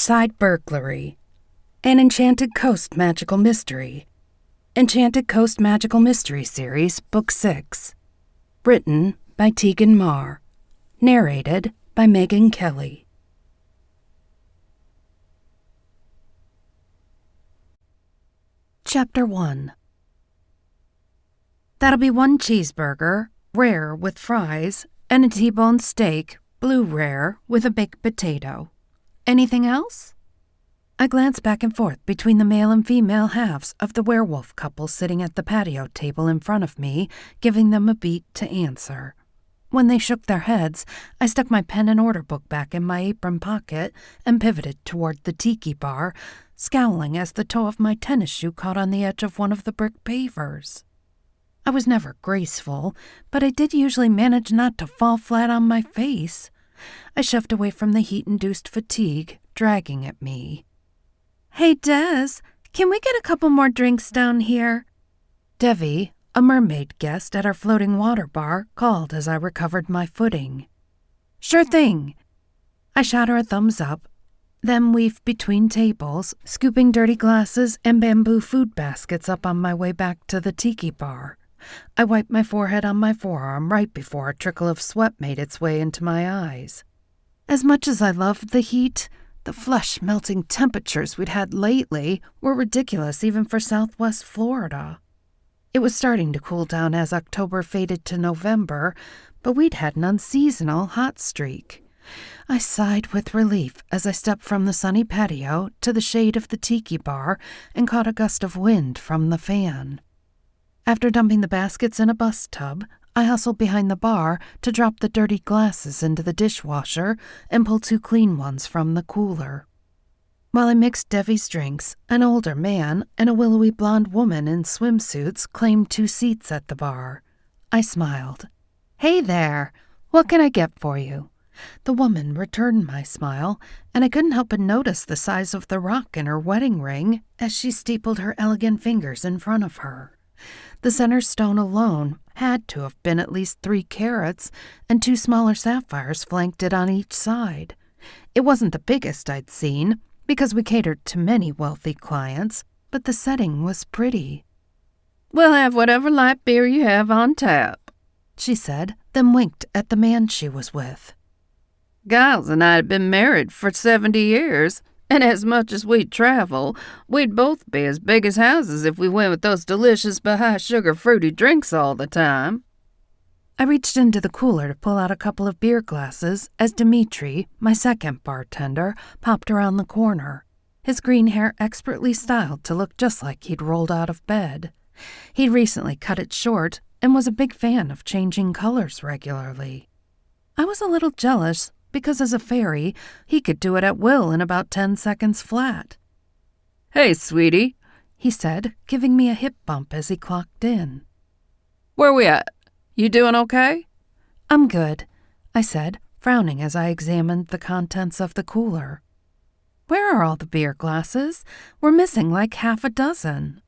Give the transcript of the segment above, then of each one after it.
Beachside Burglary, an Enchanted Coast Magical Mystery. Enchanted Coast Magical Mystery Series, Book 6. Written by Tegan Maher. Narrated by Megan Kelly. Chapter 1. That'll be 1 cheeseburger, rare with fries, and a T-bone steak, blue rare, with a baked potato. Anything else? I glanced back and forth between the male and female halves of the werewolf couple sitting at the patio table in front of me, giving them a beat to answer. When they shook their heads, I stuck my pen and order book back in my apron pocket and pivoted toward the tiki bar, scowling as the toe of my tennis shoe caught on the edge of one of the brick pavers. I was never graceful, but I did usually manage not to fall flat on my face. I shoved away from the heat-induced fatigue, dragging at me. "Hey, Des, can we get a couple more drinks down here?" Devi, a mermaid guest at our floating water bar, called as I recovered my footing. "Sure thing." I shot her a thumbs up, then weaved between tables, scooping dirty glasses and bamboo food baskets up on my way back to the tiki bar. I wiped my forehead on my forearm right before a trickle of sweat made its way into my eyes. As much as I loved the heat, the flesh-melting temperatures we'd had lately were ridiculous even for Southwest Florida. It was starting to cool down as October faded to November, but we'd had an unseasonal hot streak. I sighed with relief as I stepped from the sunny patio to the shade of the tiki bar and caught a gust of wind from the fan. After dumping the baskets in a bus tub, I hustled behind the bar to drop the dirty glasses into the dishwasher and pull 2 clean ones from the cooler. While I mixed Devi's drinks, an older man and a willowy blonde woman in swimsuits claimed 2 seats at the bar. I smiled. "Hey there, what can I get for you?" The woman returned my smile, and I couldn't help but notice the size of the rock in her wedding ring as she steepled her elegant fingers in front of her. The center stone alone had to have been at least 3 carats, and 2 smaller sapphires flanked it on each side. It wasn't the biggest I'd seen, because we catered to many wealthy clients, but the setting was pretty. "We'll have whatever light beer you have on tap," she said, then winked at the man she was with. "Giles and I had been married for 70 years, and as much as we'd travel, we'd both be as big as houses if we went with those delicious but high-sugar fruity drinks all the time." I reached into the cooler to pull out a couple of beer glasses as Dimitri, my second bartender, popped around the corner, his green hair expertly styled to look just like he'd rolled out of bed. He'd recently cut it short and was a big fan of changing colors regularly. I was a little jealous because as a fairy, he could do it at will in about 10 seconds flat. "Hey, sweetie," he said, giving me a hip bump as he clocked in. "Where we at? You doing okay?" "I'm good," I said, frowning as I examined the contents of the cooler. "Where are all the beer glasses? We're missing like half a dozen."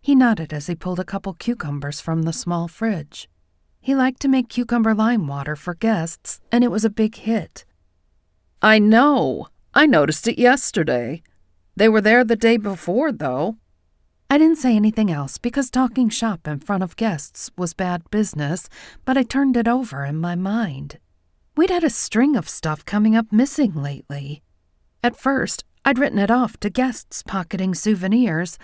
He nodded as he pulled a couple cucumbers from the small fridge. He liked to make cucumber lime water for guests, and it was a big hit. "I know. I noticed it yesterday. They were there the day before, though." I didn't say anything else because talking shop in front of guests was bad business, but I turned it over in my mind. We'd had a string of stuff coming up missing lately. At first, I'd written it off to guests pocketing souvenirs,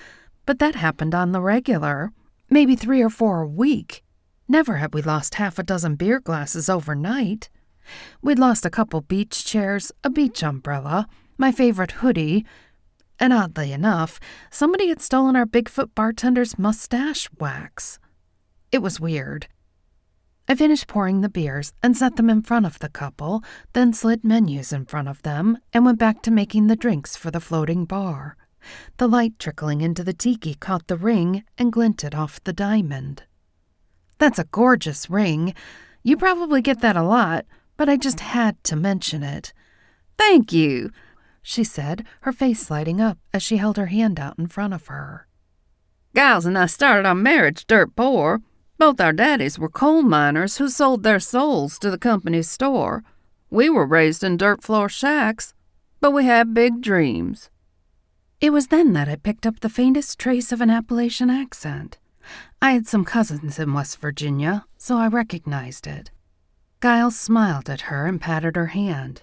but that happened on the regular, maybe 3 or 4 a week. Never had we lost half a dozen beer glasses overnight. We'd lost a couple beach chairs, a beach umbrella, my favorite hoodie, and oddly enough, somebody had stolen our Bigfoot bartender's mustache wax. It was weird. I finished pouring the beers and set them in front of the couple, then slid menus in front of them and went back to making the drinks for the floating bar. The light trickling into the tiki caught the ring and glinted off the diamond. "That's a gorgeous ring. You probably get that a lot, but I just had to mention it." "Thank you," she said, her face lighting up as she held her hand out in front of her. "Giles and I started our marriage dirt poor. Both our daddies were coal miners who sold their souls to the company store. We were raised in dirt floor shacks. but we had big dreams." It was then that I picked up the faintest trace of an Appalachian accent. I had some cousins in West Virginia, so I recognized it. Giles smiled at her and patted her hand.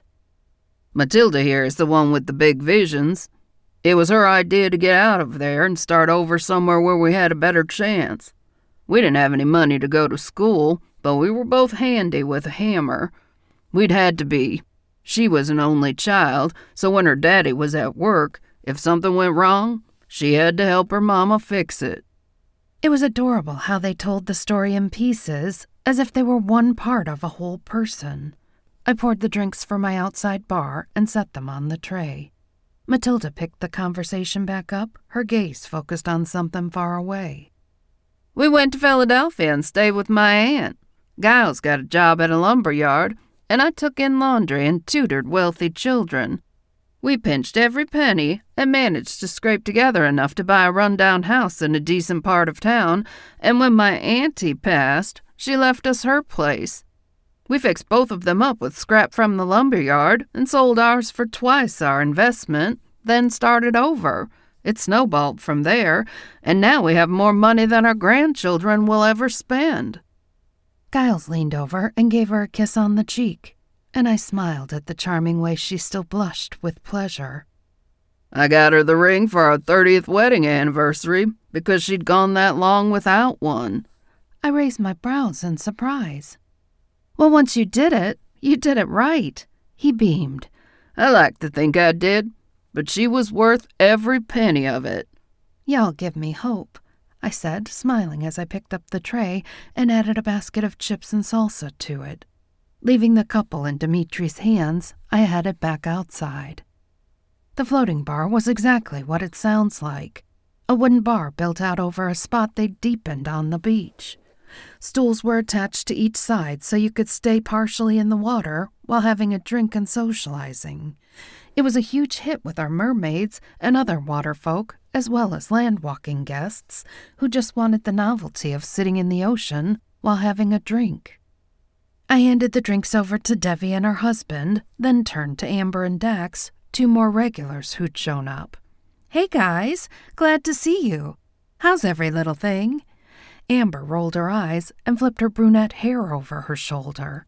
"Matilda here is the one with the big visions. It was her idea to get out of there and start over somewhere where we had a better chance. We didn't have any money to go to school, but we were both handy with a hammer. We'd had to be. She was an only child, so when her daddy was at work, if something went wrong, she had to help her mama fix it." It was adorable how they told the story in pieces, as if they were one part of a whole person. I poured the drinks for my outside bar and set them on the tray. Matilda picked the conversation back up, her gaze focused on something far away. "We went to Philadelphia and stayed with my aunt. Giles got a job at a lumber yard, and I took in laundry and tutored wealthy children. We pinched every penny and managed to scrape together enough to buy a rundown house in a decent part of town, and when my auntie passed, she left us her place. We fixed both of them up with scrap from the lumber yard and sold ours for twice our investment, then started over. It snowballed from there, and now we have more money than our grandchildren will ever spend." Giles leaned over and gave her a kiss on the cheek, and I smiled at the charming way she still blushed with pleasure. "I got her the ring for our 30th wedding anniversary because she'd gone that long without one." I raised my brows in surprise. "Well, once you did it right," he beamed. "I like to think I did, but she was worth every penny of it." "Y'all give me hope," I said, smiling as I picked up the tray and added a basket of chips and salsa to it. Leaving the couple in Dimitri's hands, I headed back outside. The floating bar was exactly what it sounds like, a wooden bar built out over a spot they'd deepened on the beach. Stools were attached to each side so you could stay partially in the water while having a drink and socializing. It was a huge hit with our mermaids and other water folk, as well as land-walking guests who just wanted the novelty of sitting in the ocean while having a drink. I handed the drinks over to Devi and her husband, then turned to Amber and Dax, two more regulars who'd shown up. "Hey guys, glad to see you. How's every little thing?" Amber rolled her eyes and flipped her brunette hair over her shoulder.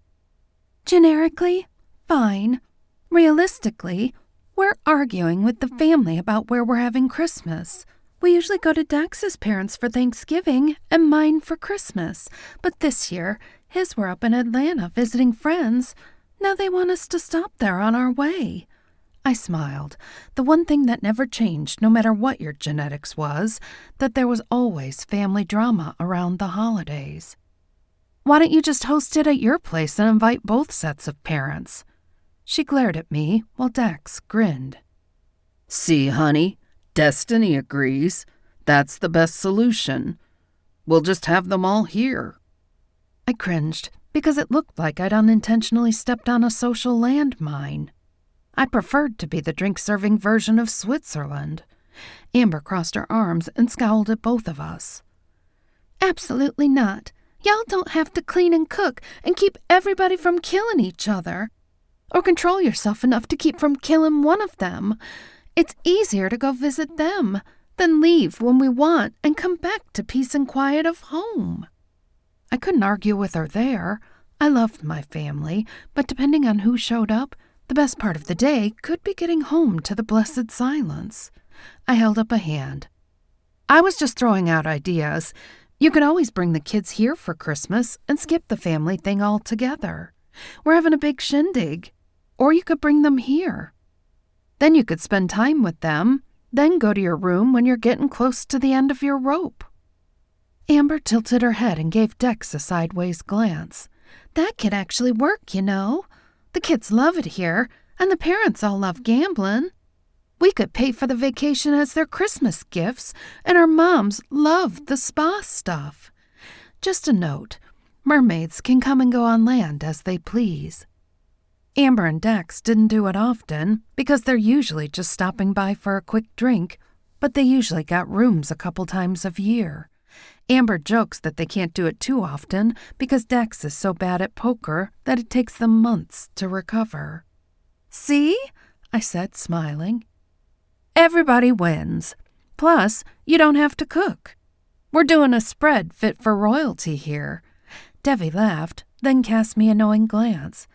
"Generically, fine. Realistically, we're arguing with the family about where we're having Christmas. We usually go to Dax's parents for Thanksgiving and mine for Christmas, but this year, his were up in Atlanta visiting friends. Now they want us to stop there on our way." I smiled. The one thing that never changed, no matter what your genetics was, that there was always family drama around the holidays. "Why don't you just host it at your place and invite both sets of parents?" She glared at me while Dax grinned. "See, honey, Destiny agrees. That's the best solution. We'll just have them all here." I cringed because it looked like I'd unintentionally stepped on a social landmine. I preferred to be the drink-serving version of Switzerland. Amber crossed her arms and scowled at both of us. "Absolutely not. Y'all don't have to clean and cook and keep everybody from killing each other. Or control yourself enough to keep from killing one of them. It's easier to go visit them than leave when we want and come back to peace and quiet of home." I couldn't argue with her there. I loved my family, but depending on who showed up, the best part of the day could be getting home to the blessed silence. I held up a hand. "I was just throwing out ideas. You could always bring the kids here for Christmas and skip the family thing altogether. We're having a big shindig. Or you could bring them here. Then you could spend time with them, then go to your room when you're getting close to the end of your rope." Amber tilted her head and gave Dex a sideways glance. "That could actually work, you know. The kids love it here, and the parents all love gambling. We could pay for the vacation as their Christmas gifts, and our moms love the spa stuff. Just a note, mermaids can come and go on land as they please." Amber and Dax didn't do it often because they're usually just stopping by for a quick drink, but they usually got rooms a couple times a year. Amber jokes that they can't do it too often because Dax is so bad at poker that it takes them months to recover. "See? I said, smiling. Everybody wins. Plus, you don't have to cook. We're doing a spread fit for royalty here. Devi laughed, then cast me a knowing glance.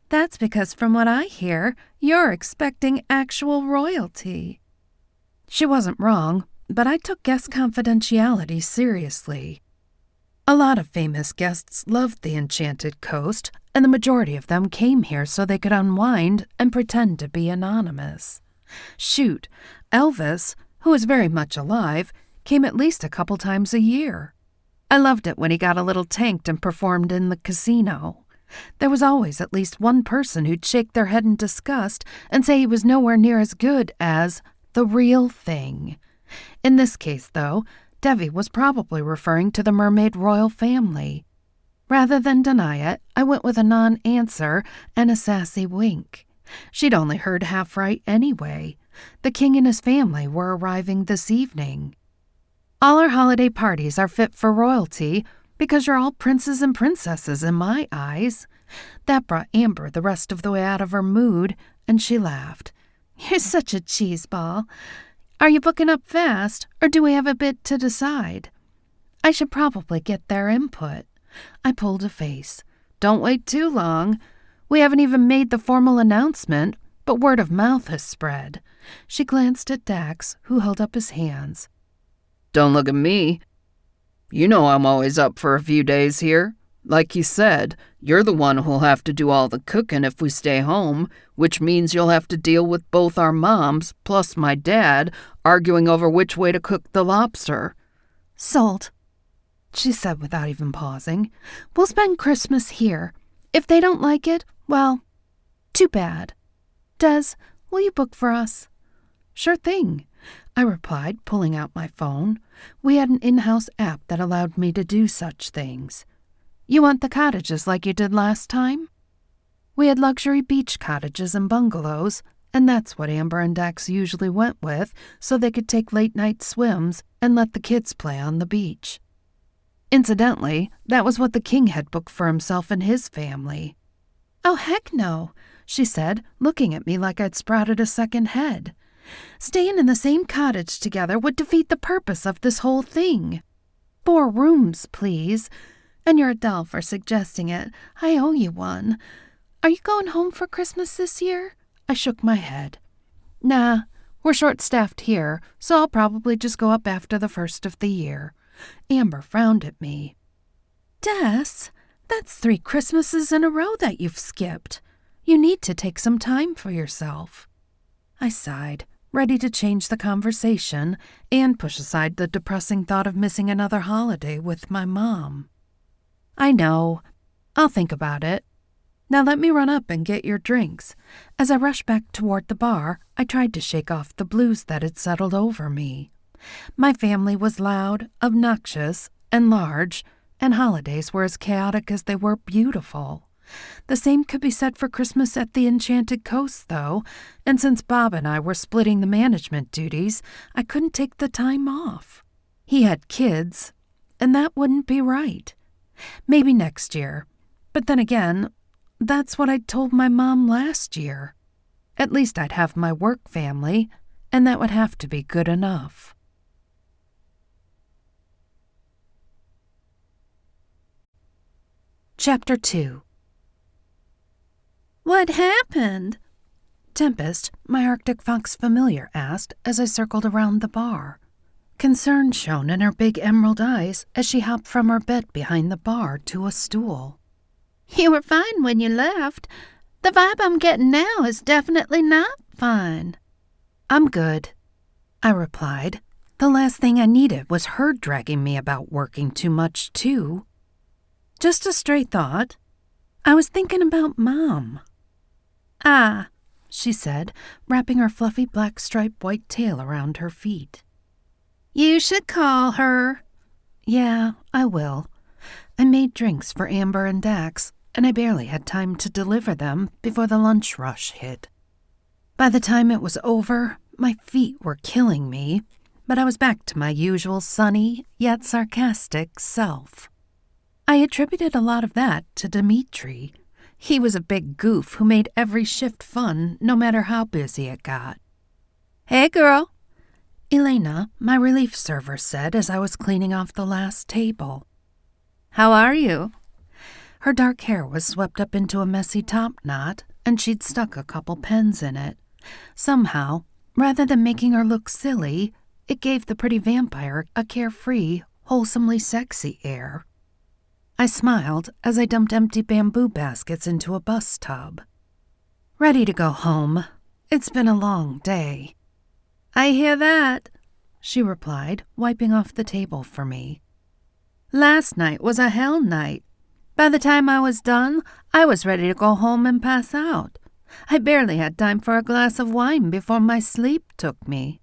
That's because from what I hear, you're expecting actual royalty. She wasn't wrong, but I took guest confidentiality seriously. A lot of famous guests loved the Enchanted Coast, and the majority of them came here so they could unwind and pretend to be anonymous. Shoot, Elvis, who is very much alive, came at least a couple times a year. I loved it when he got a little tanked and performed in the casino. There was always at least one person who'd shake their head in disgust and say he was nowhere near as good as the real thing. In this case, though, Devi was probably referring to the mermaid royal family. Rather than deny it, I went with a non-answer and a sassy wink. She'd only heard half right anyway. The king and his family were arriving this evening. All our holiday parties are fit for royalty because you're all princes and princesses in my eyes. That brought Amber the rest of the way out of her mood, and she laughed. You're such a cheeseball. Are you booking up fast, or do we have a bit to decide? I should probably get their input. I pulled a face. Don't wait too long. We haven't even made the formal announcement, but word of mouth has spread. She glanced at Dax, who held up his hands. Don't look at me. You know I'm always up for a few days here. Like you said, you're the one who'll have to do all the cooking if we stay home, which means you'll have to deal with both our moms, plus my dad, arguing over which way to cook the lobster. Salt, she said without even pausing. We'll spend Christmas here. If they don't like it, well, too bad. Des, will you book for us? Sure thing, I replied, pulling out my phone. We had an in-house app that allowed me to do such things. You want the cottages like you did last time? We had luxury beach cottages and bungalows, and that's what Amber and Dax usually went with, so they could take late-night swims and let the kids play on the beach. Incidentally, that was what the king had booked for himself and his family. Oh, heck no, she said, looking at me like I'd sprouted a second head. Staying in the same cottage together would defeat the purpose of this whole thing. 4 rooms, please. And you're a doll for suggesting it. I owe you one. Are you going home for Christmas this year? I shook my head. Nah, we're short-staffed here, so I'll probably just go up after the first of the year. Amber frowned at me. Des, that's 3 Christmases in a row that you've skipped. You need to take some time for yourself. I sighed, ready to change the conversation and push aside the depressing thought of missing another holiday with my mom. I know. I'll think about it. Now let me run up and get your drinks. As I rushed back toward the bar, I tried to shake off the blues that had settled over me. My family was loud, obnoxious, and large, and holidays were as chaotic as they were beautiful. The same could be said for Christmas at the Enchanted Coast, though, and since Bob and I were splitting the management duties, I couldn't take the time off. He had kids, and that wouldn't be right. Maybe next year. But then again, that's what I told my mom last year. At least I'd have my work family, and that would have to be good enough. Chapter 2. What happened? Tempest, my Arctic fox familiar, asked as I circled around the bar. Concern shone in her big emerald eyes as she hopped from her bed behind the bar to a stool. You were fine when you left. The vibe I'm getting now is definitely not fine. I'm good, I replied. The last thing I needed was her dragging me about working too much, too. Just a stray thought. I was thinking about Mom. Ah, she said, wrapping her fluffy black striped white tail around her feet. You should call her. Yeah, I will. I made drinks for Amber and Dax, and I barely had time to deliver them before the lunch rush hit. By the time it was over, my feet were killing me, but I was back to my usual sunny, yet sarcastic self. I attributed a lot of that to Dimitri. He was a big goof who made every shift fun, no matter how busy it got. "Hey, girl," Elena, my relief server, said as I was cleaning off the last table. "How are you?" Her dark hair was swept up into a messy top knot, and she'd stuck a couple pens in it. Somehow, rather than making her look silly, it gave the pretty vampire a carefree, wholesomely sexy air. I smiled as I dumped empty bamboo baskets into a bus tub. "Ready to go home. It's been a long day." "I hear that," she replied, wiping off the table for me. "Last night was a hell night. By the time I was done, I was ready to go home and pass out. I barely had time for a glass of wine before my sleep took me."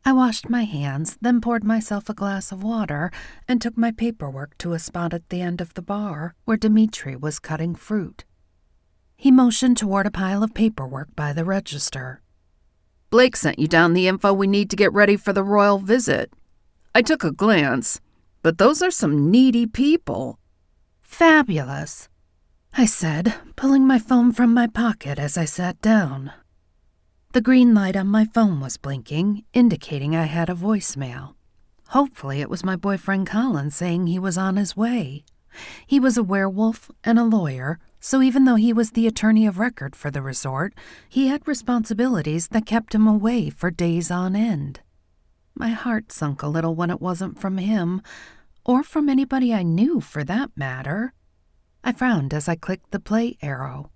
I washed my hands, then poured myself a glass of water and took my paperwork to a spot at the end of the bar where Dimitri was cutting fruit. He motioned toward a pile of paperwork by the register. "Blake sent you down the info we need to get ready for the royal visit. I took a glance, but those are some needy people." "Fabulous," I said, pulling my phone from my pocket as I sat down. The green light on my phone was blinking, indicating I had a voicemail. Hopefully it was my boyfriend Colin saying he was on his way. He was a werewolf and a lawyer, so even though he was the attorney of record for the resort, he had responsibilities that kept him away for days on end. My heart sunk a little when it wasn't from him, or from anybody I knew for that matter. I frowned as I clicked the play arrow.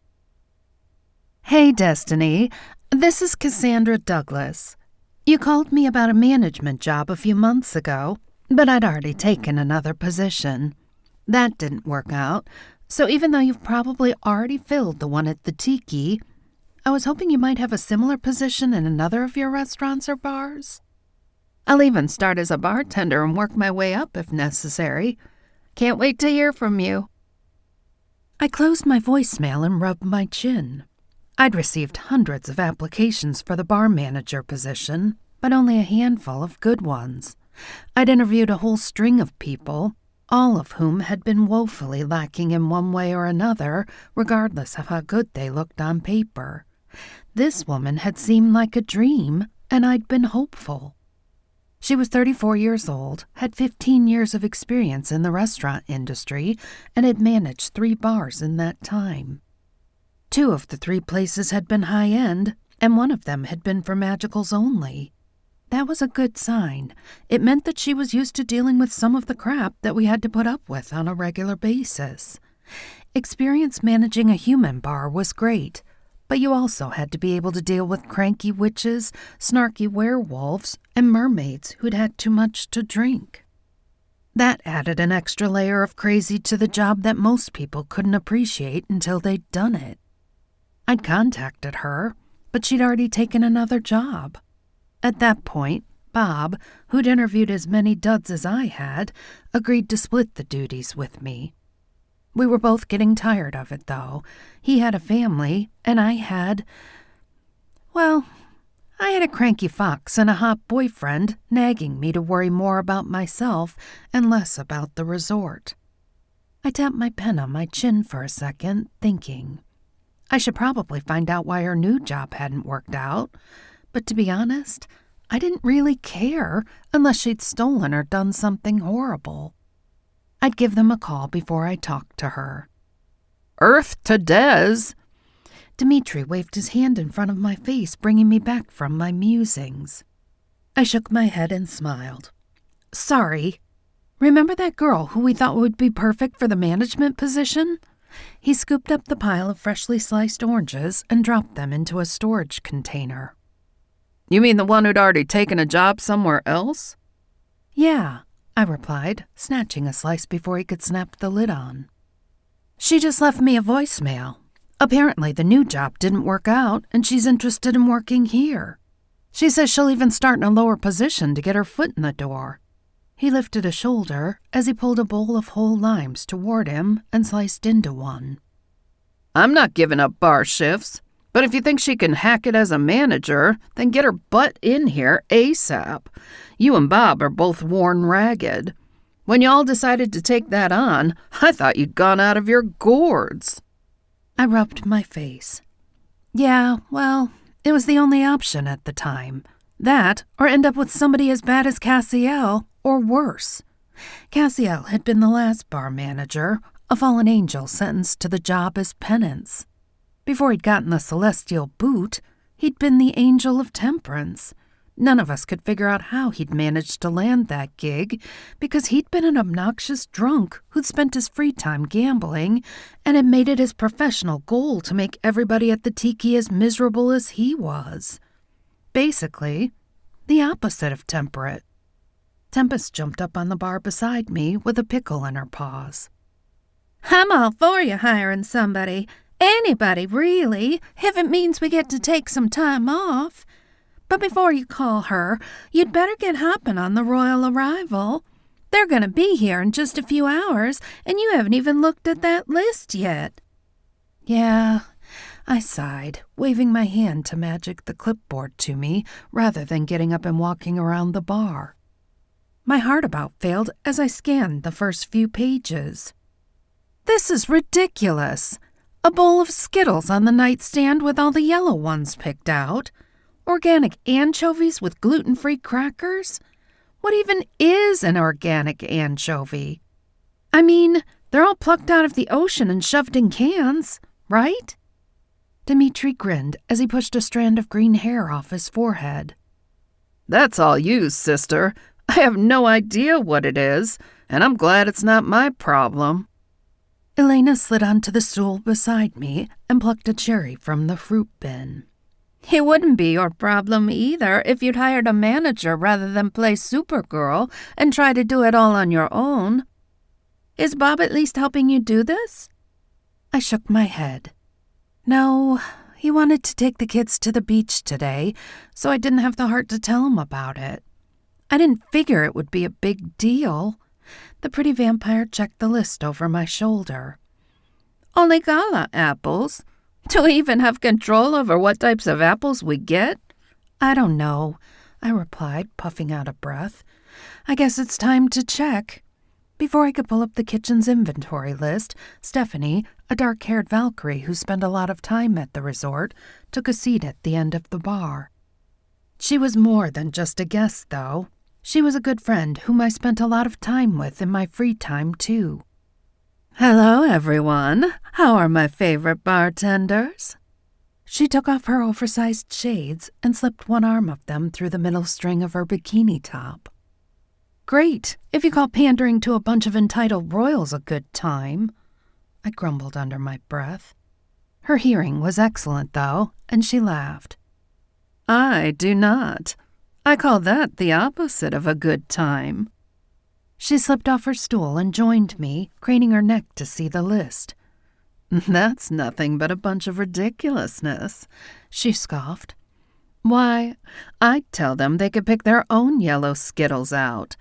"Hey, Destiny. This is Cassandra Douglas. You called me about a management job a few months ago, but I'd already taken another position. That didn't work out, so even though you've probably already filled the one at the Tiki, I was hoping you might have a similar position in another of your restaurants or bars. I'll even start as a bartender and work my way up if necessary. Can't wait to hear from you." I closed my voicemail and rubbed my chin. I'd received hundreds of applications for the bar manager position, but only a handful of good ones. I'd interviewed a whole string of people, all of whom had been woefully lacking in one way or another, regardless of how good they looked on paper. This woman had seemed like a dream, and I'd been hopeful. She was 34 years old, had 15 years of experience in the restaurant industry, and had managed 3 bars in that time. 2 of the 3 places had been high-end, and one of them had been for magicals only. That was a good sign. It meant that she was used to dealing with some of the crap that we had to put up with on a regular basis. Experience managing a human bar was great, but you also had to be able to deal with cranky witches, snarky werewolves, and mermaids who'd had too much to drink. That added an extra layer of crazy to the job that most people couldn't appreciate until they'd done it. I'd contacted her, but she'd already taken another job. At that point, Bob, who'd interviewed as many duds as I had, agreed to split the duties with me. We were both getting tired of it, though. He had a family, and I had a cranky fox and a hot boyfriend nagging me to worry more about myself and less about the resort. I tapped my pen on my chin for a second, thinking. I should probably find out why her new job hadn't worked out, but to be honest, I didn't really care unless she'd stolen or done something horrible. I'd give them a call before I talked to her. "Earth to Des." Dimitri waved his hand in front of my face, bringing me back from my musings. I shook my head and smiled. "Sorry. Remember that girl who we thought would be perfect for the management position?" He scooped up the pile of freshly sliced oranges and dropped them into a storage container. "You mean the one who'd already taken a job somewhere else?" "Yeah," I replied, snatching a slice before he could snap the lid on. "She just left me a voicemail. Apparently the new job didn't work out, and she's interested in working here. She says she'll even start in a lower position to get her foot in the door." He lifted a shoulder as he pulled a bowl of whole limes toward him and sliced into one. "I'm not giving up bar shifts, but if you think she can hack it as a manager, then get her butt in here ASAP. You and Bob are both worn ragged. When you all decided to take that on, I thought you'd gone out of your gourds." I rubbed my face. Yeah, well, it was the only option at the time. That, or end up with somebody as bad as Cassiel, or worse. Cassiel had been the last bar manager, a fallen angel sentenced to the job as penance. Before he'd gotten the celestial boot, he'd been the angel of temperance. None of us could figure out how he'd managed to land that gig, because he'd been an obnoxious drunk who'd spent his free time gambling and had made it his professional goal to make everybody at the tiki as miserable as he was. Basically, the opposite of temperate. Tempest jumped up on the bar beside me with a pickle in her paws. I'm all for you hiring somebody. Anybody, really, if it means we get to take some time off. But before you call her, you'd better get hopping on the royal arrival. They're going to be here in just a few hours, and you haven't even looked at that list yet. Yeah, I sighed, waving my hand to magic the clipboard to me rather than getting up and walking around the bar. My heart about failed as I scanned the first few pages. This is ridiculous. A bowl of Skittles on the nightstand with all the yellow ones picked out. Organic anchovies with gluten-free crackers? What even is an organic anchovy? I mean, they're all plucked out of the ocean and shoved in cans, right? Dimitri grinned as he pushed a strand of green hair off his forehead. That's all you, sister. I have no idea what it is, and I'm glad it's not my problem. Elena slid onto the stool beside me and plucked a cherry from the fruit bin. It wouldn't be your problem either if you'd hired a manager rather than play Supergirl and try to do it all on your own. Is Bob at least helping you do this? I shook my head. No, he wanted to take the kids to the beach today, so I didn't have the heart to tell him about it. I didn't figure it would be a big deal. The pretty vampire checked the list over my shoulder. Only gala apples? Do we even have control over what types of apples we get? I don't know, I replied, puffing out a breath. I guess it's time to check. Before I could pull up the kitchen's inventory list, Stephanie, a dark-haired Valkyrie who spent a lot of time at the resort, took a seat at the end of the bar. She was more than just a guest, though. She was a good friend whom I spent a lot of time with in my free time, too. Hello, everyone. How are my favorite bartenders? She took off her oversized shades and slipped one arm of them through the middle string of her bikini top. Great, if you call pandering to a bunch of entitled royals a good time. I grumbled under my breath. Her hearing was excellent, though, and she laughed. I do not. I call that the opposite of a good time. She slipped off her stool and joined me, craning her neck to see the list. That's nothing but a bunch of ridiculousness, she scoffed. Why, I'd tell them they could pick their own yellow Skittles out.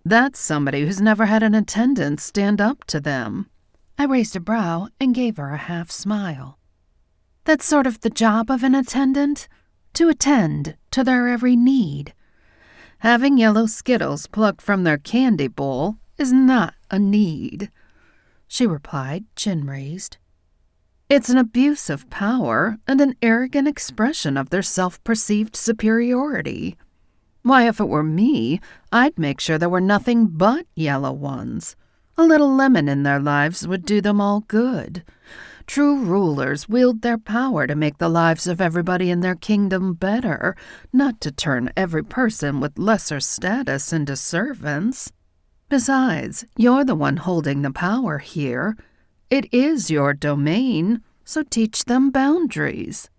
That's somebody who's never had an attendant stand up to them. I raised a brow and gave her a half smile. That's sort of the job of an attendant, to attend to their every need. Having yellow Skittles plucked from their candy bowl is not a need, she replied, chin raised. It's an abuse of power and an arrogant expression of their self-perceived superiority. Why, if it were me, I'd make sure there were nothing but yellow ones. A little lemon in their lives would do them all good. True rulers wield their power to make the lives of everybody in their kingdom better, not to turn every person with lesser status into servants. Besides, you're the one holding the power here. It is your domain, so teach them boundaries.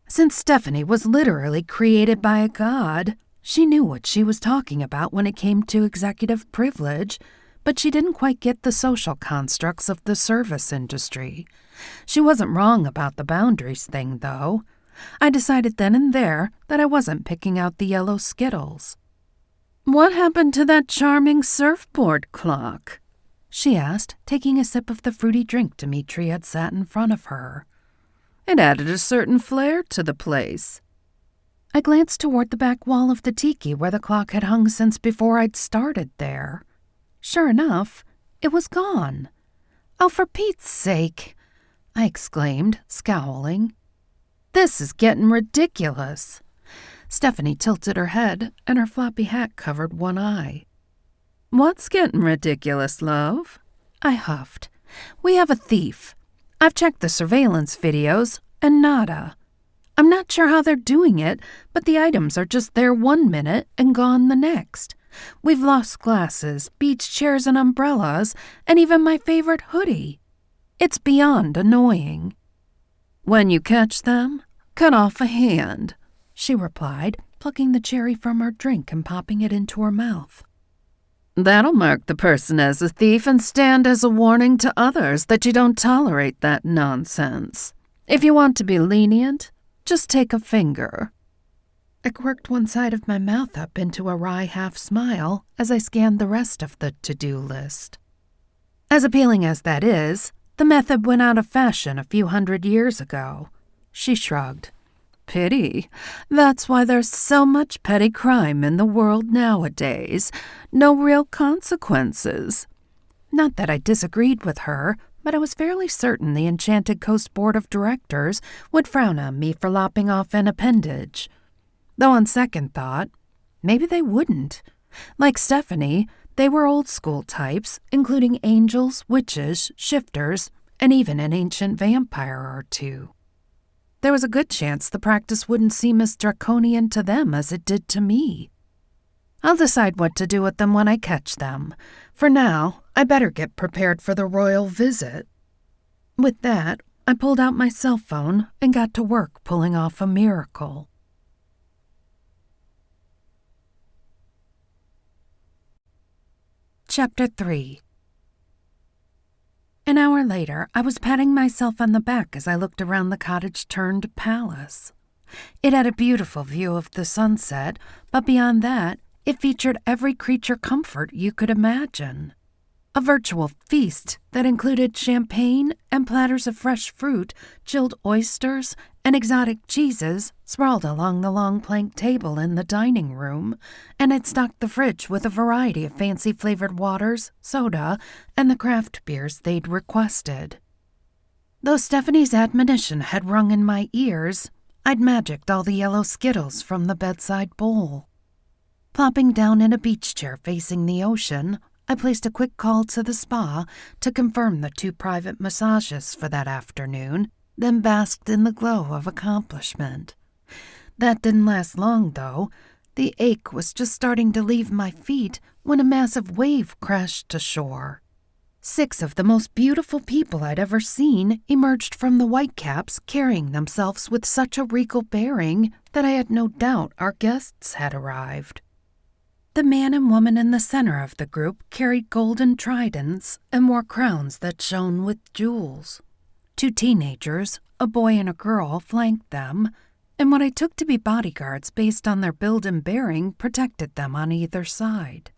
Since Stephanie was literally created by a god, she knew what she was talking about when it came to executive privilege, but she didn't quite get the social constructs of the service industry. She wasn't wrong about the boundaries thing, though. I decided then and there that I wasn't picking out the yellow Skittles. What happened to that charming surfboard clock? She asked, taking a sip of the fruity drink Dimitri had sat in front of her. It added a certain flair to the place. I glanced toward the back wall of the tiki where the clock had hung since before I'd started there. Sure enough, it was gone. Oh, for Pete's sake! I exclaimed, scowling. "This is getting ridiculous." Stephanie tilted her head, and her floppy hat covered one eye. "What's getting ridiculous, love?" I huffed. "We have a thief. I've checked the surveillance videos, and nada. I'm not sure how they're doing it, but the items are just there 1 minute and gone the next. We've lost glasses, beach chairs and umbrellas, and even my favorite hoodie. It's beyond annoying." "When you catch them, cut off a hand," she replied, plucking the cherry from her drink and popping it into her mouth. "That'll mark the person as a thief and stand as a warning to others that you don't tolerate that nonsense. If you want to be lenient, just take a finger." I quirked one side of my mouth up into a wry half-smile as I scanned the rest of the to-do list. "As appealing as that is, the method went out of fashion a few 100 years ago." She shrugged. "Pity. That's why there's so much petty crime in the world nowadays. No real consequences." Not that I disagreed with her, but I was fairly certain the Enchanted Coast Board of Directors would frown on me for lopping off an appendage. Though on second thought, maybe they wouldn't. Like Stephanie, they were old-school types, including angels, witches, shifters, and even an ancient vampire or two. There was a good chance the practice wouldn't seem as draconian to them as it did to me. I'll decide what to do with them when I catch them. For now, I better get prepared for the royal visit. With that, I pulled out my cell phone and got to work pulling off a miracle. Chapter 3. An hour later, I was patting myself on the back as I looked around the cottage-turned-palace. It had a beautiful view of the sunset, but beyond that, it featured every creature comfort you could imagine. A virtual feast that included champagne and platters of fresh fruit, chilled oysters, and exotic cheeses sprawled along the long plank table in the dining room, and had stocked the fridge with a variety of fancy-flavored waters, soda, and the craft beers they'd requested. Though Stephanie's admonition had rung in my ears, I'd magicked all the yellow Skittles from the bedside bowl. Plopping down in a beach chair facing the ocean, I placed a quick call to the spa to confirm the 2 private massages for that afternoon, then basked in the glow of accomplishment. That didn't last long, though. The ache was just starting to leave my feet when a massive wave crashed to shore. 6 of the most beautiful people I'd ever seen emerged from the whitecaps, carrying themselves with such a regal bearing that I had no doubt our guests had arrived. The man and woman in the center of the group carried golden tridents and wore crowns that shone with jewels. 2 teenagers, a boy and a girl, flanked them, and what I took to be bodyguards based on their build and bearing protected them on either side.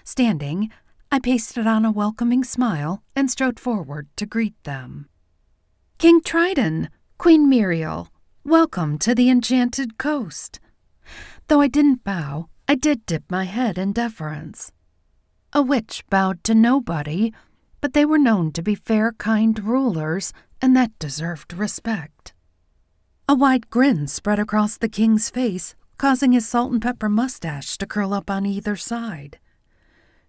Standing, I pasted on a welcoming smile and strode forward to greet them. "King Triton, Queen Muriel, welcome to the Enchanted Coast." Though I didn't bow, I did dip my head in deference. A witch bowed to nobody, but they were known to be fair, kind rulers, and that deserved respect. A wide grin spread across the king's face, causing his salt and pepper mustache to curl up on either side.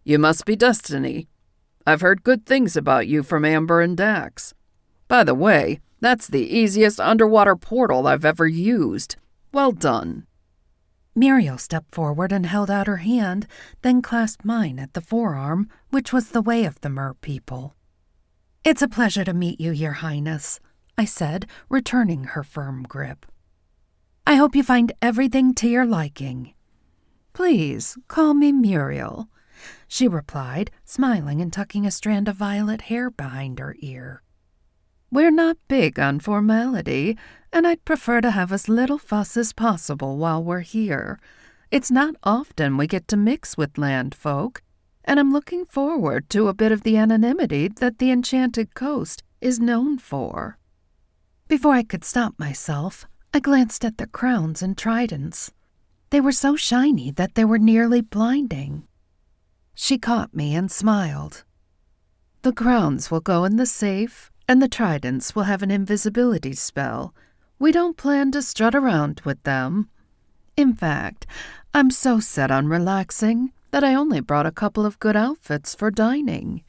"You must be Destiny. I've heard good things about you from Amber and Dax. By the way, that's the easiest underwater portal I've ever used. Well done." Muriel stepped forward and held out her hand, then clasped mine at the forearm, which was the way of the mer people. "It's a pleasure to meet you, Your Highness," I said, returning her firm grip. "I hope you find everything to your liking." "Please, call me Muriel," she replied, smiling and tucking a strand of violet hair behind her ear. "We're not big on formality, and I'd prefer to have as little fuss as possible while we're here. It's not often we get to mix with land folk, and I'm looking forward to a bit of the anonymity that the Enchanted Coast is known for." Before I could stop myself, I glanced at the crowns and tridents. They were so shiny that they were nearly blinding. She caught me and smiled. "The crowns will go in the safe, and the tridents will have an invisibility spell. We don't plan to strut around with them. In fact, I'm so set on relaxing that I only brought a couple of good outfits for dining.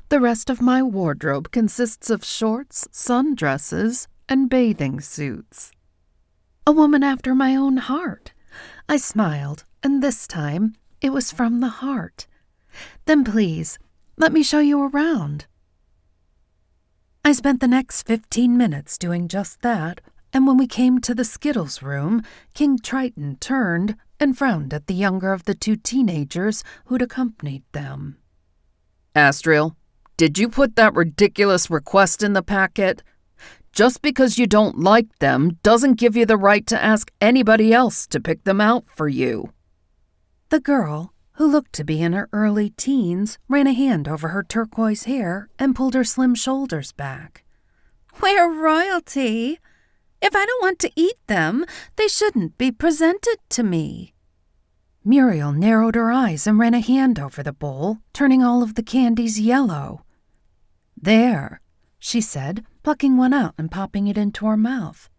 The rest of my wardrobe consists of shorts, sundresses, and bathing suits. A woman after my own heart. I smiled, and this time it was from the heart. Then please, let me show you around. I spent the next 15 minutes doing just that, and when we came to the Skittles room, King Triton turned and frowned at the younger of the two teenagers who'd accompanied them. Astriel, did you put that ridiculous request in the packet? Just because you don't like them doesn't give you the right to ask anybody else to pick them out for you. The girl, who looked to be in her early teens, ran a hand over her turquoise hair and pulled her slim shoulders back. We're royalty. If I don't want to eat them, they shouldn't be presented to me. Muriel narrowed her eyes and ran a hand over the bowl, turning all of the candies yellow. There, she said, plucking one out and popping it into her mouth.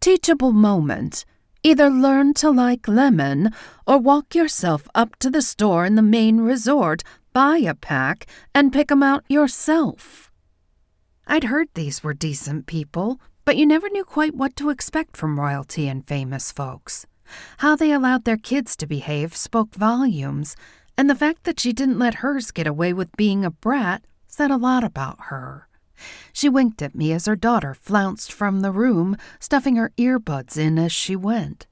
Teachable moment. Either learn to like lemon or walk yourself up to the store in the main resort, buy a pack, and pick 'em out yourself. I'd heard these were decent people, but you never knew quite what to expect from royalty and famous folks. How they allowed their kids to behave spoke volumes, and the fact that she didn't let hers get away with being a brat said a lot about her. She winked at me as her daughter flounced from the room, stuffing her earbuds in as she went.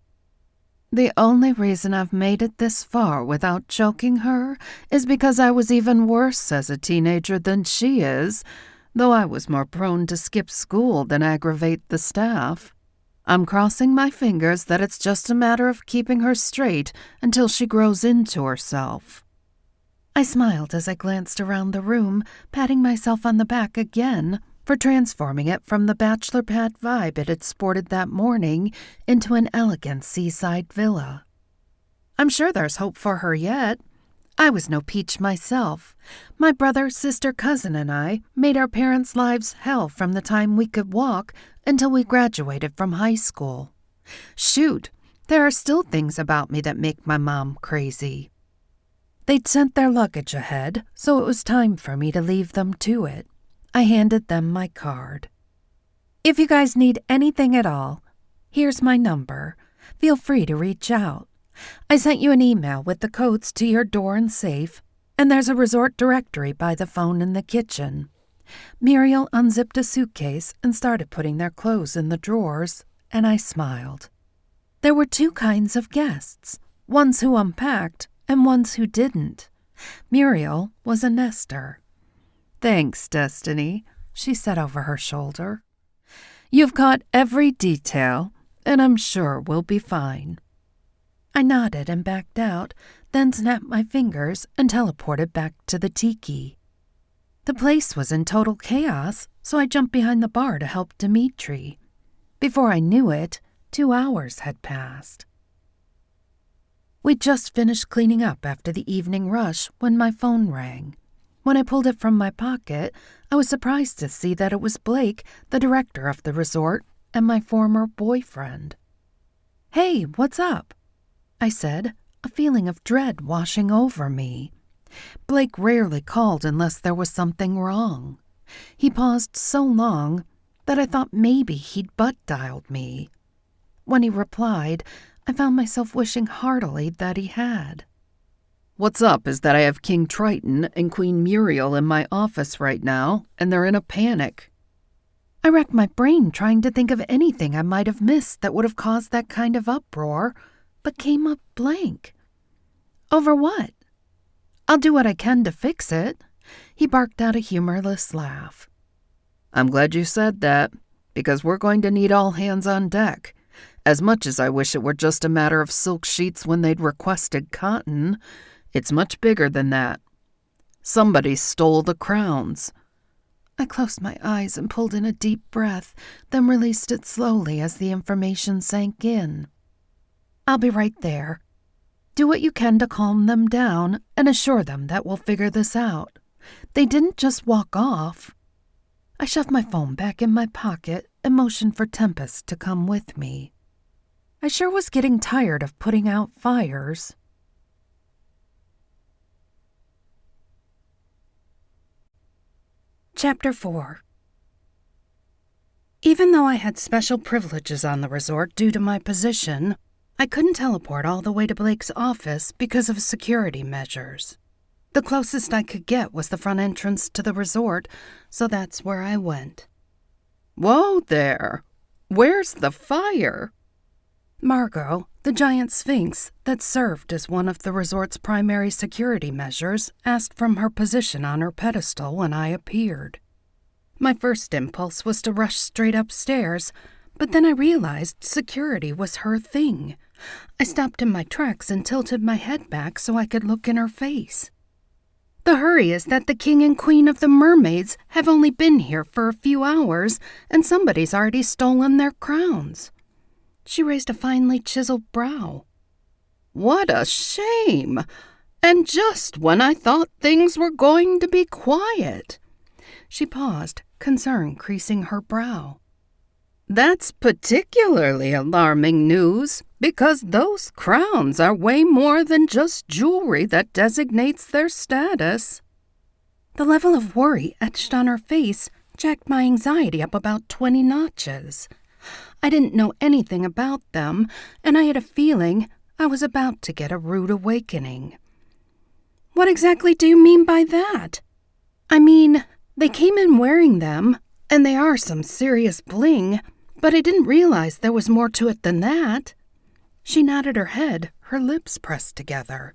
The only reason I've made it this far without choking her is because I was even worse as a teenager than she is, though I was more prone to skip school than aggravate the staff. I'm crossing my fingers that it's just a matter of keeping her straight until she grows into herself. I smiled as I glanced around the room, patting myself on the back again for transforming it from the bachelor pad vibe it had sported that morning into an elegant seaside villa. I'm sure there's hope for her yet. I was no peach myself. My brother, sister, cousin, and I made our parents' lives hell from the time we could walk until we graduated from high school. Shoot, there are still things about me that make my mom crazy. They'd sent their luggage ahead, so it was time for me to leave them to it. I handed them my card. If you guys need anything at all, here's my number. Feel free to reach out. I sent you an email with the codes to your door and safe, and there's a resort directory by the phone in the kitchen. Muriel unzipped a suitcase and started putting their clothes in the drawers, and I smiled. There were two kinds of guests, ones who unpacked and ones who didn't. Muriel was a nester. Thanks, Destiny, she said over her shoulder. You've caught every detail, and I'm sure we'll be fine. I nodded and backed out, then snapped my fingers and teleported back to the tiki. The place was in total chaos, so I jumped behind the bar to help Dimitri. Before I knew it, 2 hours had passed. We'd just finished cleaning up after the evening rush when my phone rang. When I pulled it from my pocket, I was surprised to see that it was Blake, the director of the resort, and my former boyfriend. Hey, what's up? I said, a feeling of dread washing over me. Blake rarely called unless there was something wrong. He paused so long that I thought maybe he'd butt-dialed me. When he replied, I found myself wishing heartily that he had. What's up is that I have King Triton and Queen Muriel in my office right now, and they're in a panic. I racked my brain trying to think of anything I might have missed that would have caused that kind of uproar, but came up blank. Over what? I'll do what I can to fix it. He barked out a humorless laugh. I'm glad you said that, because we're going to need all hands on deck. As much as I wish it were just a matter of silk sheets when they'd requested cotton, it's much bigger than that. Somebody stole the crowns. I closed my eyes and pulled in a deep breath, then released it slowly as the information sank in. I'll be right there. Do what you can to calm them down and assure them that we'll figure this out. They didn't just walk off. I shoved my phone back in my pocket and motioned for Tempest to come with me. I sure was getting tired of putting out fires. Chapter 4. Even though I had special privileges on the resort due to my position, I couldn't teleport all the way to Blake's office because of security measures. The closest I could get was the front entrance to the resort, so that's where I went. Whoa there! Where's the fire? Margot, the giant sphinx that served as one of the resort's primary security measures, asked from her position on her pedestal when I appeared. My first impulse was to rush straight upstairs, but then I realized security was her thing. I stopped in my tracks and tilted my head back so I could look in her face. The hurry is that the king and queen of the mermaids have only been here for a few hours, and somebody's already stolen their crowns. She raised a finely chiseled brow. What a shame! And just when I thought things were going to be quiet. She paused, concern creasing her brow. That's particularly alarming news, because those crowns are way more than just jewelry that designates their status. The level of worry etched on her face jacked my anxiety up about 20 notches. I didn't know anything about them, and I had a feeling I was about to get a rude awakening. What exactly do you mean by that? I mean, they came in wearing them, and they are some serious bling, but I didn't realize there was more to it than that. She nodded her head, her lips pressed together.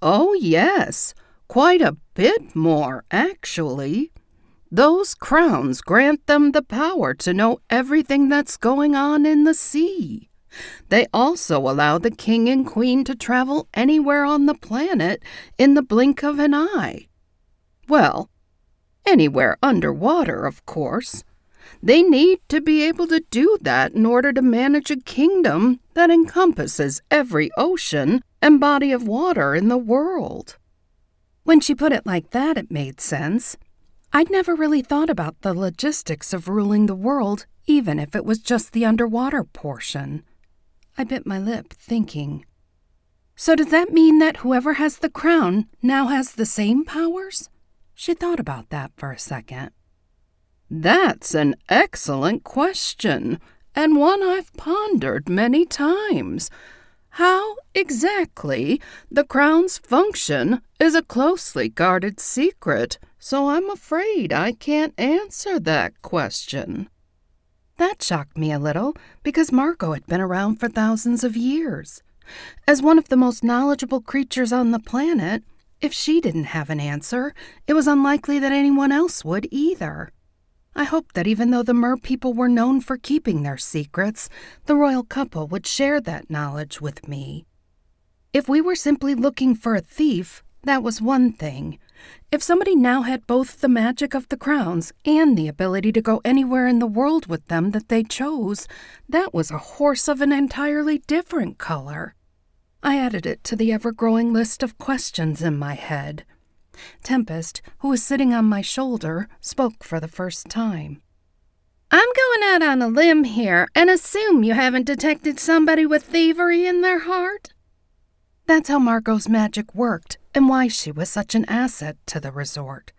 Oh, yes, quite a bit more, actually. Those crowns grant them the power to know everything that's going on in the sea. They also allow the king and queen to travel anywhere on the planet in the blink of an eye. Well, anywhere underwater, of course. They need to be able to do that in order to manage a kingdom that encompasses every ocean and body of water in the world. When she put it like that, it made sense. I'd never really thought about the logistics of ruling the world, even if it was just the underwater portion. I bit my lip, thinking. So does that mean that whoever has the crown now has the same powers? She thought about that for a second. That's an excellent question, and one I've pondered many times. How exactly the crown's function is a closely guarded secret, so I'm afraid I can't answer that question. That shocked me a little, because Margot had been around for thousands of years. As one of the most knowledgeable creatures on the planet, if she didn't have an answer, it was unlikely that anyone else would either. I hoped that even though the mer people were known for keeping their secrets, the royal couple would share that knowledge with me. If we were simply looking for a thief, that was one thing. If somebody now had both the magic of the crowns and the ability to go anywhere in the world with them that they chose, that was a horse of an entirely different color. I added it to the ever-growing list of questions in my head. Tempest, who was sitting on my shoulder, spoke for the first time. I'm going out on a limb here and assume you haven't detected somebody with thievery in their heart. That's how Margot's magic worked and why she was such an asset to the resort.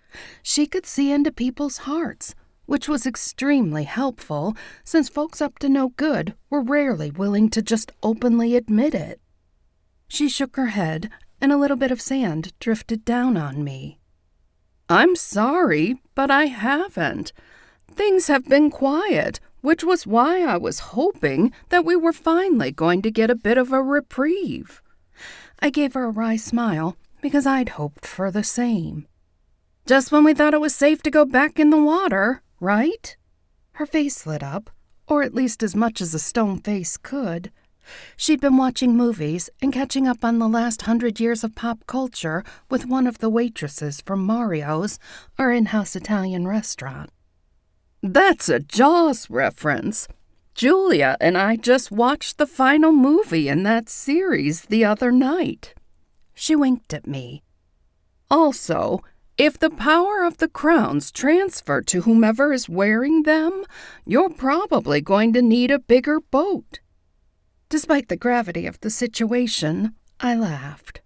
She could see into people's hearts, which was extremely helpful since folks up to no good were rarely willing to just openly admit it. She shook her head, and a little bit of sand drifted down on me. I'm sorry, but I haven't. Things have been quiet, which was why I was hoping that we were finally going to get a bit of a reprieve. I gave her a wry smile, because I'd hoped for the same. Just when we thought it was safe to go back in the water, right? Her face lit up, or at least as much as a stone face could. She'd been watching movies and catching up on the last 100 years of pop culture with one of the waitresses from Mario's, our in-house Italian restaurant. That's a Jaws reference. Julia and I just watched the final movie in that series the other night. She winked at me. Also, If the power of the crowns transfer to whomever is wearing them, you're probably going to need a bigger boat." Despite the gravity of the situation, I laughed.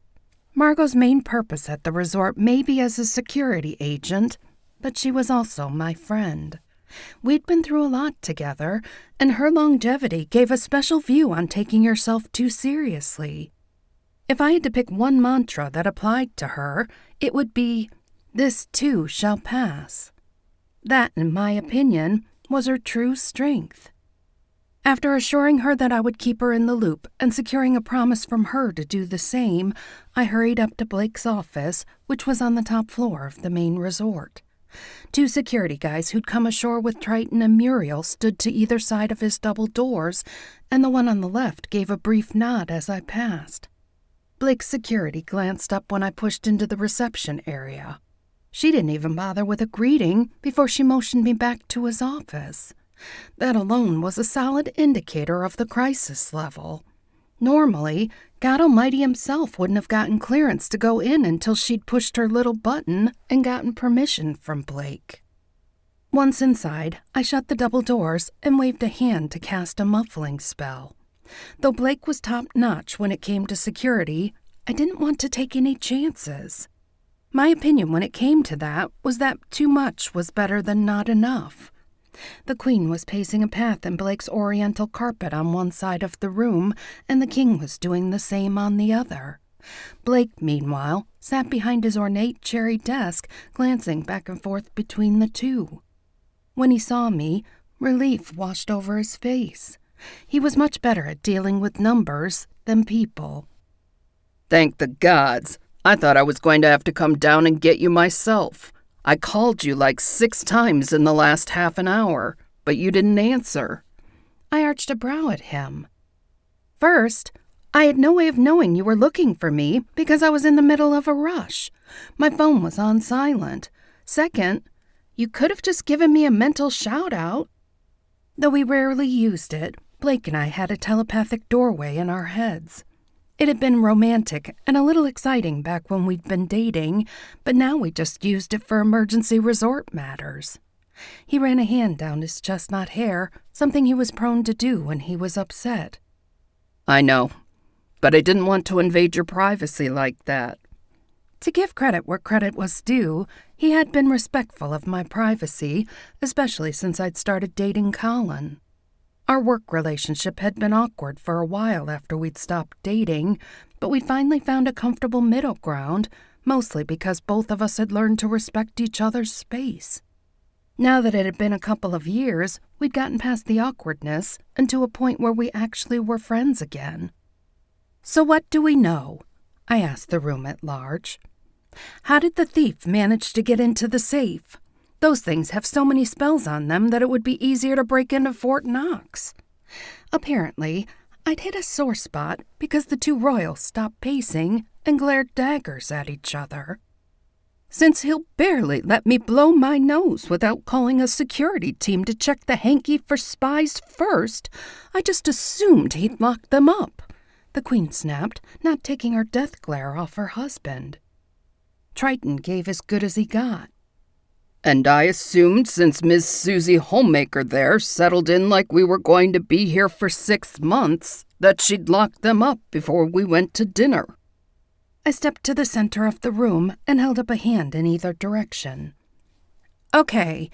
Margot's main purpose at the resort may be as a security agent, but she was also my friend. We'd been through a lot together, and her longevity gave a special view on taking yourself too seriously. If I had to pick one mantra that applied to her, it would be, "This too shall pass." That, in my opinion, was her true strength. After assuring her that I would keep her in the loop and securing a promise from her to do the same, I hurried up to Blake's office, which was on the top floor of the main resort. 2 security guys who'd come ashore with Triton and Muriel stood to either side of his double doors, and the one on the left gave a brief nod as I passed. Blake's security glanced up when I pushed into the reception area. She didn't even bother with a greeting before she motioned me back to his office. That alone was a solid indicator of the crisis level. Normally, God Almighty himself wouldn't have gotten clearance to go in until she'd pushed her little button and gotten permission from Blake. Once inside, I shut the double doors and waved a hand to cast a muffling spell. Though Blake was top-notch when it came to security, I didn't want to take any chances. My opinion when it came to that was that too much was better than not enough. The Queen was pacing a path in Blake's oriental carpet on one side of the room, and the King was doing the same on the other. Blake, meanwhile, sat behind his ornate cherry desk, glancing back and forth between the two. When he saw me, relief washed over his face. He was much better at dealing with numbers than people. "Thank the gods. I thought I was going to have to come down and get you myself. I called you like 6 times in the last half an hour, but you didn't answer." I arched a brow at him. "First, I had no way of knowing you were looking for me because I was in the middle of a rush. My phone was on silent. Second, you could have just given me a mental shout-out." Though we rarely used it, Blake and I had a telepathic doorway in our heads. It had been romantic and a little exciting back when we'd been dating, but now we just used it for emergency resort matters. He ran a hand down his chestnut hair, something he was prone to do when he was upset. "I know, but I didn't want to invade your privacy like that." To give credit where credit was due, he had been respectful of my privacy, especially since I'd started dating Colin. Our work relationship had been awkward for a while after we'd stopped dating, but we'd finally found a comfortable middle ground, mostly because both of us had learned to respect each other's space. Now that it had been a couple of years, we'd gotten past the awkwardness and to a point where we actually were friends again. "So what do we know?" I asked the room at large. "How did the thief manage to get into the safe? Those things have so many spells on them that it would be easier to break into Fort Knox." Apparently, I'd hit a sore spot because the 2 royals stopped pacing and glared daggers at each other. "Since he'll barely let me blow my nose without calling a security team to check the hanky for spies first, I just assumed he'd lock them up," the Queen snapped, not taking her death glare off her husband. Triton gave as good as he got. "And I assumed since Miss Susie Homemaker there settled in like we were going to be here for 6 months, that she'd lock them up before we went to dinner." I stepped to the center of the room and held up a hand in either direction. "Okay,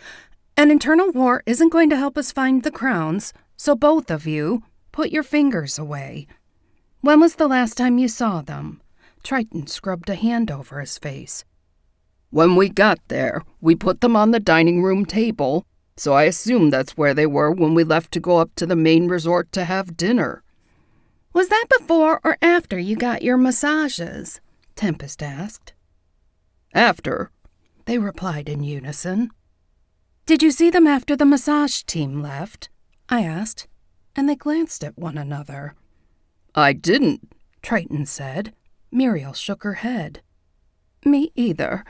an internal war isn't going to help us find the crowns, so both of you, put your fingers away. When was the last time you saw them?" Triton scrubbed a hand over his face. "When we got there, we put them on the dining room table, so I assumed that's where they were when we left to go up to the main resort to have dinner." "Was that before or after you got your massages?" Tempest asked. "After," they replied in unison. "Did you see them after the massage team left?" I asked, and they glanced at one another. "I didn't," Triton said. Muriel shook her head. "Me either.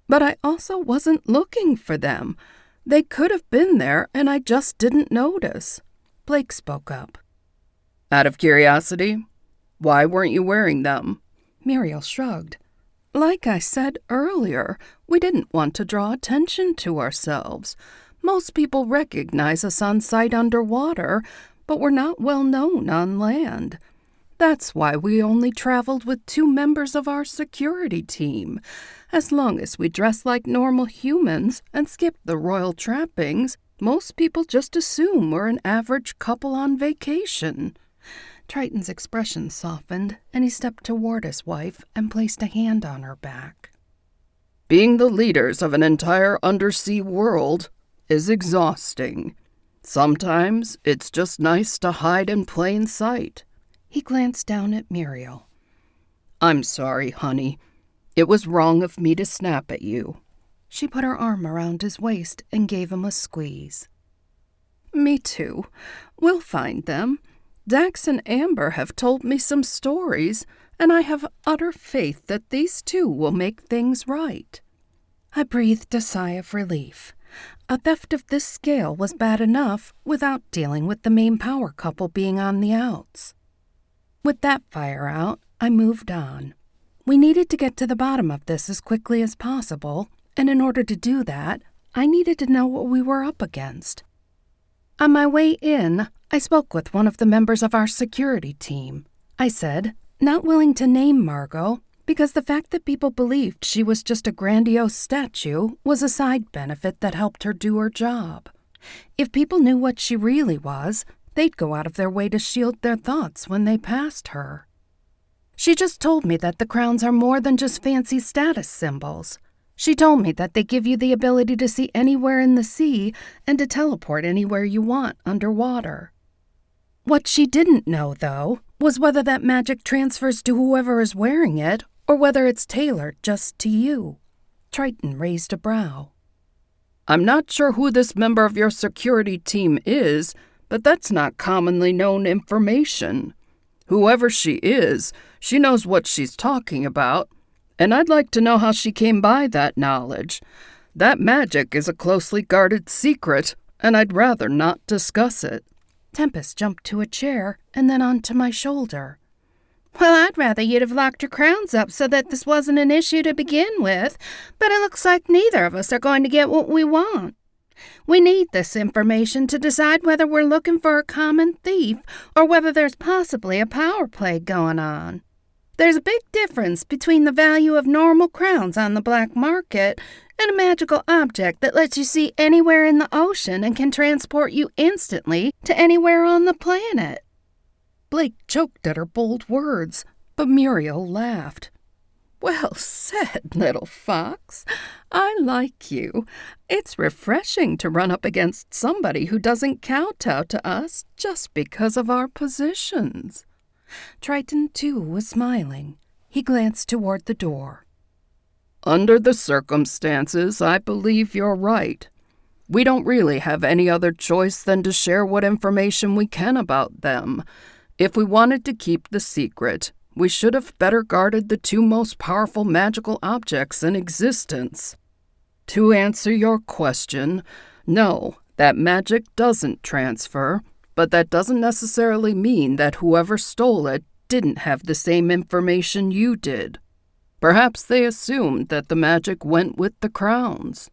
But I also wasn't looking for them. They could have been there, and I just didn't notice." Blake spoke up. "Out of curiosity, why weren't you wearing them?" Muriel shrugged. "Like I said earlier, We didn't want to draw attention to ourselves. Most people recognize us on sight underwater, but we're not well known on land. That's why we only traveled with 2 members of our security team. As long as we dress like normal humans and skip the royal trappings, most people just assume we're an average couple on vacation." Triton's expression softened, and he stepped toward his wife and placed a hand on her back. "Being the leaders of an entire undersea world is exhausting. Sometimes it's just nice to hide in plain sight." He glanced down at Muriel. "I'm sorry, honey. It was wrong of me to snap at you." She put her arm around his waist and gave him a squeeze. "Me too. We'll find them. Dax and Amber have told me some stories, and I have utter faith that these 2 will make things right." I breathed a sigh of relief. A theft of this scale was bad enough without dealing with the main power couple being on the outs. With that fire out, I moved on. We needed to get to the bottom of this as quickly as possible, and in order to do that, I needed to know what we were up against. On my way in, I spoke with one of the members of our security team. I said, not willing to name Margot, because the fact that people believed she was just a grandiose statue was a side benefit that helped her do her job. If people knew what she really was, they'd go out of their way to shield their thoughts when they passed her. She just told me that the crowns are more than just fancy status symbols. She told me that they give you the ability to see anywhere in the sea and to teleport anywhere you want underwater. What she didn't know, though, was whether that magic transfers to whoever is wearing it or whether it's tailored just to you. Triton raised a brow. "I'm not sure who this member of your security team is, but that's not commonly known information. Whoever she is, she knows what she's talking about, and I'd like to know how she came by that knowledge. That magic is a closely guarded secret, and I'd rather not discuss it." Tempest jumped to a chair and then onto my shoulder. "Well, I'd rather you'd have locked your crowns up so that this wasn't an issue to begin with, but it looks like neither of us are going to get what we want. We need this information to decide whether we're looking for a common thief or whether there's possibly a power play going on. There's a big difference between the value of normal crowns on the black market and a magical object that lets you see anywhere in the ocean and can transport you instantly to anywhere on the planet." Blake choked at her bold words, but Muriel laughed. "Well said, little fox. I like you. It's refreshing to run up against somebody who doesn't kowtow to us just because of our positions." Triton, too, was smiling. He glanced toward the door. "Under the circumstances, I believe you're right. We don't really have any other choice than to share what information we can about them. If we wanted to keep the secret, we should have better guarded the 2 most powerful magical objects in existence. To answer your question, no, that magic doesn't transfer, but that doesn't necessarily mean that whoever stole it didn't have the same information you did. Perhaps they assumed that the magic went with the crowns."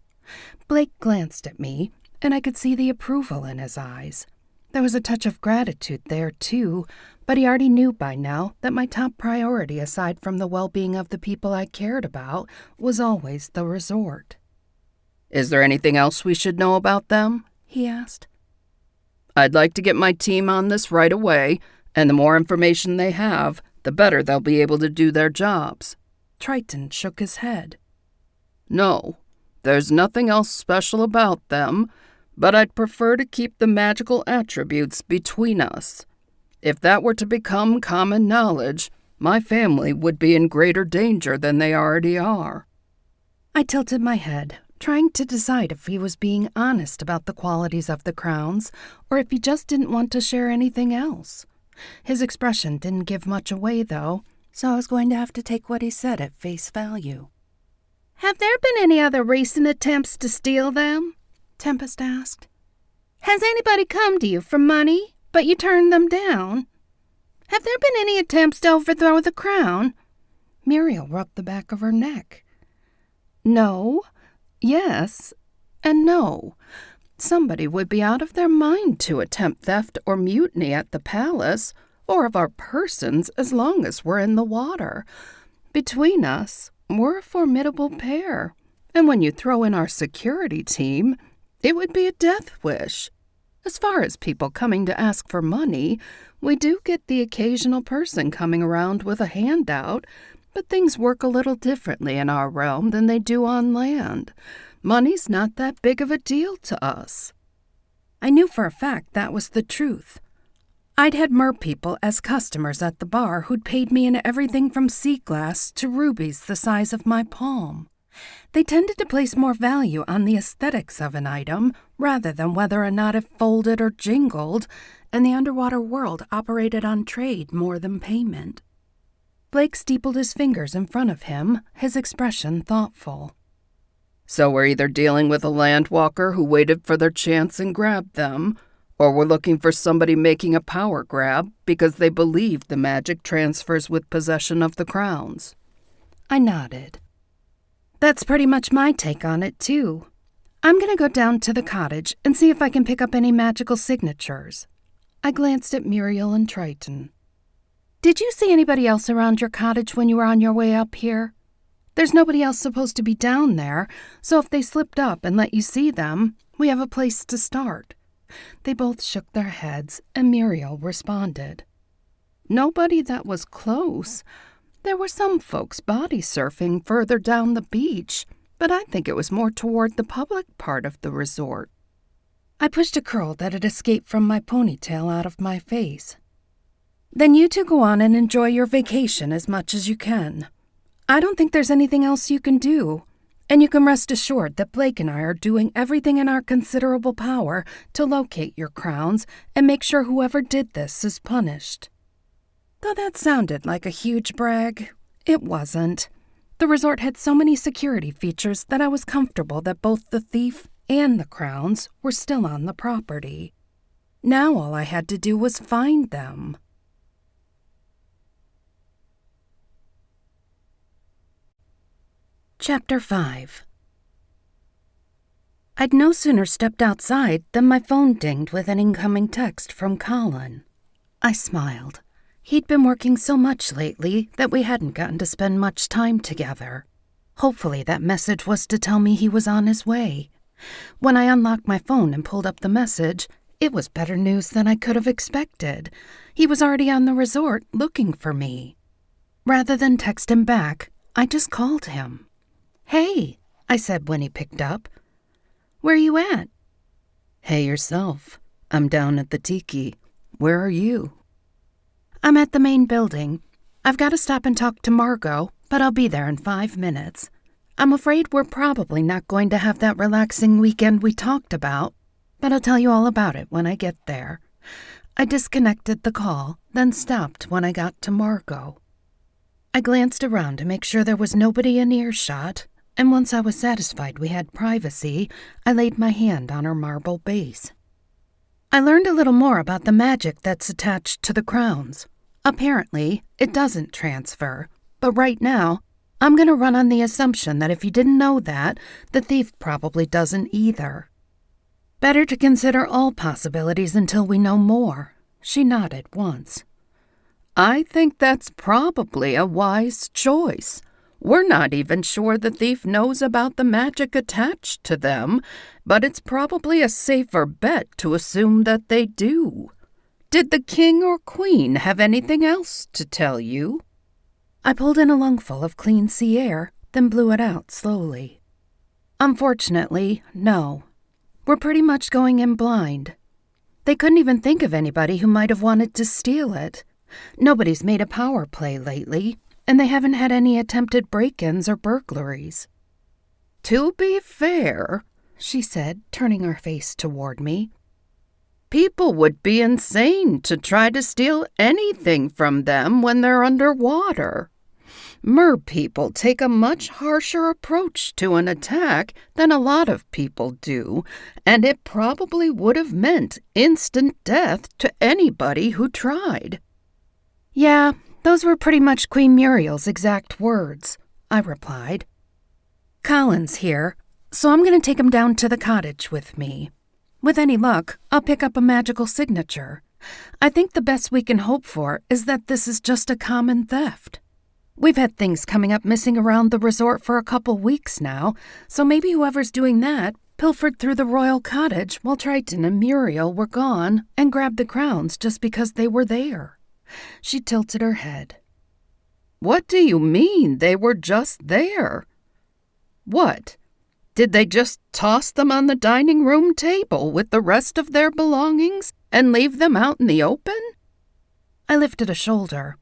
Blake glanced at me, and I could see the approval in his eyes. There was a touch of gratitude there, too, but he already knew by now that my top priority, aside from the well-being of the people I cared about, was always the resort. "Is there anything else we should know about them?" he asked. "I'd like to get my team on this right away, and the more information they have, the better they'll be able to do their jobs." Triton shook his head. "No, there's nothing else special about them, but I'd prefer to keep the magical attributes between us. If that were to become common knowledge, my family would be in greater danger than they already are." I tilted my head, trying to decide if he was being honest about the qualities of the crowns or if he just didn't want to share anything else. His expression didn't give much away, though, so I was going to have to take what he said at face value. "Have there been any other recent attempts to steal them?" Tempest asked. "Has anybody come to you for money, but you turned them down? Have there been any attempts to overthrow the crown?" Muriel rubbed the back of her neck. No, yes, and no. Somebody would be out of their mind to attempt theft or mutiny at the palace, or of our persons, as long as we're in the water. Between us, we're a formidable pair, and when you throw in our security team, it would be a death wish. As far as people coming to ask for money, we do get the occasional person coming around with a handout, but things work a little differently in our realm than they do on land. Money's not that big of a deal to us. I knew for a fact that was the truth. I'd had merpeople as customers at the bar who'd paid me in everything from sea glass to rubies the size of my palm. They tended to place more value on the aesthetics of an item rather than whether or not it folded or jingled, and the underwater world operated on trade more than payment. Blake steepled his fingers in front of him, his expression thoughtful. So we're either dealing with a landwalker who waited for their chance and grabbed them, or we're looking for somebody making a power grab because they believe the magic transfers with possession of the crowns. I nodded. That's pretty much my take on it, too. I'm going to go down to the cottage and see if I can pick up any magical signatures. I glanced at Muriel and Triton. Did you see anybody else around your cottage when you were on your way up here? There's nobody else supposed to be down there, so if they slipped up and let you see them, we have a place to start. They both shook their heads, and Muriel responded. Nobody that was close. There were some folks body surfing further down the beach, but I think it was more toward the public part of the resort. I pushed a curl that had escaped from my ponytail out of my face. Then you two go on and enjoy your vacation as much as you can. I don't think there's anything else you can do, and you can rest assured that Blake and I are doing everything in our considerable power to locate your crowns and make sure whoever did this is punished. Though that sounded like a huge brag, it wasn't. The resort had so many security features that I was comfortable that both the thief and the crowns were still on the property. Now all I had to do was find them. Chapter 5. I'd no sooner stepped outside than my phone dinged with an incoming text from Colin. I smiled. He'd been working so much lately that we hadn't gotten to spend much time together. Hopefully that message was to tell me he was on his way. When I unlocked my phone and pulled up the message, it was better news than I could have expected. He was already on the resort looking for me. Rather than text him back, I just called him. "Hey," I said when he picked up. "Where you at?" Hey yourself. I'm down at the tiki. Where are you? "I'm at the main building. I've got to stop and talk to Margot, but I'll be there in 5 minutes. I'm afraid we're probably not going to have that relaxing weekend we talked about, but I'll tell you all about it when I get there." I disconnected the call, then stopped when I got to Margot. I glanced around to make sure there was nobody in earshot, and once I was satisfied we had privacy, I laid my hand on her marble base. I learned a little more about the magic that's attached to the crowns. Apparently, it doesn't transfer, but right now, I'm going to run on the assumption that if you didn't know that, the thief probably doesn't either. Better to consider all possibilities until we know more. She nodded once. I think that's probably a wise choice. We're not even sure the thief knows about the magic attached to them, but it's probably a safer bet to assume that they do. Did the king or queen have anything else to tell you? I pulled in a lungful of clean sea air, then blew it out slowly. Unfortunately, no. We're pretty much going in blind. They couldn't even think of anybody who might have wanted to steal it. Nobody's made a power play lately, and they haven't had any attempted break-ins or burglaries. To be fair, she said, turning her face toward me, people would be insane to try to steal anything from them when they're underwater. Merpeople take a much harsher approach to an attack than a lot of people do, and it probably would have meant instant death to anybody who tried. "Yeah, those were pretty much Queen Muriel's exact words," I replied. Colin's here, so I'm going to take him down to the cottage with me. With any luck, I'll pick up a magical signature. I think the best we can hope for is that this is just a common theft. We've had things coming up missing around the resort for a couple weeks now, so maybe whoever's doing that pilfered through the royal cottage while Triton and Muriel were gone and grabbed the crowns just because they were there. She tilted her head. What do you mean they were just there? What? Did they just toss them on the dining room table with the rest of their belongings and leave them out in the open? I lifted a shoulder.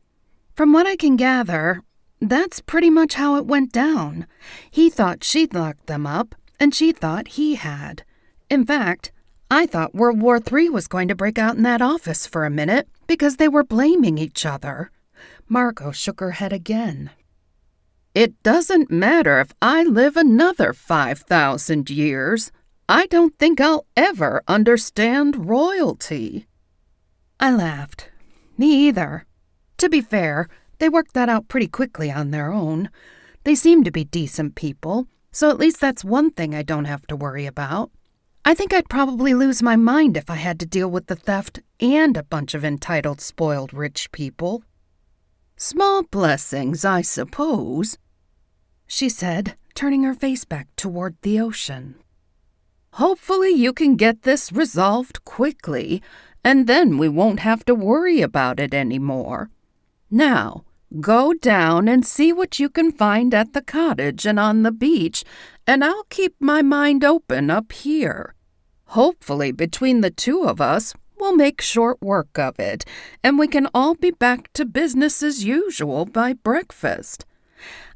From what I can gather, that's pretty much how it went down. He thought she'd locked them up, and she thought he had. In fact, I thought World War III was going to break out in that office for a minute because they were blaming each other. Margot shook her head again. It doesn't matter if I live another 5,000 years. I don't think I'll ever understand royalty. I laughed. Me either. To be fair, they worked that out pretty quickly on their own. They seem to be decent people, so at least that's one thing I don't have to worry about. I think I'd probably lose my mind if I had to deal with the theft and a bunch of entitled, spoiled rich people. Small blessings, I suppose, she said, turning her face back toward the ocean. Hopefully you can get this resolved quickly, and then we won't have to worry about it anymore. Now, go down and see what you can find at the cottage and on the beach, and I'll keep my mind open up here. Hopefully, between the two of us, we'll make short work of it, and we can all be back to business as usual by breakfast.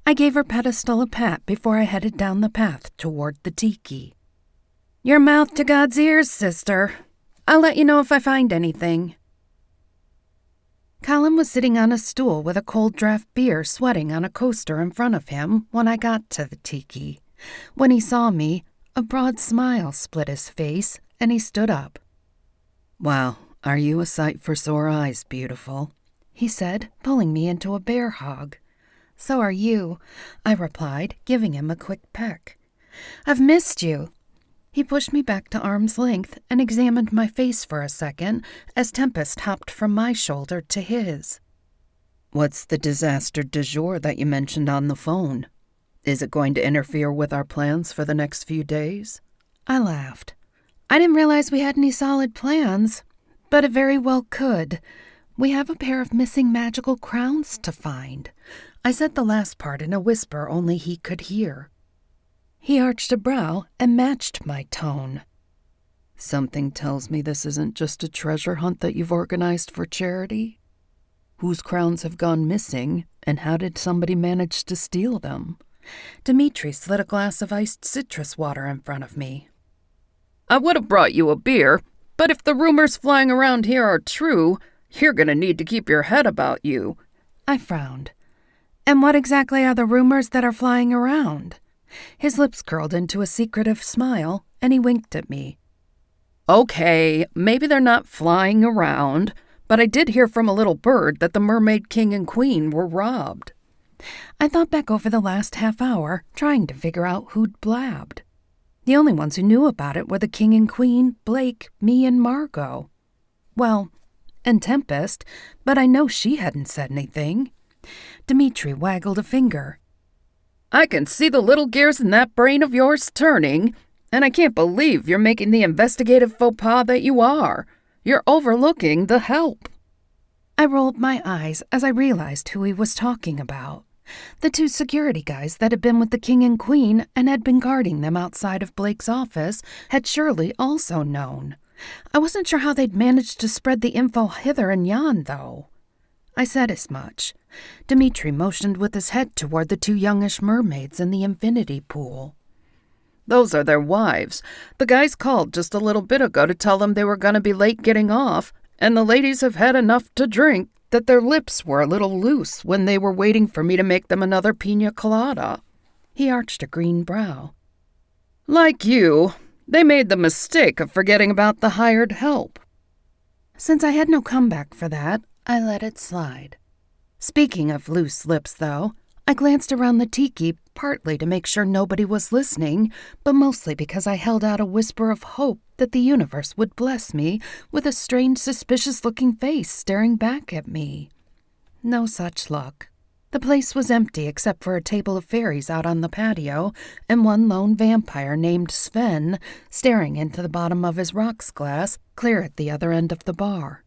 I gave her pedestal a pat before I headed down the path toward the tiki. Your mouth to God's ears, sister. I'll let you know if I find anything. Colin was sitting on a stool with a cold draft beer sweating on a coaster in front of him when I got to the tiki. When he saw me, a broad smile split his face, and he stood up. Wow, are you a sight for sore eyes, beautiful? He said, pulling me into a bear hug. So are you, I replied, giving him a quick peck. I've missed you. He pushed me back to arm's length and examined my face for a second as Tempest hopped from my shoulder to his. What's the disaster du jour that you mentioned on the phone? Is it going to interfere with our plans for the next few days? I laughed. I didn't realize we had any solid plans, but it very well could. We have a pair of missing magical crowns to find. I said the last part in a whisper only he could hear. He arched a brow and matched my tone. Something tells me this isn't just a treasure hunt that you've organized for charity. Whose crowns have gone missing, and how did somebody manage to steal them? Dimitri slid a glass of iced citrus water in front of me. I would have brought you a beer, but if the rumors flying around here are true, you're going to need to keep your head about you. I frowned. And what exactly are the rumors that are flying around? His lips curled into a secretive smile, and he winked at me. Okay, maybe they're not flying around, but I did hear from a little bird that the mermaid king and queen were robbed. I thought back over the last half hour, trying to figure out who'd blabbed. The only ones who knew about it were the king and queen, Blake, me, and Margot. Well, and Tempest, but I know she hadn't said anything. Dimitri waggled a finger. I can see the little gears in that brain of yours turning, and I can't believe you're making the investigative faux pas that you are. You're overlooking the help. I rolled my eyes as I realized who he was talking about. The two security guys that had been with the king and queen and had been guarding them outside of Blake's office had surely also known. I wasn't sure how they'd managed to spread the info hither and yon, though. I said as much. Dimitri motioned with his head toward the two youngish mermaids in the infinity pool. Those are their wives. The guys called just a little bit ago to tell them they were going to be late getting off, and the ladies have had enough to drink that their lips were a little loose when they were waiting for me to make them another pina colada. He arched a green brow. Like you, they made the mistake of forgetting about the hired help. Since I had no comeback for that, I let it slide. Speaking of loose lips, though, I glanced around the tiki, partly to make sure nobody was listening, but mostly because I held out a whisper of hope that the universe would bless me with a strange, suspicious-looking face staring back at me. No such luck. The place was empty except for a table of fairies out on the patio and one lone vampire named Sven staring into the bottom of his rocks glass clear at the other end of the bar.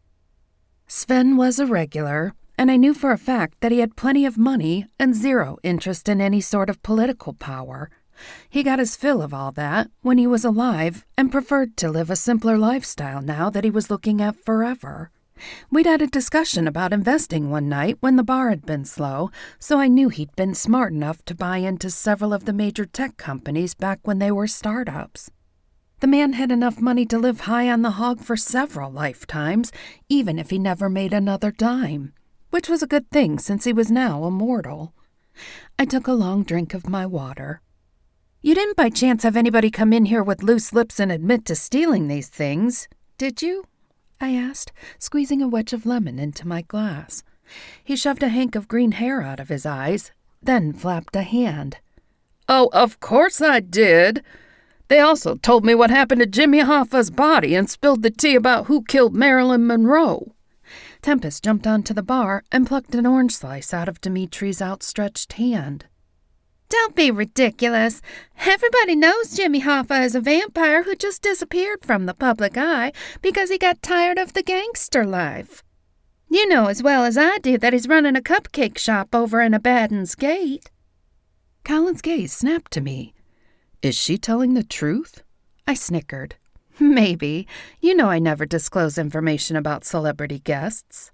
Sven was a regular, and I knew for a fact that he had plenty of money and zero interest in any sort of political power. He got his fill of all that when he was alive and preferred to live a simpler lifestyle now that he was looking at forever. We'd had a discussion about investing one night when the bar had been slow, so I knew he'd been smart enough to buy into several of the major tech companies back when they were startups. The man had enough money to live high on the hog for several lifetimes, even if he never made another dime, which was a good thing since he was now immortal. I took a long drink of my water. "You didn't by chance have anybody come in here with loose lips and admit to stealing these things, did you?" I asked, squeezing a wedge of lemon into my glass. He shoved a hank of green hair out of his eyes, then flapped a hand. "Oh, of course I did. They also told me what happened to Jimmy Hoffa's body and spilled the tea about who killed Marilyn Monroe." Tempest jumped onto the bar and plucked an orange slice out of Dimitri's outstretched hand. "Don't be ridiculous. Everybody knows Jimmy Hoffa is a vampire who just disappeared from the public eye because he got tired of the gangster life. You know as well as I do that he's running a cupcake shop over in Abaddon's Gate." Colin's gaze snapped to me. Is she telling the truth? I snickered. Maybe. You know I never disclose information about celebrity guests.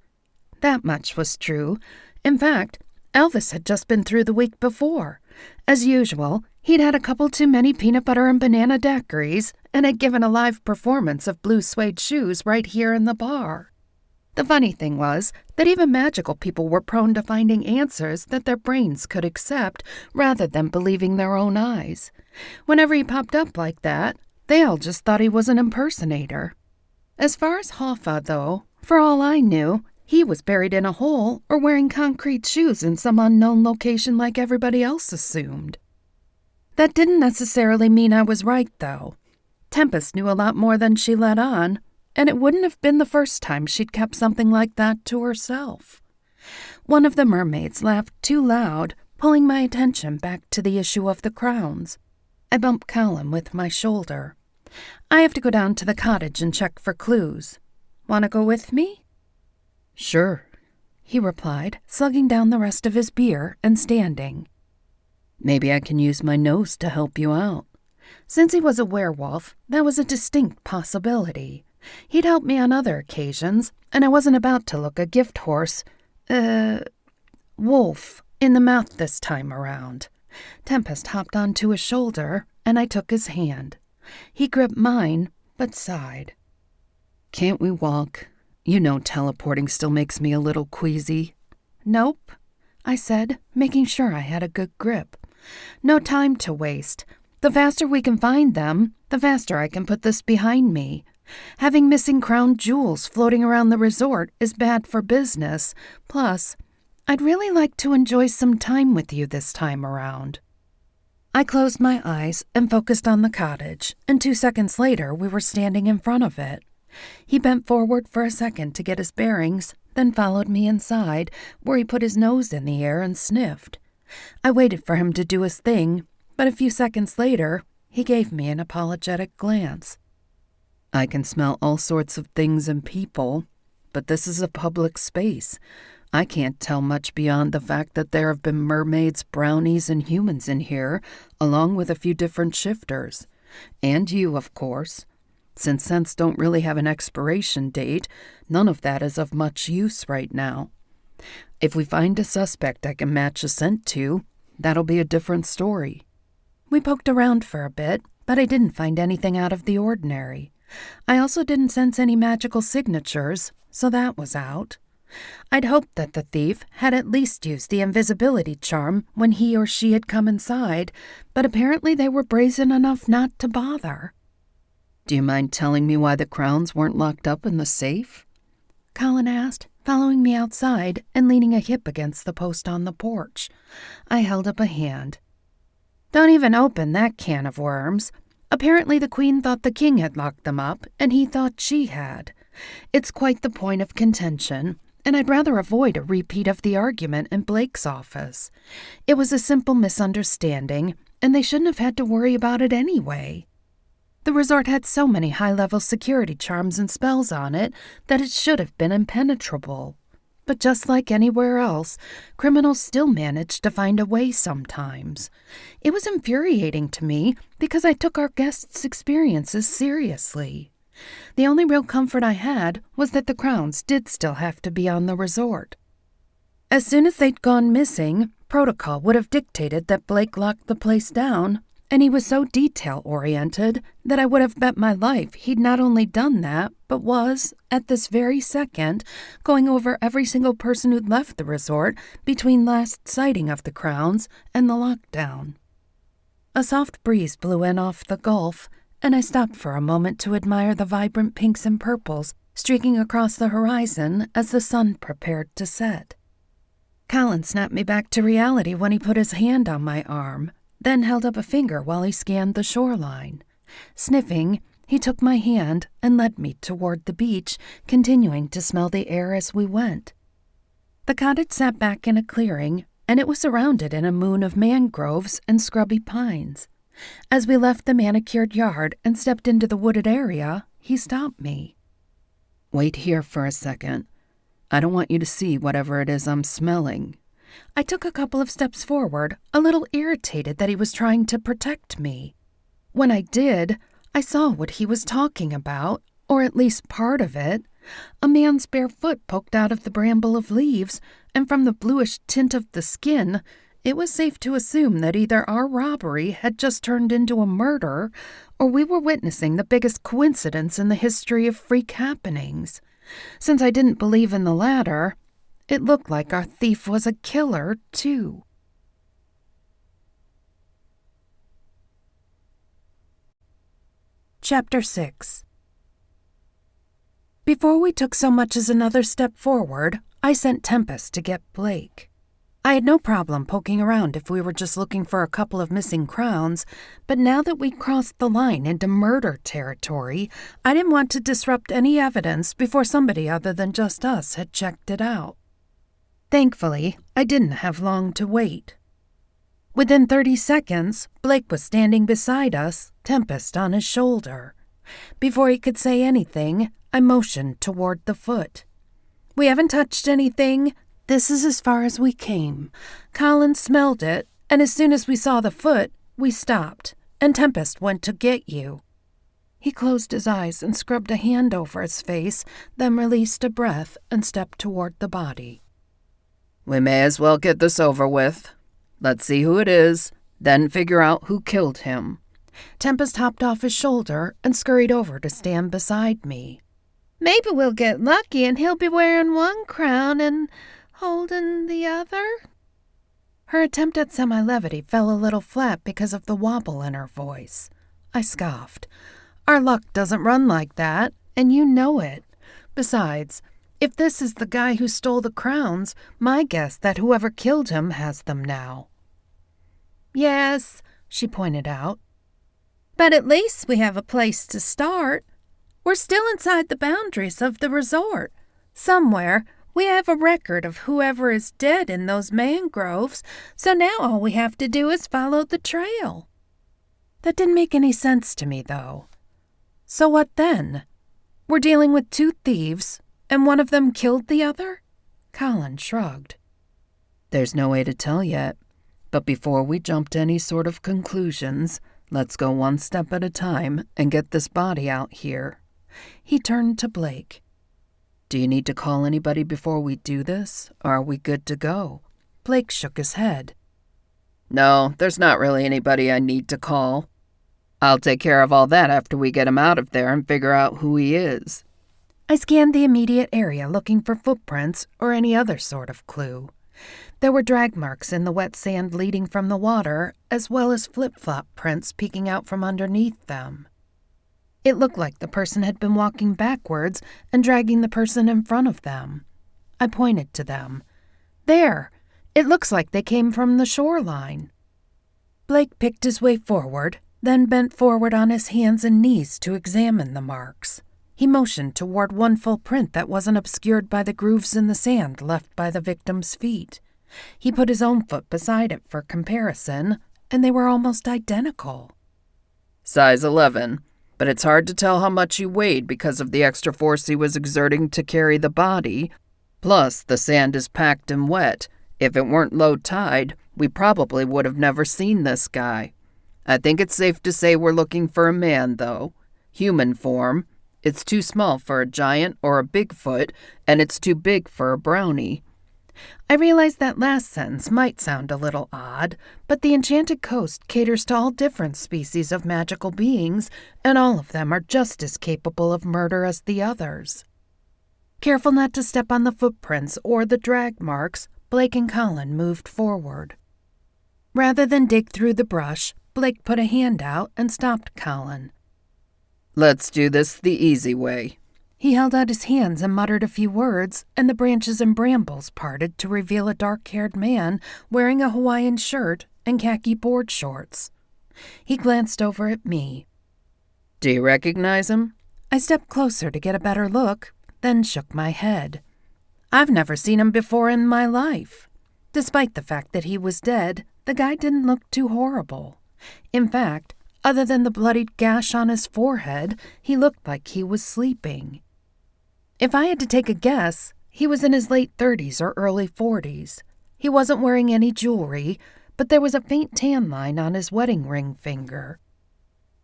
That much was true. In fact, Elvis had just been through the week before. As usual, he'd had a couple too many peanut butter and banana daiquiris and had given a live performance of blue suede shoes right here in the bar. The funny thing was that even magical people were prone to finding answers that their brains could accept rather than believing their own eyes. Whenever he popped up like that, they all just thought he was an impersonator. As far as Hoffa, though, for all I knew, he was buried in a hole or wearing concrete shoes in some unknown location like everybody else assumed. That didn't necessarily mean I was right, though. Tempest knew a lot more than she let on, and it wouldn't have been the first time she'd kept something like that to herself. One of the mermaids laughed too loud, pulling my attention back to the issue of the crowns. I bumped Colin with my shoulder. "I have to go down to the cottage and check for clues. Want to go with me?" "Sure," he replied, slugging down the rest of his beer and standing. "Maybe I can use my nose to help you out." Since he was a werewolf, that was a distinct possibility. He'd helped me on other occasions, and I wasn't about to look a gift horse, wolf, in the mouth this time around. Tempest hopped onto his shoulder, and I took his hand. He gripped mine, but sighed. "Can't we walk? You know teleporting still makes me a little queasy." "Nope," I said, making sure I had a good grip. "No time to waste. The faster we can find them, the faster I can put this behind me. Having missing crown jewels floating around the resort is bad for business. Plus, I'd really like to enjoy some time with you this time around." I closed my eyes and focused on the cottage, and 2 seconds later we were standing in front of it. He bent forward for a second to get his bearings, then followed me inside, where he put his nose in the air and sniffed. I waited for him to do his thing, but a few seconds later, he gave me an apologetic glance. "I can smell all sorts of things and people, but this is a public space. I can't tell much beyond the fact that there have been mermaids, brownies, and humans in here, along with a few different shifters. And you, of course. Since scents don't really have an expiration date, none of that is of much use right now. If we find a suspect I can match a scent to, that'll be a different story." We poked around for a bit, but I didn't find anything out of the ordinary. I also didn't sense any magical signatures, so that was out. I'd hoped that the thief had at least used the invisibility charm when he or she had come inside, but apparently they were brazen enough not to bother. "Do you mind telling me why the crowns weren't locked up in the safe?" Colin asked, following me outside and leaning a hip against the post on the porch. I held up a hand. Don't even open that can of worms. Apparently the Queen thought the King had locked them up, and he thought she had. It's quite the point of contention, and I'd rather avoid a repeat of the argument in Blake's office. It was a simple misunderstanding, and they shouldn't have had to worry about it anyway. The resort had so many high-level security charms and spells on it that it should have been impenetrable. But just like anywhere else, criminals still managed to find a way sometimes. It was infuriating to me because I took our guests' experiences seriously. The only real comfort I had was that the crowns did still have to be on the resort. As soon as they'd gone missing, protocol would have dictated that Blake lock the place down, and he was so detail-oriented that I would have bet my life he'd not only done that, but was, at this very second, going over every single person who'd left the resort between last sighting of the crowns and the lockdown. A soft breeze blew in off the Gulf, and I stopped for a moment to admire the vibrant pinks and purples streaking across the horizon as the sun prepared to set. Colin snapped me back to reality when he put his hand on my arm, then held up a finger while he scanned the shoreline. Sniffing, he took my hand and led me toward the beach, continuing to smell the air as we went. The cottage sat back in a clearing, and it was surrounded in a moon of mangroves and scrubby pines. As we left the manicured yard and stepped into the wooded area, he stopped me. Wait here for a second. I don't want you to see whatever it is I'm smelling. I took a couple of steps forward, a little irritated that he was trying to protect me. When I did, I saw what he was talking about, or at least part of it. A man's bare foot poked out of the bramble of leaves, and from the bluish tint of the skin, it was safe to assume that either our robbery had just turned into a murder, or we were witnessing the biggest coincidence in the history of freak happenings. Since I didn't believe in the latter, it looked like our thief was a killer, too. Chapter 6. Before we took so much as another step forward, I sent Tempest to get Blake. I had no problem poking around if we were just looking for a couple of missing crowns, but now that we'd crossed the line into murder territory, I didn't want to disrupt any evidence before somebody other than just us had checked it out. Thankfully, I didn't have long to wait. Within 30 seconds, Blake was standing beside us, Tempest on his shoulder. Before he could say anything, I motioned toward the foot. We haven't touched anything. This is as far as we came. Colin smelled it, and as soon as we saw the foot, we stopped, and Tempest went to get you. He closed his eyes and scrubbed a hand over his face, then released a breath and stepped toward the body. We may as well get this over with. Let's see who it is, then figure out who killed him. Tempest hopped off his shoulder and scurried over to stand beside me. Maybe we'll get lucky and he'll be wearing one crown and holding the other. Her attempt at semi-levity fell a little flat because of the wobble in her voice. I scoffed. Our luck doesn't run like that, and you know it. Besides, if this is the guy who stole the crowns, my guess that whoever killed him has them now. Yes, she pointed out. But at least we have a place to start. We're still inside the boundaries of the resort. Somewhere, we have a record of whoever is dead in those mangroves, so now all we have to do is follow the trail. That didn't make any sense to me, though. So what then? We're dealing with two thieves, and one of them killed the other? Colin shrugged. There's no way to tell yet, but before we jump to any sort of conclusions, let's go one step at a time and get this body out here. He turned to Blake. Do you need to call anybody before we do this, or are we good to go? Blake shook his head. No, there's not really anybody I need to call. I'll take care of all that after we get him out of there and figure out who he is. I scanned the immediate area looking for footprints or any other sort of clue. There were drag marks in the wet sand leading from the water, as well as flip-flop prints peeking out from underneath them. It looked like the person had been walking backwards and dragging the person in front of them. I pointed to them. There, it looks like they came from the shoreline. Blake picked his way forward, then bent forward on his hands and knees to examine the marks. He motioned toward one full print that wasn't obscured by the grooves in the sand left by the victim's feet. He put his own foot beside it for comparison, and they were almost identical. Size 11, but it's hard to tell how much he weighed because of the extra force he was exerting to carry the body. Plus, the sand is packed and wet. If it weren't low tide, we probably would have never seen this guy. I think it's safe to say we're looking for a man, though. Human form. It's too small for a giant or a Bigfoot, and it's too big for a brownie. I realized that last sentence might sound a little odd, but the Enchanted Coast caters to all different species of magical beings, and all of them are just as capable of murder as the others. Careful not to step on the footprints or the drag marks, Blake and Colin moved forward. Rather than dig through the brush, Blake put a hand out and stopped Colin. Let's do this the easy way. He held out his hands and muttered a few words, and the branches and brambles parted to reveal a dark-haired man wearing a Hawaiian shirt and khaki board shorts. He glanced over at me. Do you recognize him? I stepped closer to get a better look, then shook my head. I've never seen him before in my life. Despite the fact that he was dead, the guy didn't look too horrible. In fact, other than the bloodied gash on his forehead, he looked like he was sleeping. If I had to take a guess, he was in his late 30s or early 40s. He wasn't wearing any jewelry, but there was a faint tan line on his wedding ring finger.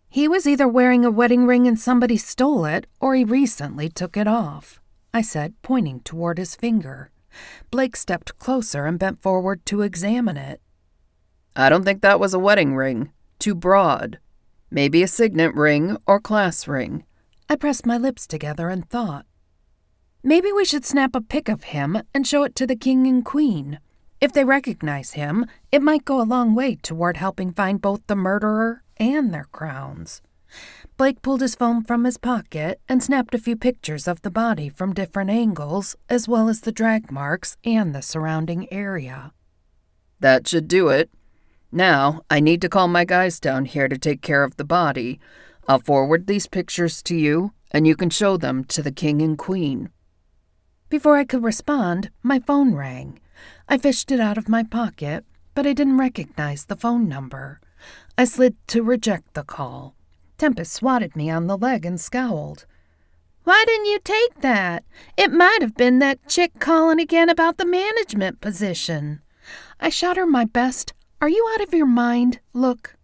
He was either wearing a wedding ring and somebody stole it, or he recently took it off, I said, pointing toward his finger. Blake stepped closer and bent forward to examine it. I don't think that was a wedding ring. Too broad. Maybe a signet ring or class ring. I pressed my lips together and thought. Maybe we should snap a pic of him and show it to the king and queen. If they recognize him, it might go a long way toward helping find both the murderer and their crowns. Blake pulled his phone from his pocket and snapped a few pictures of the body from different angles, as well as the drag marks and the surrounding area. That should do it. Now, I need to call my guys down here to take care of the body. I'll forward these pictures to you, and you can show them to the king and queen. Before I could respond, my phone rang. I fished it out of my pocket, but I didn't recognize the phone number. I slid to reject the call. Tempest swatted me on the leg and scowled. Why didn't you take that? It might have been that chick calling again about the management position. I shot her my best, "Are you out of your mind?" look.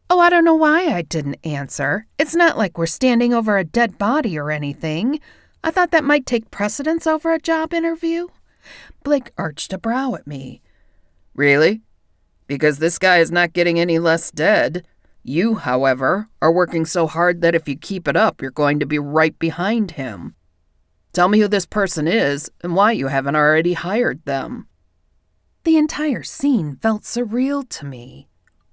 Oh, I don't know why I didn't answer. It's not like we're standing over a dead body or anything. I thought that might take precedence over a job interview. Blake arched a brow at me. Really? Because this guy is not getting any less dead. You, however, are working so hard that if you keep it up, you're going to be right behind him. Tell me who this person is and why you haven't already hired them. The entire scene felt surreal to me.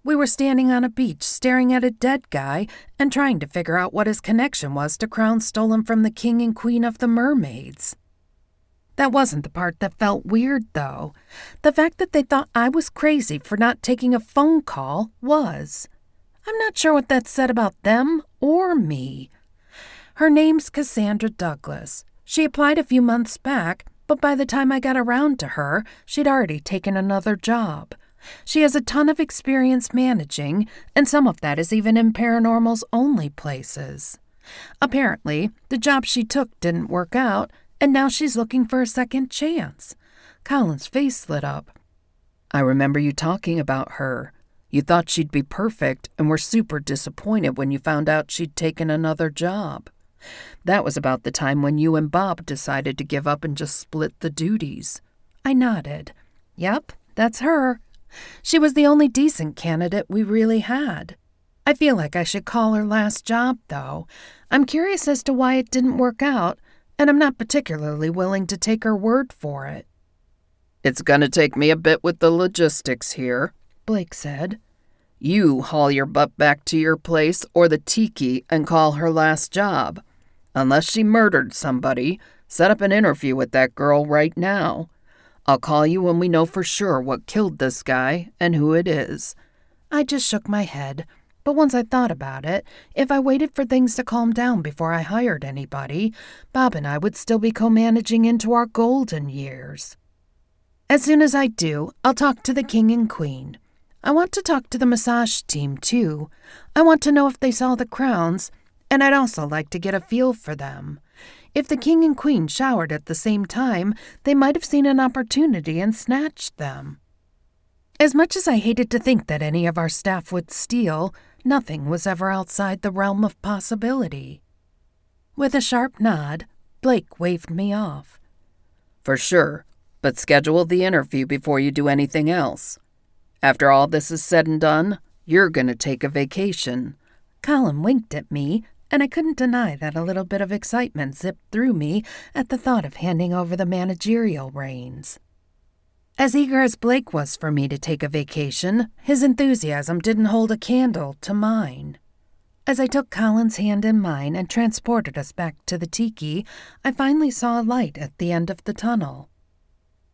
We were standing on a beach staring at a dead guy and trying to figure out what his connection was to crowns stolen from the king and queen of the mermaids. That wasn't the part that felt weird, though. The fact that they thought I was crazy for not taking a phone call was. I'm not sure what that said about them or me. Her name's Cassandra Douglas. She applied a few months back, but by the time I got around to her, she'd already taken another job. She has a ton of experience managing, and some of that is even in paranormal's only places. Apparently, the job she took didn't work out, and now she's looking for a second chance. Colin's face lit up. I remember you talking about her. You thought she'd be perfect and were super disappointed when you found out she'd taken another job. That was about the time when you and Bob decided to give up and just split the duties. I nodded. Yep, that's her. She was the only decent candidate we really had. I feel like I should call her last job, though. I'm curious as to why it didn't work out, and I'm not particularly willing to take her word for it. It's gonna take me a bit with the logistics here, Blake said. You haul your butt back to your place or the tiki and call her last job. Unless she murdered somebody, Set up an interview with that girl right now. I'll call you when we know for sure what killed this guy and who it is." I just shook my head, but once I thought about it, if I waited for things to calm down before I hired anybody, Bob and I would still be co-managing into our golden years. As soon as I do, I'll talk to the king and queen. I want to talk to the massage team, too. I want to know if they saw the crowns, and I'd also like to get a feel for them. If the king and queen showered at the same time, they might have seen an opportunity and snatched them. As much as I hated to think that any of our staff would steal, nothing was ever outside the realm of possibility. With a sharp nod, Blake waved me off. "For sure, but schedule the interview before you do anything else. After all this is said and done, you're going to take a vacation." Colin winked at me, and I couldn't deny that a little bit of excitement zipped through me at the thought of handing over the managerial reins. As eager as Blake was for me to take a vacation, his enthusiasm didn't hold a candle to mine. As I took Colin's hand in mine and transported us back to the tiki, I finally saw a light at the end of the tunnel.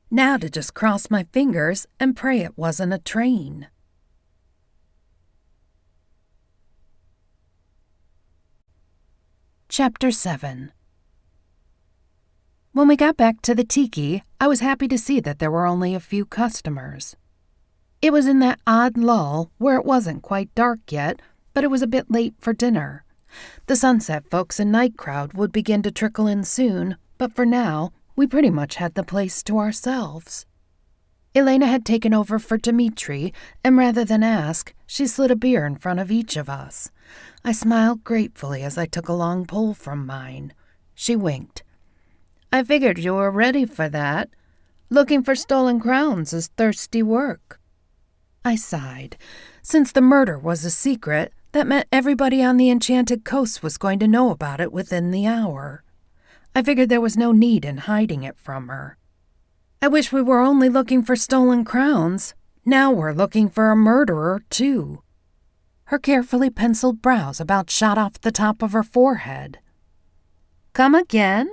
Now to just cross my fingers and pray it wasn't a train. Chapter 7. When we got back to the tiki, I was happy to see that there were only a few customers. It was in that odd lull where it wasn't quite dark yet, but it was a bit late for dinner. The sunset folks and night crowd would begin to trickle in soon, but for now, we pretty much had the place to ourselves. Elena had taken over for Dimitri, and rather than ask, she slid a beer in front of each of us. I smiled gratefully as I took a long pull from mine. She winked. "I figured you were ready for that. Looking for stolen crowns is thirsty work." I sighed. Since the murder was a secret, that meant everybody on the Enchanted Coast was going to know about it within the hour. I figured there was no need in hiding it from her. I wish we were only looking for stolen crowns. Now we're looking for a murderer, too. Her carefully penciled brows about shot off the top of her forehead. "Come again?"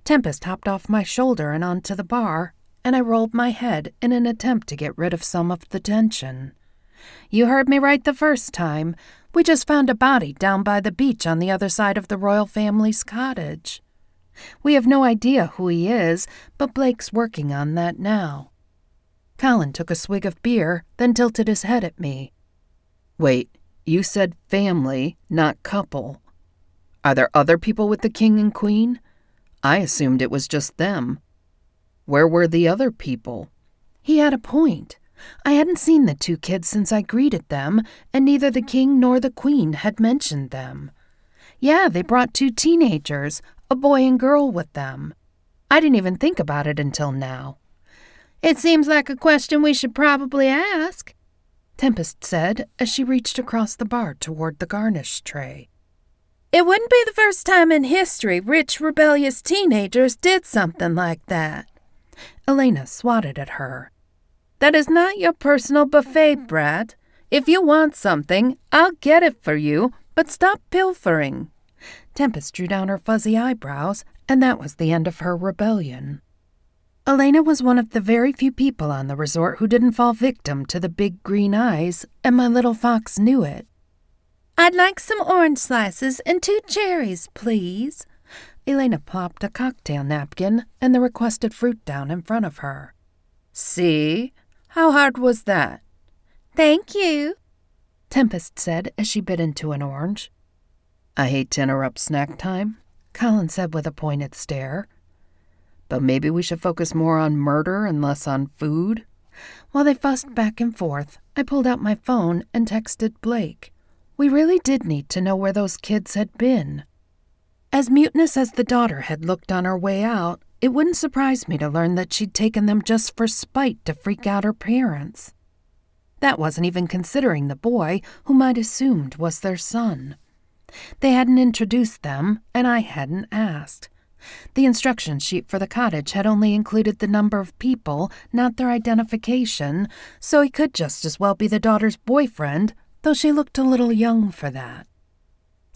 Tempest hopped off my shoulder and onto the bar, and I rolled my head in an attempt to get rid of some of the tension. "You heard me right the first time. We just found a body down by the beach on the other side of the royal family's cottage. We have no idea who he is, but Blake's working on that now." Colin took a swig of beer, then tilted his head at me. "Wait, you said family, not couple. Are there other people with the king and queen? I assumed it was just them. Where were the other people?" He had a point. I hadn't seen the two kids since I greeted them, and neither the king nor the queen had mentioned them. Yeah, they brought 2 teenagers, a boy and girl with them. I didn't even think about it until now. "It seems like a question we should probably ask," Tempest said as she reached across the bar toward the garnish tray. "It wouldn't be the first time in history rich, rebellious teenagers did something like that." Elena swatted at her. "That is not your personal buffet, brat. If you want something, I'll get it for you, but stop pilfering." Tempest drew down her fuzzy eyebrows, and that was the end of her rebellion. Elena was one of the very few people on the resort who didn't fall victim to the big green eyes, and my little fox knew it. "I'd like some orange slices and 2 cherries, please." Elena plopped a cocktail napkin and the requested fruit down in front of her. "See? How hard was that?" "Thank you," Tempest said as she bit into an orange. "I hate to interrupt snack time," Colin said with a pointed stare. "But maybe we should focus more on murder and less on food?" While they fussed back and forth, I pulled out my phone and texted Blake. We really did need to know where those kids had been. As mutinous as the daughter had looked on her way out, it wouldn't surprise me to learn that she'd taken them just for spite to freak out her parents. That wasn't even considering the boy, whom I'd assumed was their son. They hadn't introduced them, and I hadn't asked. The instruction sheet for the cottage had only included the number of people, not their identification, so he could just as well be the daughter's boyfriend, though she looked a little young for that.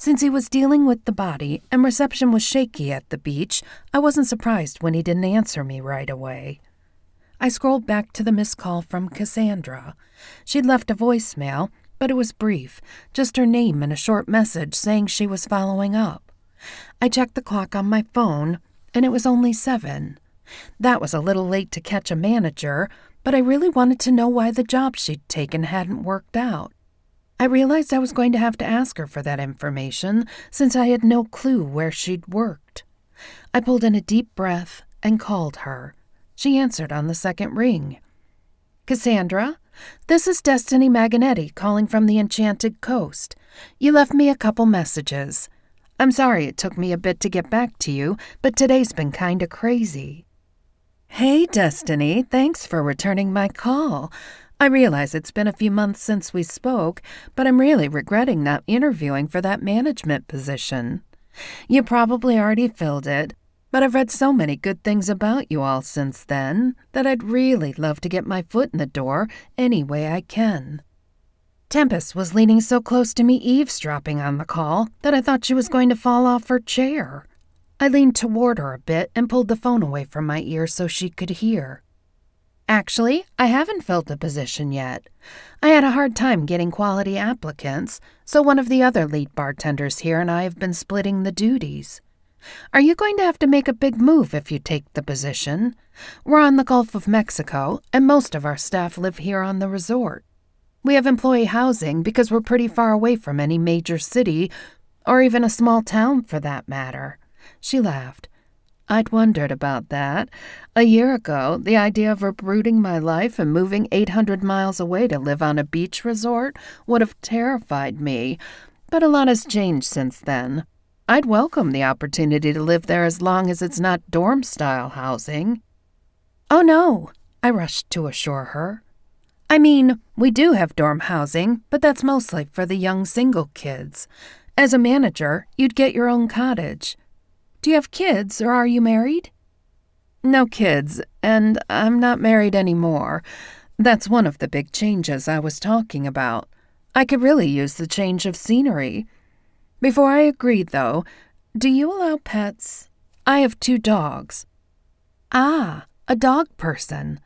Since he was dealing with the body and reception was shaky at the beach, I wasn't surprised when he didn't answer me right away. I scrolled back to the missed call from Cassandra. She'd left a voicemail, but it was brief, just her name and a short message saying she was following up. I checked the clock on my phone, and it was only 7. That was a little late to catch a manager, but I really wanted to know why the job she'd taken hadn't worked out. I realized I was going to have to ask her for that information, since I had no clue where she'd worked. I pulled in a deep breath and called her. She answered on the second ring. "Cassandra, this is Destiny Maganetti calling from the Enchanted Coast. You left me a couple messages. I'm sorry it took me a bit to get back to you, but today's been kinda crazy." "Hey, Destiny, thanks for returning my call. I realize it's been a few months since we spoke, but I'm really regretting not interviewing for that management position. You probably already filled it, but I've read so many good things about you all since then that I'd really love to get my foot in the door any way I can." Tempest was leaning so close to me eavesdropping on the call that I thought she was going to fall off her chair. I leaned toward her a bit and pulled the phone away from my ear so she could hear. "Actually, I haven't filled the position yet. I had a hard time getting quality applicants, so one of the other lead bartenders here and I have been splitting the duties. Are you going to have to make a big move if you take the position? We're on the Gulf of Mexico, and most of our staff live here on the resort. We have employee housing because we're pretty far away from any major city, or even a small town for that matter." She laughed. "I'd wondered about that. A year ago, the idea of uprooting my life and moving 800 miles away to live on a beach resort would have terrified me, but a lot has changed since then. I'd welcome the opportunity to live there as long as it's not dorm-style housing." "Oh, no," I rushed to assure her. "I mean, we do have dorm housing, but that's mostly for the young single kids. As a manager, you'd get your own cottage. Do you have kids, or are you married?" "No kids, and I'm not married anymore. That's one of the big changes I was talking about. I could really use the change of scenery. Before I agreed, though, do you allow pets? I have 2 dogs." "Ah, a dog person."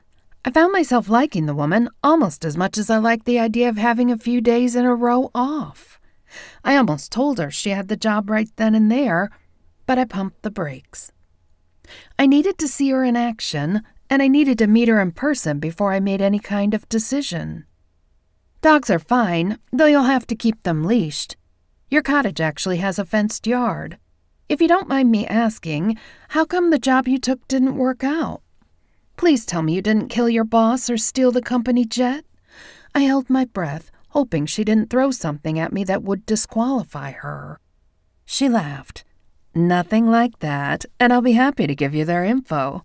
I found myself liking the woman almost as much as I liked the idea of having a few days in a row off. I almost told her she had the job right then and there, but I pumped the brakes. I needed to see her in action, and I needed to meet her in person before I made any kind of decision. "Dogs are fine, though you'll have to keep them leashed. Your cottage actually has a fenced yard. If you don't mind me asking, how come the job you took didn't work out? Please tell me you didn't kill your boss or steal the company jet." I held my breath, hoping she didn't throw something at me that would disqualify her. She laughed. "Nothing like that, and I'll be happy to give you their info.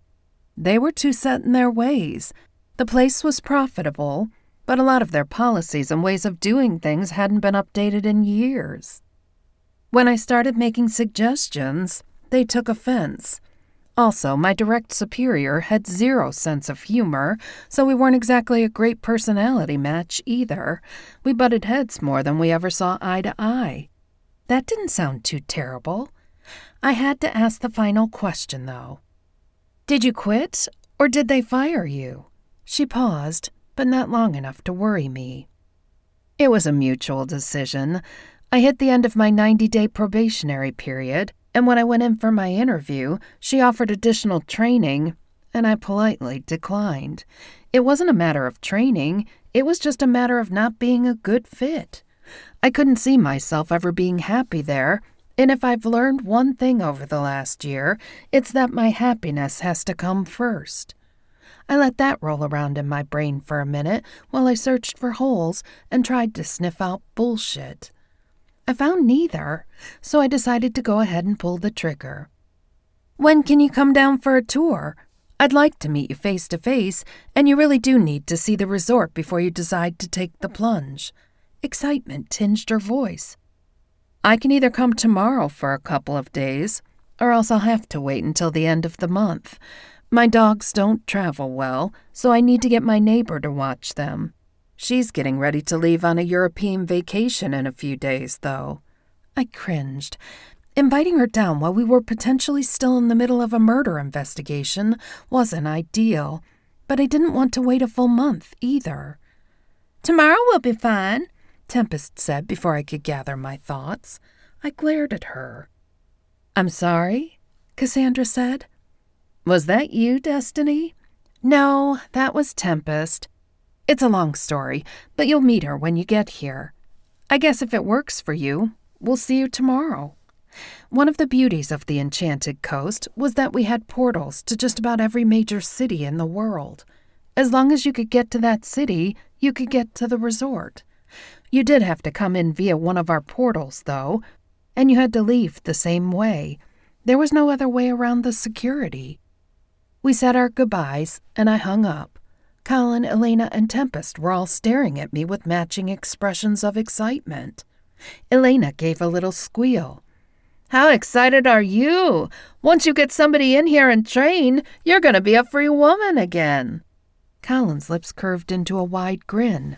They were too set in their ways. The place was profitable, but a lot of their policies and ways of doing things hadn't been updated in years. When I started making suggestions, they took offense. Also, my direct superior had 0 sense of humor, so we weren't exactly a great personality match either. We butted heads more than we ever saw eye to eye. That didn't sound too terrible. I had to ask the final question, though. "Did you quit, or did they fire you?" She paused, but not long enough to worry me. "It was a mutual decision. I hit the end of my 90-day probationary period, and when I went in for my interview, she offered additional training, and I politely declined. It wasn't a matter of training, it was just a matter of not being a good fit. I couldn't see myself ever being happy there, and if I've learned one thing over the last year, it's that my happiness has to come first." I let that roll around in my brain for a minute while I searched for holes and tried to sniff out bullshit. I found neither, so I decided to go ahead and pull the trigger. "When can you come down for a tour? I'd like to meet you face to face, and you really do need to see the resort before you decide to take the plunge." Excitement tinged her voice. "I can either come tomorrow for a couple of days, or else I'll have to wait until the end of the month. My dogs don't travel well, so I need to get my neighbor to watch them. She's getting ready to leave on a European vacation in a few days, though. I cringed. Inviting her down while we were potentially still in the middle of a murder investigation wasn't ideal, but I didn't want to wait a full month either. "Tomorrow will be fine," Tempest said before I could gather my thoughts. I glared at her. "I'm sorry," Cassandra said. "Was that you, Destiny?" "No, that was Tempest. It's a long story, but you'll meet her when you get here. I guess if it works for you, we'll see you tomorrow." One of the beauties of the Enchanted Coast was that we had portals to just about every major city in the world. As long as you could get to that city, you could get to the resort. You did have to come in via one of our portals, though, and you had to leave the same way. There was no other way around the security. We said our goodbyes, and I hung up. Colin, Elena, and Tempest were all staring at me with matching expressions of excitement. Elena gave a little squeal. "How excited are you? Once you get somebody in here and train, you're going to be a free woman again." Colin's lips curved into a wide grin.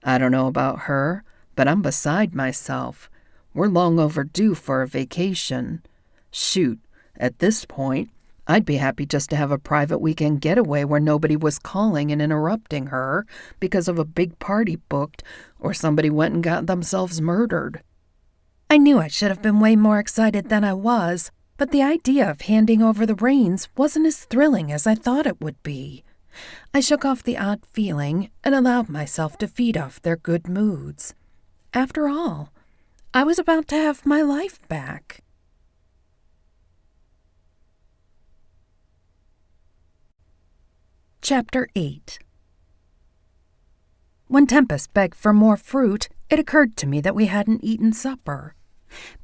"I don't know about her, but I'm beside myself. We're long overdue for a vacation. Shoot, at this point, I'd be happy just to have a private weekend getaway where nobody was calling and interrupting her because of a big party booked or somebody went and got themselves murdered." I knew I should have been way more excited than I was, but the idea of handing over the reins wasn't as thrilling as I thought it would be. I shook off the odd feeling and allowed myself to feed off their good moods. After all, I was about to have my life back. Chapter 8. When Tempest begged for more fruit, it occurred to me that we hadn't eaten supper.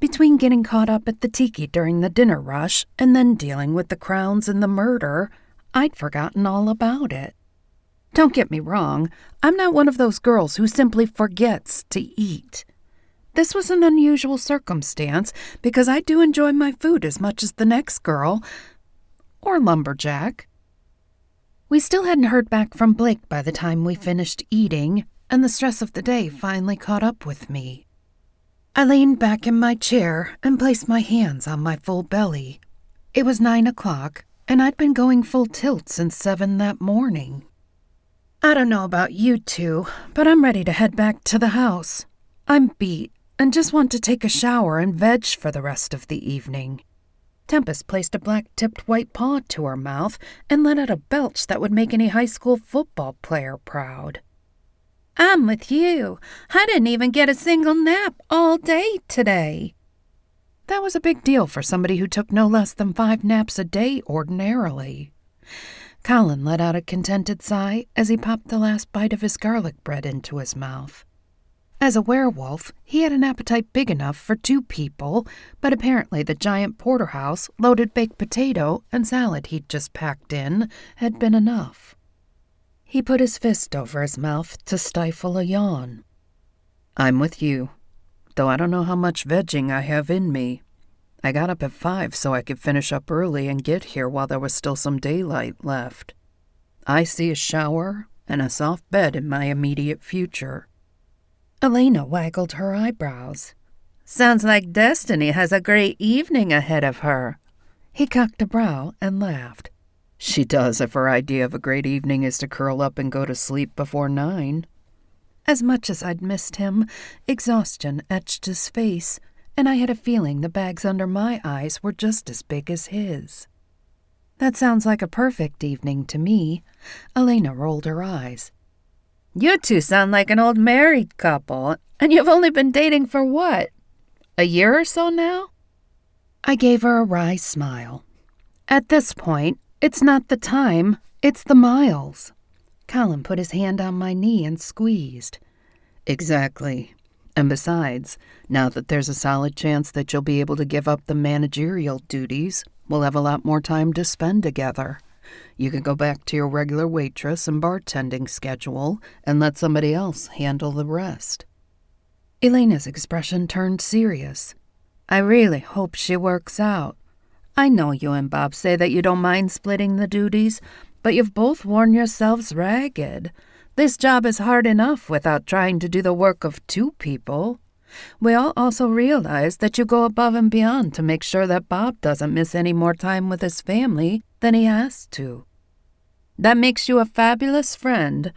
Between getting caught up at the tiki during the dinner rush and then dealing with the crowns and the murder, I'd forgotten all about it. Don't get me wrong, I'm not one of those girls who simply forgets to eat. This was an unusual circumstance because I do enjoy my food as much as the next girl, or lumberjack. We still hadn't heard back from Blake by the time we finished eating, and the stress of the day finally caught up with me. I leaned back in my chair and placed my hands on my full belly. It was 9 o'clock, and I'd been going full tilt since 7 that morning. I don't know about you two, but I'm ready to head back to the house. I'm beat and just want to take a shower and veg for the rest of the evening. Tempest placed a black-tipped white paw to her mouth and let out a belch that would make any high school football player proud. "I'm with you. I didn't even get a single nap all day today." That was a big deal for somebody who took no less than 5 naps a day ordinarily. Colin let out a contented sigh as he popped the last bite of his garlic bread into his mouth. As a werewolf, he had an appetite big enough for 2 people, but apparently the giant porterhouse, loaded baked potato, and salad he'd just packed in had been enough. He put his fist over his mouth to stifle a yawn. "I'm with you, though I don't know how much vegging I have in me. I got up at 5 so I could finish up early and get here while there was still some daylight left. I see a shower and a soft bed in my immediate future." Elena waggled her eyebrows. "Sounds like Destiny has a great evening ahead of her." He cocked a brow and laughed. "She does if her idea of a great evening is to curl up and go to sleep before 9. As much as I'd missed him, exhaustion etched his face, and I had a feeling the bags under my eyes were just as big as his. "That sounds like a perfect evening to me." Elena rolled her eyes. "You two sound like an old married couple, and you've only been dating for what? A year or so now?" I gave her a wry smile. "At this point, it's not the time, it's the miles." Colin put his hand on my knee and squeezed. "Exactly. And besides, now that there's a solid chance that you'll be able to give up the managerial duties, we'll have a lot more time to spend together. You can go back to your regular waitress and bartending schedule and let somebody else handle the rest." Elena's expression turned serious. "I really hope she works out. I know you and Bob say that you don't mind splitting the duties, but you've both worn yourselves ragged. This job is hard enough without trying to do the work of 2 people. We all also realize that you go above and beyond to make sure that Bob doesn't miss any more time with his family than he has to. That makes you a fabulous friend,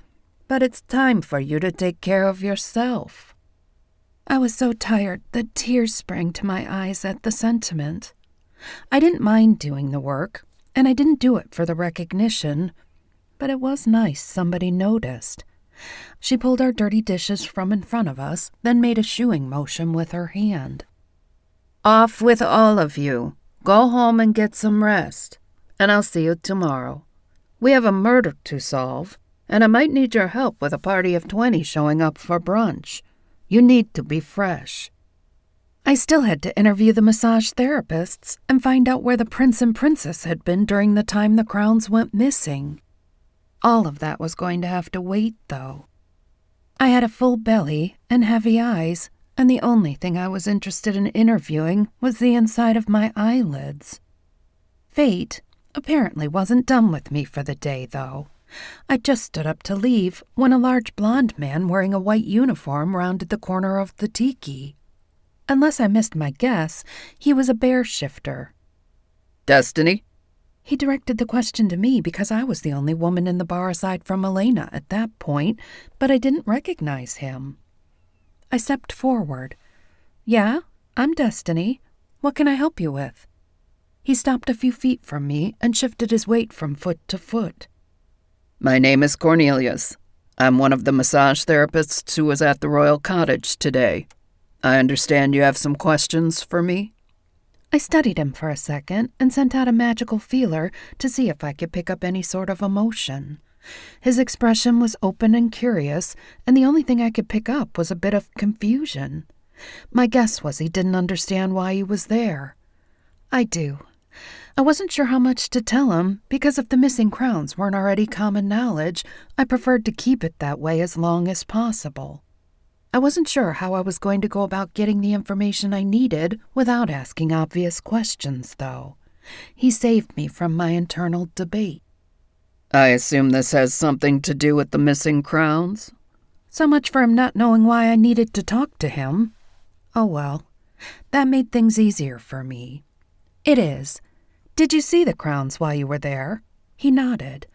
but it's time for you to take care of yourself." I was so tired that tears sprang to my eyes at the sentiment. I didn't mind doing the work, and I didn't do it for the recognition, but it was nice somebody noticed. She pulled our dirty dishes from in front of us, then made a shooing motion with her hand. "Off with all of you. Go home and get some rest, and I'll see you tomorrow. We have a murder to solve, and I might need your help with a party of 20 showing up for brunch. You need to be fresh." I still had to interview the massage therapists and find out where the prince and princess had been during the time the crowns went missing. All of that was going to have to wait, though. I had a full belly and heavy eyes, and the only thing I was interested in interviewing was the inside of my eyelids. Fate apparently wasn't done with me for the day, though. I just stood up to leave when a large blond man wearing a white uniform rounded the corner of the tiki. Unless I missed my guess, he was a bear shifter. "Destiny?" He directed the question to me because I was the only woman in the bar aside from Elena at that point, but I didn't recognize him. I stepped forward. "Yeah, I'm Destiny. What can I help you with?" He stopped a few feet from me and shifted his weight from foot to foot. "My name is Cornelius. I'm one of the massage therapists who was at the Royal Cottage today. I understand you have some questions for me?" I studied him for a second and sent out a magical feeler to see if I could pick up any sort of emotion. His expression was open and curious, and the only thing I could pick up was a bit of confusion. My guess was he didn't understand why he was there. I do. I wasn't sure how much to tell him, because if the missing crowns weren't already common knowledge, I preferred to keep it that way as long as possible. I wasn't sure how I was going to go about getting the information I needed without asking obvious questions, though. He saved me from my internal debate. "I assume this has something to do with the missing crowns?" So much for him not knowing why I needed to talk to him. Oh well, that made things easier for me. "It is. Did you see the crowns while you were there?" He nodded.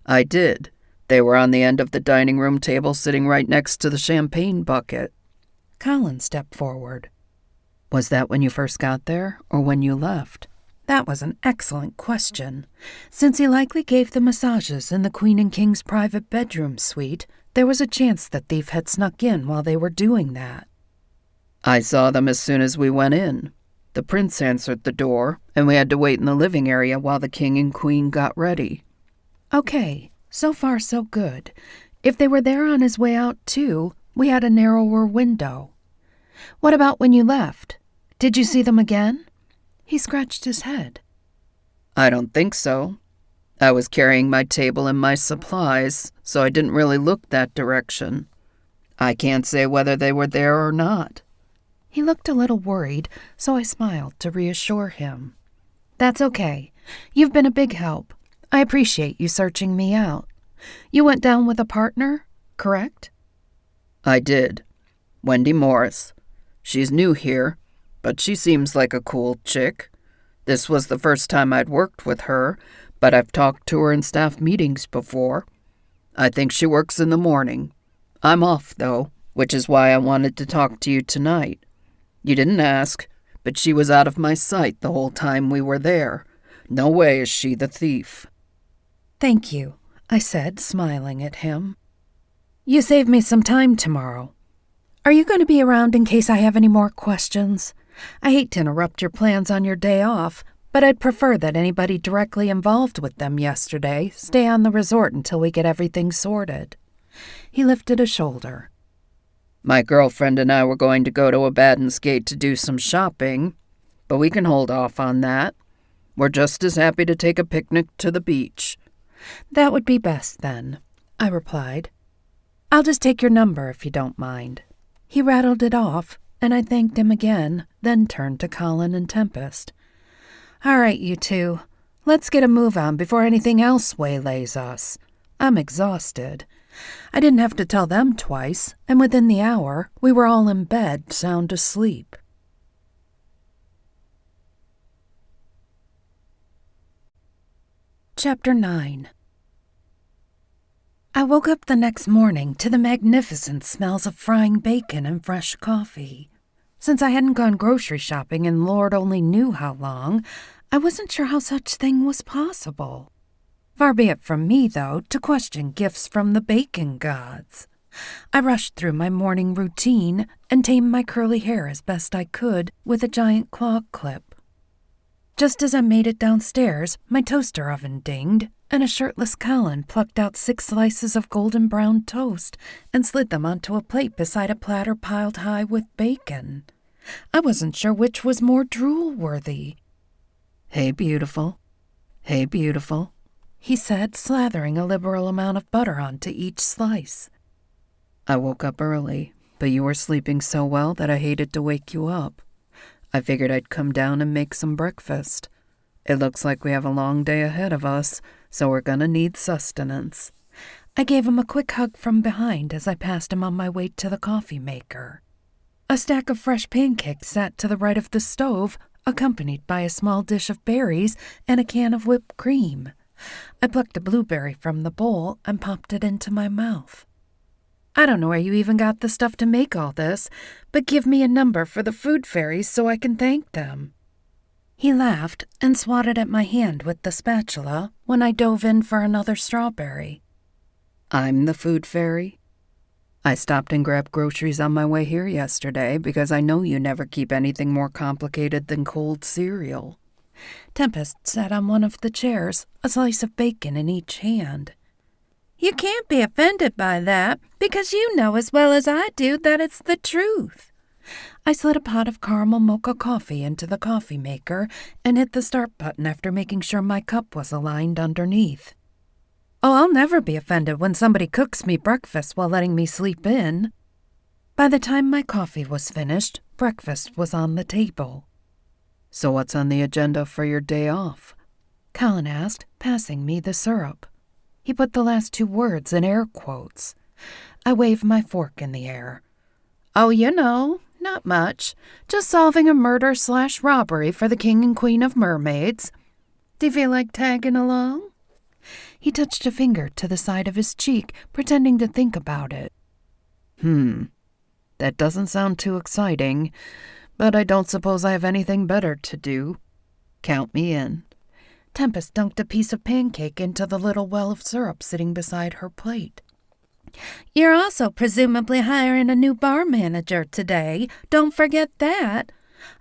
"I did. They were on the end of the dining room table sitting right next to the champagne bucket." Colin stepped forward. "Was that when you first got there, or when you left?" That was an excellent question. Since he likely gave the massages in the Queen and King's private bedroom suite, there was a chance the thief had snuck in while they were doing that. "I saw them as soon as we went in. The prince answered the door, and we had to wait in the living area while the king and queen got ready." Okay, so far so good. If they were there on his way out too, we had a narrower window. "What about when you left? Did you see them again?" He scratched his head. "I don't think so. I was carrying my table and my supplies, so I didn't really look that direction. I can't say whether they were there or not." He looked a little worried, so I smiled to reassure him. "That's okay. You've been a big help. I appreciate you searching me out. You went down with a partner, correct?" "I did. Wendy Morris. She's new here, but she seems like a cool chick. This was the first time I'd worked with her, but I've talked to her in staff meetings before. I think she works in the morning. I'm off, though, which is why I wanted to talk to you tonight. You didn't ask, but she was out of my sight the whole time we were there. No way is she the thief." "Thank you," I said, smiling at him. "You saved me some time tomorrow. Are you going to be around in case I have any more questions? I hate to interrupt your plans on your day off, but I'd prefer that anybody directly involved with them yesterday stay on the resort until we get everything sorted." He lifted a shoulder. "My girlfriend and I were going to go to Abaddon's Gate to do some shopping, but we can hold off on that. We're just as happy to take a picnic to the beach." "That would be best, then," I replied. "I'll just take your number if you don't mind." He rattled it off, and I thanked him again, then turned to Colin and Tempest. "All right, you two. Let's get a move on before anything else waylays us. I'm exhausted. I didn't have to tell them twice, and within the hour, we were all in bed, sound asleep. Chapter 9. I woke up the next morning to the magnificent smells of frying bacon and fresh coffee. Since I hadn't gone grocery shopping in Lord only knew how long, I wasn't sure how such thing was possible. Far be it from me, though, to question gifts from the bacon gods. I rushed through my morning routine and tamed my curly hair as best I could with a giant claw clip. Just as I made it downstairs, my toaster oven dinged, and a shirtless Colin plucked out 6 slices of golden brown toast and slid them onto a plate beside a platter piled high with bacon. I wasn't sure which was more drool-worthy. "Hey, beautiful. Hey, beautiful," he said, slathering a liberal amount of butter onto each slice. "I woke up early, but you were sleeping so well that I hated to wake you up. I figured I'd come down and make some breakfast. It looks like we have a long day ahead of us, so we're gonna need sustenance." I gave him a quick hug from behind as I passed him on my way to the coffee maker. A stack of fresh pancakes sat to the right of the stove, accompanied by a small dish of berries and a can of whipped cream. I plucked a blueberry from the bowl and popped it into my mouth. "I don't know where you even got the stuff to make all this, but give me a number for the food fairies so I can thank them." He laughed and swatted at my hand with the spatula when I dove in for another strawberry. "I'm the food fairy. I stopped and grabbed groceries on my way here yesterday because I know you never keep anything more complicated than cold cereal." Tempest sat on one of the chairs, a slice of bacon in each hand. "You can't be offended by that, because you know as well as I do that it's the truth." I slid a pot of caramel mocha coffee into the coffee maker and hit the start button after making sure my cup was aligned underneath. "Oh, I'll never be offended when somebody cooks me breakfast while letting me sleep in." By the time my coffee was finished, breakfast was on the table. "So what's on the agenda for your day off?" Colin asked, passing me the syrup. He put the last 2 words in air quotes. I waved my fork in the air. "Oh, you know, not much. Just solving a murder/robbery for the king and queen of mermaids. Do you feel like tagging along?" He touched a finger to the side of his cheek, pretending to think about it. That doesn't sound too exciting, but I don't suppose I have anything better to do. Count me in." Tempest dunked a piece of pancake into the little well of syrup sitting beside her plate. "You're also presumably hiring a new bar manager today. Don't forget that.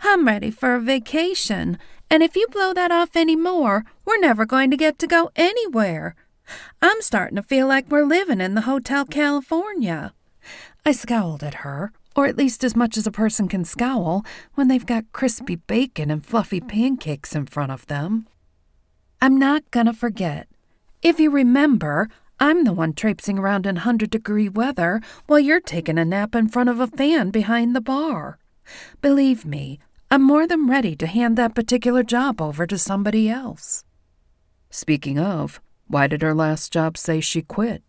I'm ready for a vacation, and if you blow that off any more, we're never going to get to go anywhere. I'm starting to feel like we're living in the Hotel California." I scowled at her, or at least as much as a person can scowl when they've got crispy bacon and fluffy pancakes in front of them. "I'm not gonna forget. If you remember, I'm the one traipsing around in 100-degree weather while you're taking a nap in front of a fan behind the bar. Believe me, I'm more than ready to hand that particular job over to somebody else." "Speaking of, why did her last job say she quit?"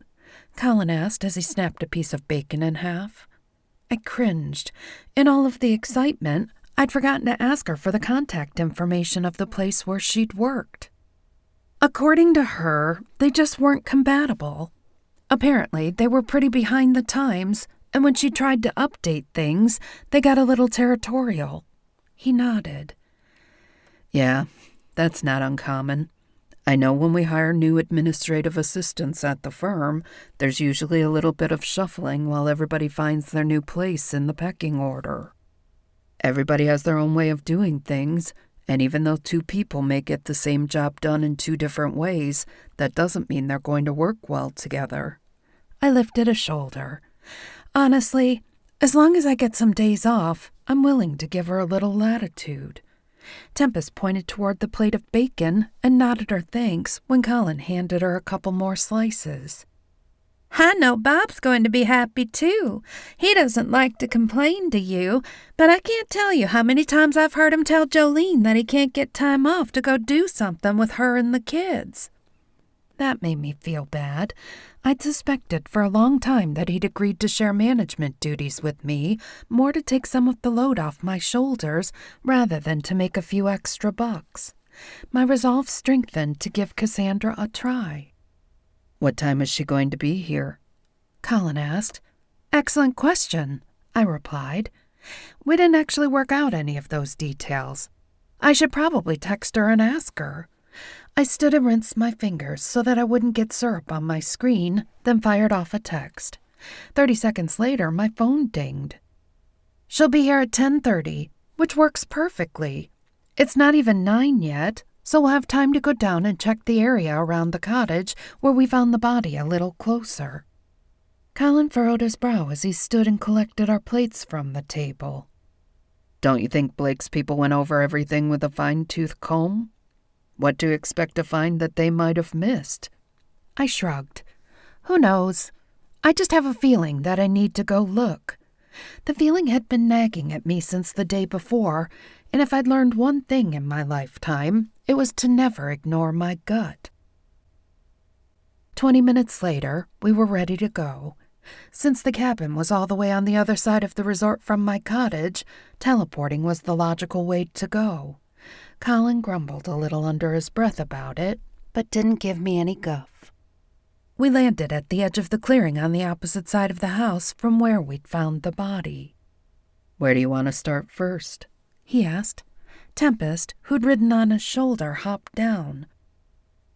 Colin asked as he snapped a piece of bacon in half. I cringed. In all of the excitement, I'd forgotten to ask her for the contact information of the place where she'd worked. According to her, they just weren't compatible. Apparently, they were pretty behind the times, and when she tried to update things, they got a little territorial. He nodded. "Yeah, that's not uncommon. I know when we hire new administrative assistants at the firm, there's usually a little bit of shuffling while everybody finds their new place in the pecking order. Everybody has their own way of doing things, and even though 2 people may get the same job done in 2 different ways, that doesn't mean they're going to work well together." I lifted a shoulder. Honestly, as long as I get some days off, I'm willing to give her a little latitude. Tempest pointed toward the plate of bacon and nodded her thanks when Colin handed her a couple more slices. "I know Bob's going to be happy, too. He doesn't like to complain to you, but I can't tell you how many times I've heard him tell Jolene that he can't get time off to go do something with her and the kids." That made me feel bad. I'd suspected for a long time that he'd agreed to share management duties with me, more to take some of the load off my shoulders rather than to make a few extra bucks. My resolve strengthened to give Cassandra a try. What time is she going to be here? Colin asked. Excellent question, I replied. We didn't actually work out any of those details. I should probably text her and ask her. I stood and rinsed my fingers so that I wouldn't get syrup on my screen, then fired off a text. 30 seconds later, my phone dinged. She'll be here at 10:30, which works perfectly. It's not even 9 yet, so we'll have time to go down and check the area around the cottage where we found the body a little closer. Colin furrowed his brow as he stood and collected our plates from the table. Don't you think Blake's people went over everything with a fine-tooth comb? What do you expect to find that they might have missed? I shrugged. Who knows? I just have a feeling that I need to go look. The feeling had been nagging at me since the day before, and if I'd learned one thing in my lifetime, it was to never ignore my gut. 20 minutes later, we were ready to go. Since the cabin was all the way on the other side of the resort from my cottage, teleporting was the logical way to go. Colin grumbled a little under his breath about it, but didn't give me any guff. We landed at the edge of the clearing on the opposite side of the house from where we'd found the body. Where do you want to start first? He asked. Tempest, who'd ridden on his shoulder, hopped down.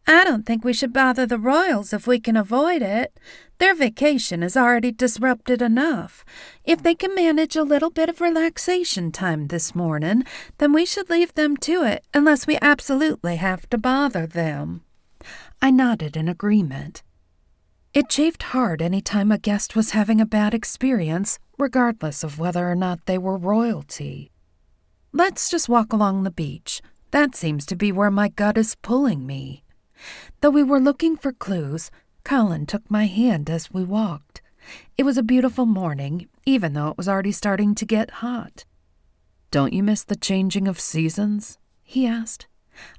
I don't think we should bother the royals if we can avoid it. Their vacation is already disrupted enough. If they can manage a little bit of relaxation time this morning, then we should leave them to it unless we absolutely have to bother them. I nodded in agreement. It chafed hard any time a guest was having a bad experience, regardless of whether or not they were royalty. Let's just walk along the beach. That seems to be where my gut is pulling me. Though we were looking for clues, Colin took my hand as we walked. It was a beautiful morning, even though it was already starting to get hot. Don't you miss the changing of seasons? He asked.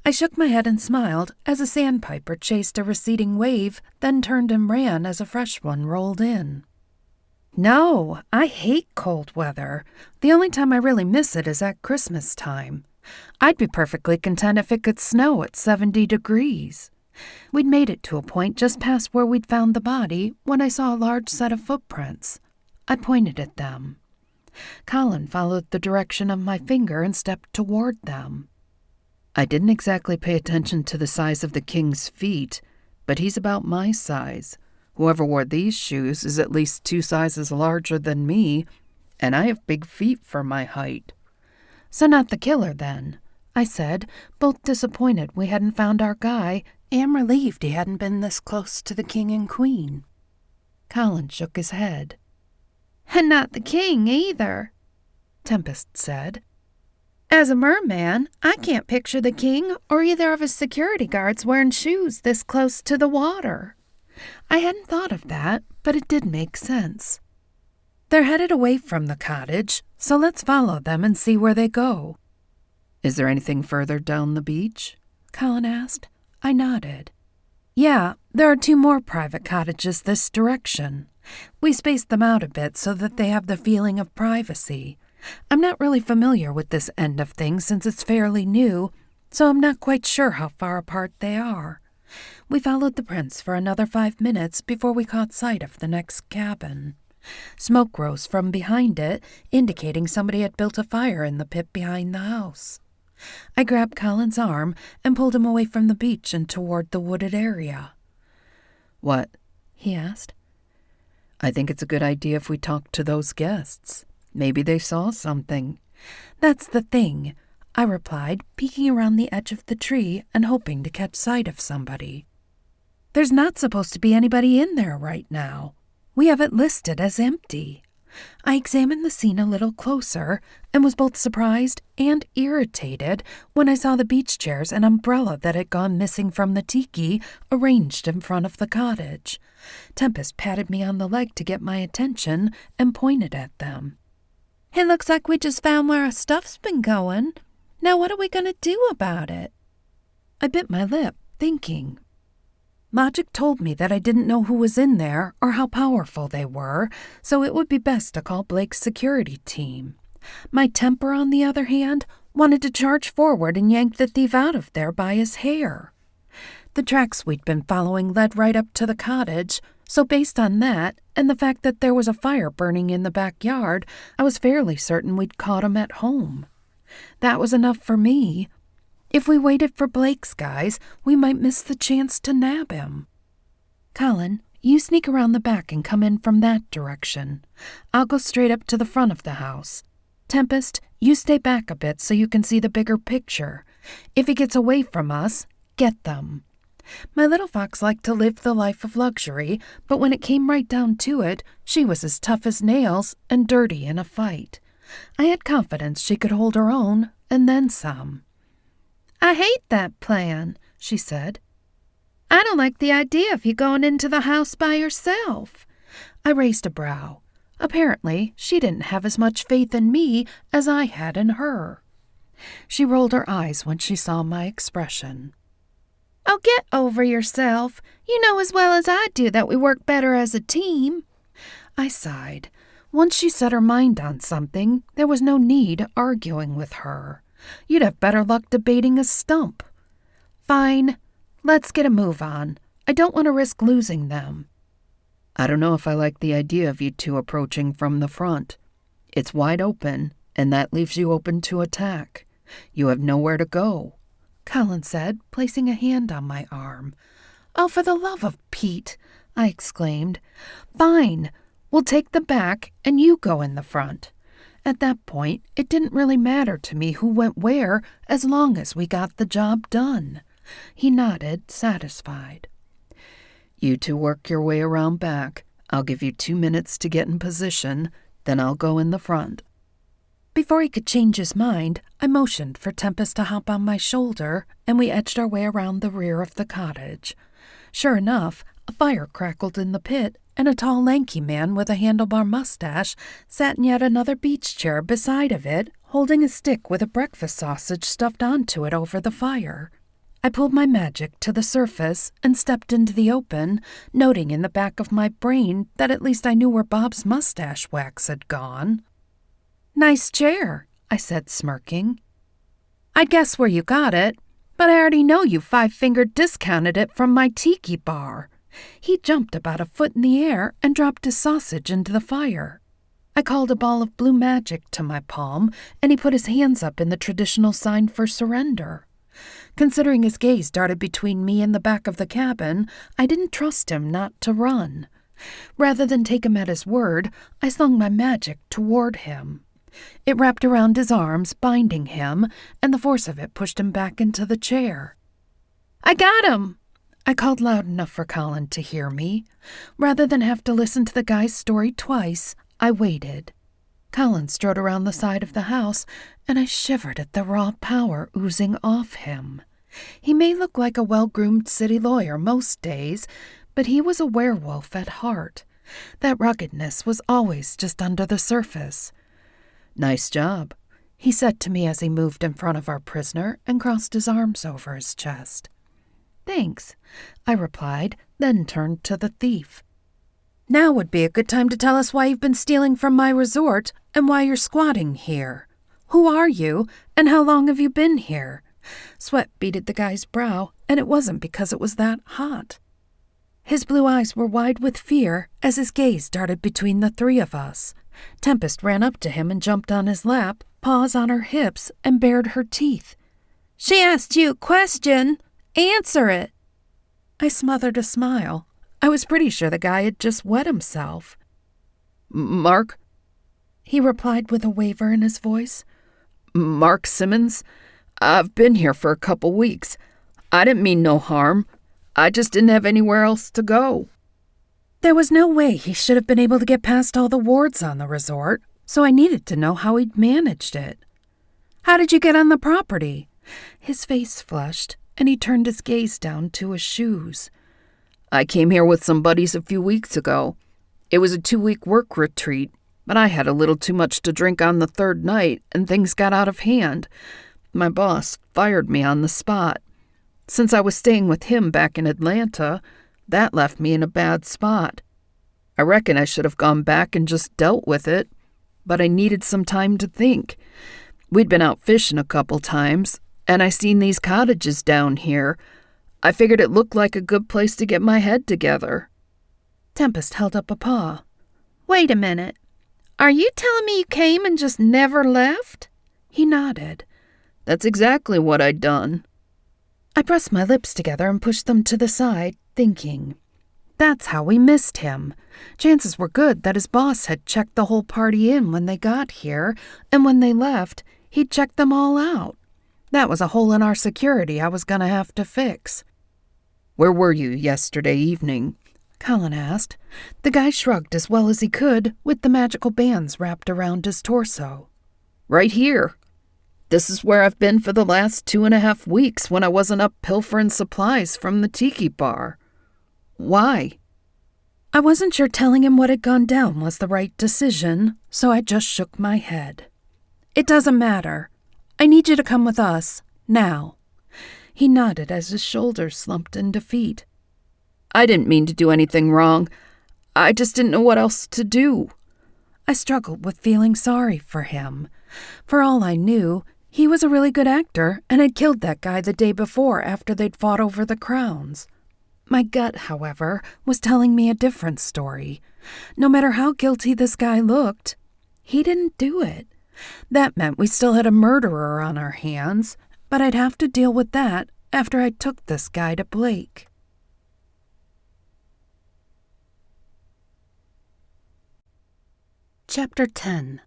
I shook my head and smiled as a sandpiper chased a receding wave, then turned and ran as a fresh one rolled in. No, I hate cold weather. The only time I really miss it is at Christmas time. I'd be perfectly content if it could snow at 70 degrees. We'd made it to a point just past where we'd found the body when I saw a large set of footprints. I pointed at them. Colin followed the direction of my finger and stepped toward them. I didn't exactly pay attention to the size of the king's feet, but he's about my size. Whoever wore these shoes is at least 2 sizes larger than me, and I have big feet for my height. So not the killer, then, I said, both disappointed we hadn't found our guy and relieved he hadn't been this close to the king and queen. Colin shook his head. And not the king, either, Tempest said. As a merman, I can't picture the king or either of his security guards wearing shoes this close to the water. I hadn't thought of that, but it did make sense. They're headed away from the cottage, so let's follow them and see where they go. Is there anything further down the beach? Colin asked. I nodded. Yeah, there are 2 more private cottages this direction. We spaced them out a bit so that they have the feeling of privacy. I'm not really familiar with this end of things since it's fairly new, so I'm not quite sure how far apart they are. We followed the prints for another 5 minutes before we caught sight of the next cabin. Smoke rose from behind it, indicating somebody had built a fire in the pit behind the house. I grabbed Colin's arm and pulled him away from the beach and toward the wooded area. What? He asked. I think it's a good idea if we talk to those guests. Maybe they saw something. That's the thing, I replied, peeking around the edge of the tree and hoping to catch sight of somebody. There's not supposed to be anybody in there right now. We have it listed as empty. I examined the scene a little closer and was both surprised and irritated when I saw the beach chairs and umbrella that had gone missing from the tiki arranged in front of the cottage. Tempest patted me on the leg to get my attention and pointed at them. It looks like we just found where our stuff's been going. Now what are we going to do about it? I bit my lip, thinking. Logic told me that I didn't know who was in there or how powerful they were, so it would be best to call Blake's security team. My temper, on the other hand, wanted to charge forward and yank the thief out of there by his hair. The tracks we'd been following led right up to the cottage, so based on that and the fact that there was a fire burning in the backyard, I was fairly certain we'd caught him at home. That was enough for me. If we waited for Blake's guys, we might miss the chance to nab him. Colin, you sneak around the back and come in from that direction. I'll go straight up to the front of the house. Tempest, you stay back a bit so you can see the bigger picture. If he gets away from us, get them. My little fox liked to live the life of luxury, but when it came right down to it, she was as tough as nails and dirty in a fight. I had confidence she could hold her own, and then some. I hate that plan, she said. I don't like the idea of you going into the house by yourself. I raised a brow. Apparently, she didn't have as much faith in me as I had in her. She rolled her eyes when she saw my expression. Oh, get over yourself. You know as well as I do that we work better as a team. I sighed. Once she set her mind on something, there was no need arguing with her. You'd have better luck debating a stump. Fine. Let's get a move on. I don't want to risk losing them. I don't know if I like the idea of you two approaching from the front. It's wide open, and that leaves you open to attack. You have nowhere to go, Colin said, placing a hand on my arm. Oh, for the love of Pete, I exclaimed. Fine. We'll take the back, and you go in the front. At that point, it didn't really matter to me who went where as long as we got the job done. He nodded, satisfied. You two work your way around back. I'll give you 2 minutes to get in position, then I'll go in the front. Before he could change his mind, I motioned for Tempest to hop on my shoulder, and we edged our way around the rear of the cottage. Sure enough, a fire crackled in the pit, and a tall, lanky man with a handlebar mustache sat in yet another beach chair beside of it, holding a stick with a breakfast sausage stuffed onto it over the fire. I pulled my magic to the surface and stepped into the open, noting in the back of my brain that at least I knew where Bob's mustache wax had gone. Nice chair, I said, smirking. I'd guess where you got it, but I already know you 5-fingered discounted it from my tiki bar. He jumped about a foot in the air and dropped his sausage into the fire. I called a ball of blue magic to my palm, and he put his hands up in the traditional sign for surrender. Considering his gaze darted between me and the back of the cabin, I didn't trust him not to run. Rather than take him at his word, I slung my magic toward him. It wrapped around his arms, binding him, and the force of it pushed him back into the chair. I got him! I called loud enough for Colin to hear me. Rather than have to listen to the guy's story twice, I waited. Colin strode around the side of the house, and I shivered at the raw power oozing off him. He may look like a well-groomed city lawyer most days, but he was a werewolf at heart. That ruggedness was always just under the surface. Nice job, he said to me as he moved in front of our prisoner and crossed his arms over his chest. Thanks, I replied, then turned to the thief. Now would be a good time to tell us why you've been stealing from my resort and why you're squatting here. Who are you, and how long have you been here? Sweat beaded the guy's brow, and it wasn't because it was that hot. His blue eyes were wide with fear as his gaze darted between the three of us. Tempest ran up to him and jumped on his lap, paws on her hips, and bared her teeth. She asked you a question. Answer it. I smothered a smile. I was pretty sure the guy had just wet himself. Mark? He replied with a waver in his voice. Mark Simmons? I've been here for a couple weeks. I didn't mean no harm. I just didn't have anywhere else to go. There was no way he should have been able to get past all the wards on the resort, so I needed to know how he'd managed it. How did you get on the property? His face flushed, and he turned his gaze down to his shoes. I came here with some buddies a few weeks ago. It was a 2-week work retreat, but I had a little too much to drink on the 3rd night, and things got out of hand. My boss fired me on the spot. Since I was staying with him back in Atlanta, That left me in a bad spot. I reckon I should have gone back and just dealt with it, but I needed some time to think. We'd been out fishing a couple times, and I seen these cottages down here. I figured it looked like a good place to get my head together. Tempest held up a paw. Wait a minute. Are you telling me you came and just never left? He nodded. That's exactly what I'd done. I pressed my lips together and pushed them to the side, thinking. That's how we missed him. Chances were good that his boss had checked the whole party in when they got here, and when they left, he'd checked them all out. That was a hole in our security I was going to have to fix. Where were you yesterday evening? Colin asked. The guy shrugged as well as he could, with the magical bands wrapped around his torso. Right here. This is where I've been for the last 2.5 weeks when I wasn't up pilfering supplies from the tiki bar. Why? I wasn't sure telling him what had gone down was the right decision, so I just shook my head. It doesn't matter. I need you to come with us, now. He nodded as his shoulders slumped in defeat. I didn't mean to do anything wrong. I just didn't know what else to do. I struggled with feeling sorry for him. For all I knew, he was a really good actor and had killed that guy the day before after they'd fought over the crowns. My gut, however, was telling me a different story. No matter how guilty this guy looked, he didn't do it. That meant we still had a murderer on our hands, but I'd have to deal with that after I took this guy to Blake. Chapter 10.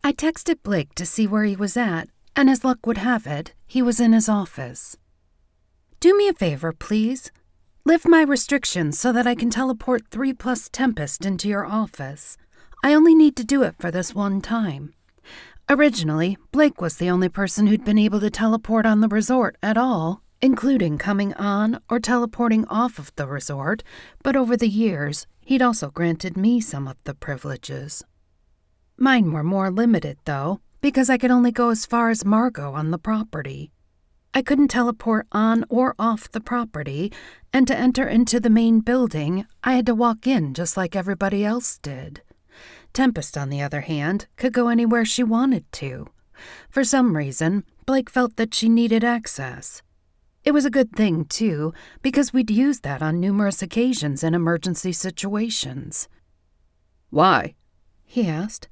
I texted Blake to see where he was at, and as luck would have it, he was in his office. Do me a favor, please. Lift my restrictions so that I can teleport 3+ Tempest into your office. I only need to do it for this one time. Originally, Blake was the only person who'd been able to teleport on the resort at all, including coming on or teleporting off of the resort, but over the years, he'd also granted me some of the privileges. Mine were more limited, though, because I could only go as far as Margot on the property. I couldn't teleport on or off the property, and to enter into the main building, I had to walk in just like everybody else did. Tempest, on the other hand, could go anywhere she wanted to. For some reason, Blake felt that she needed access. It was a good thing, too, because we'd used that on numerous occasions in emergency situations. Why? He asked.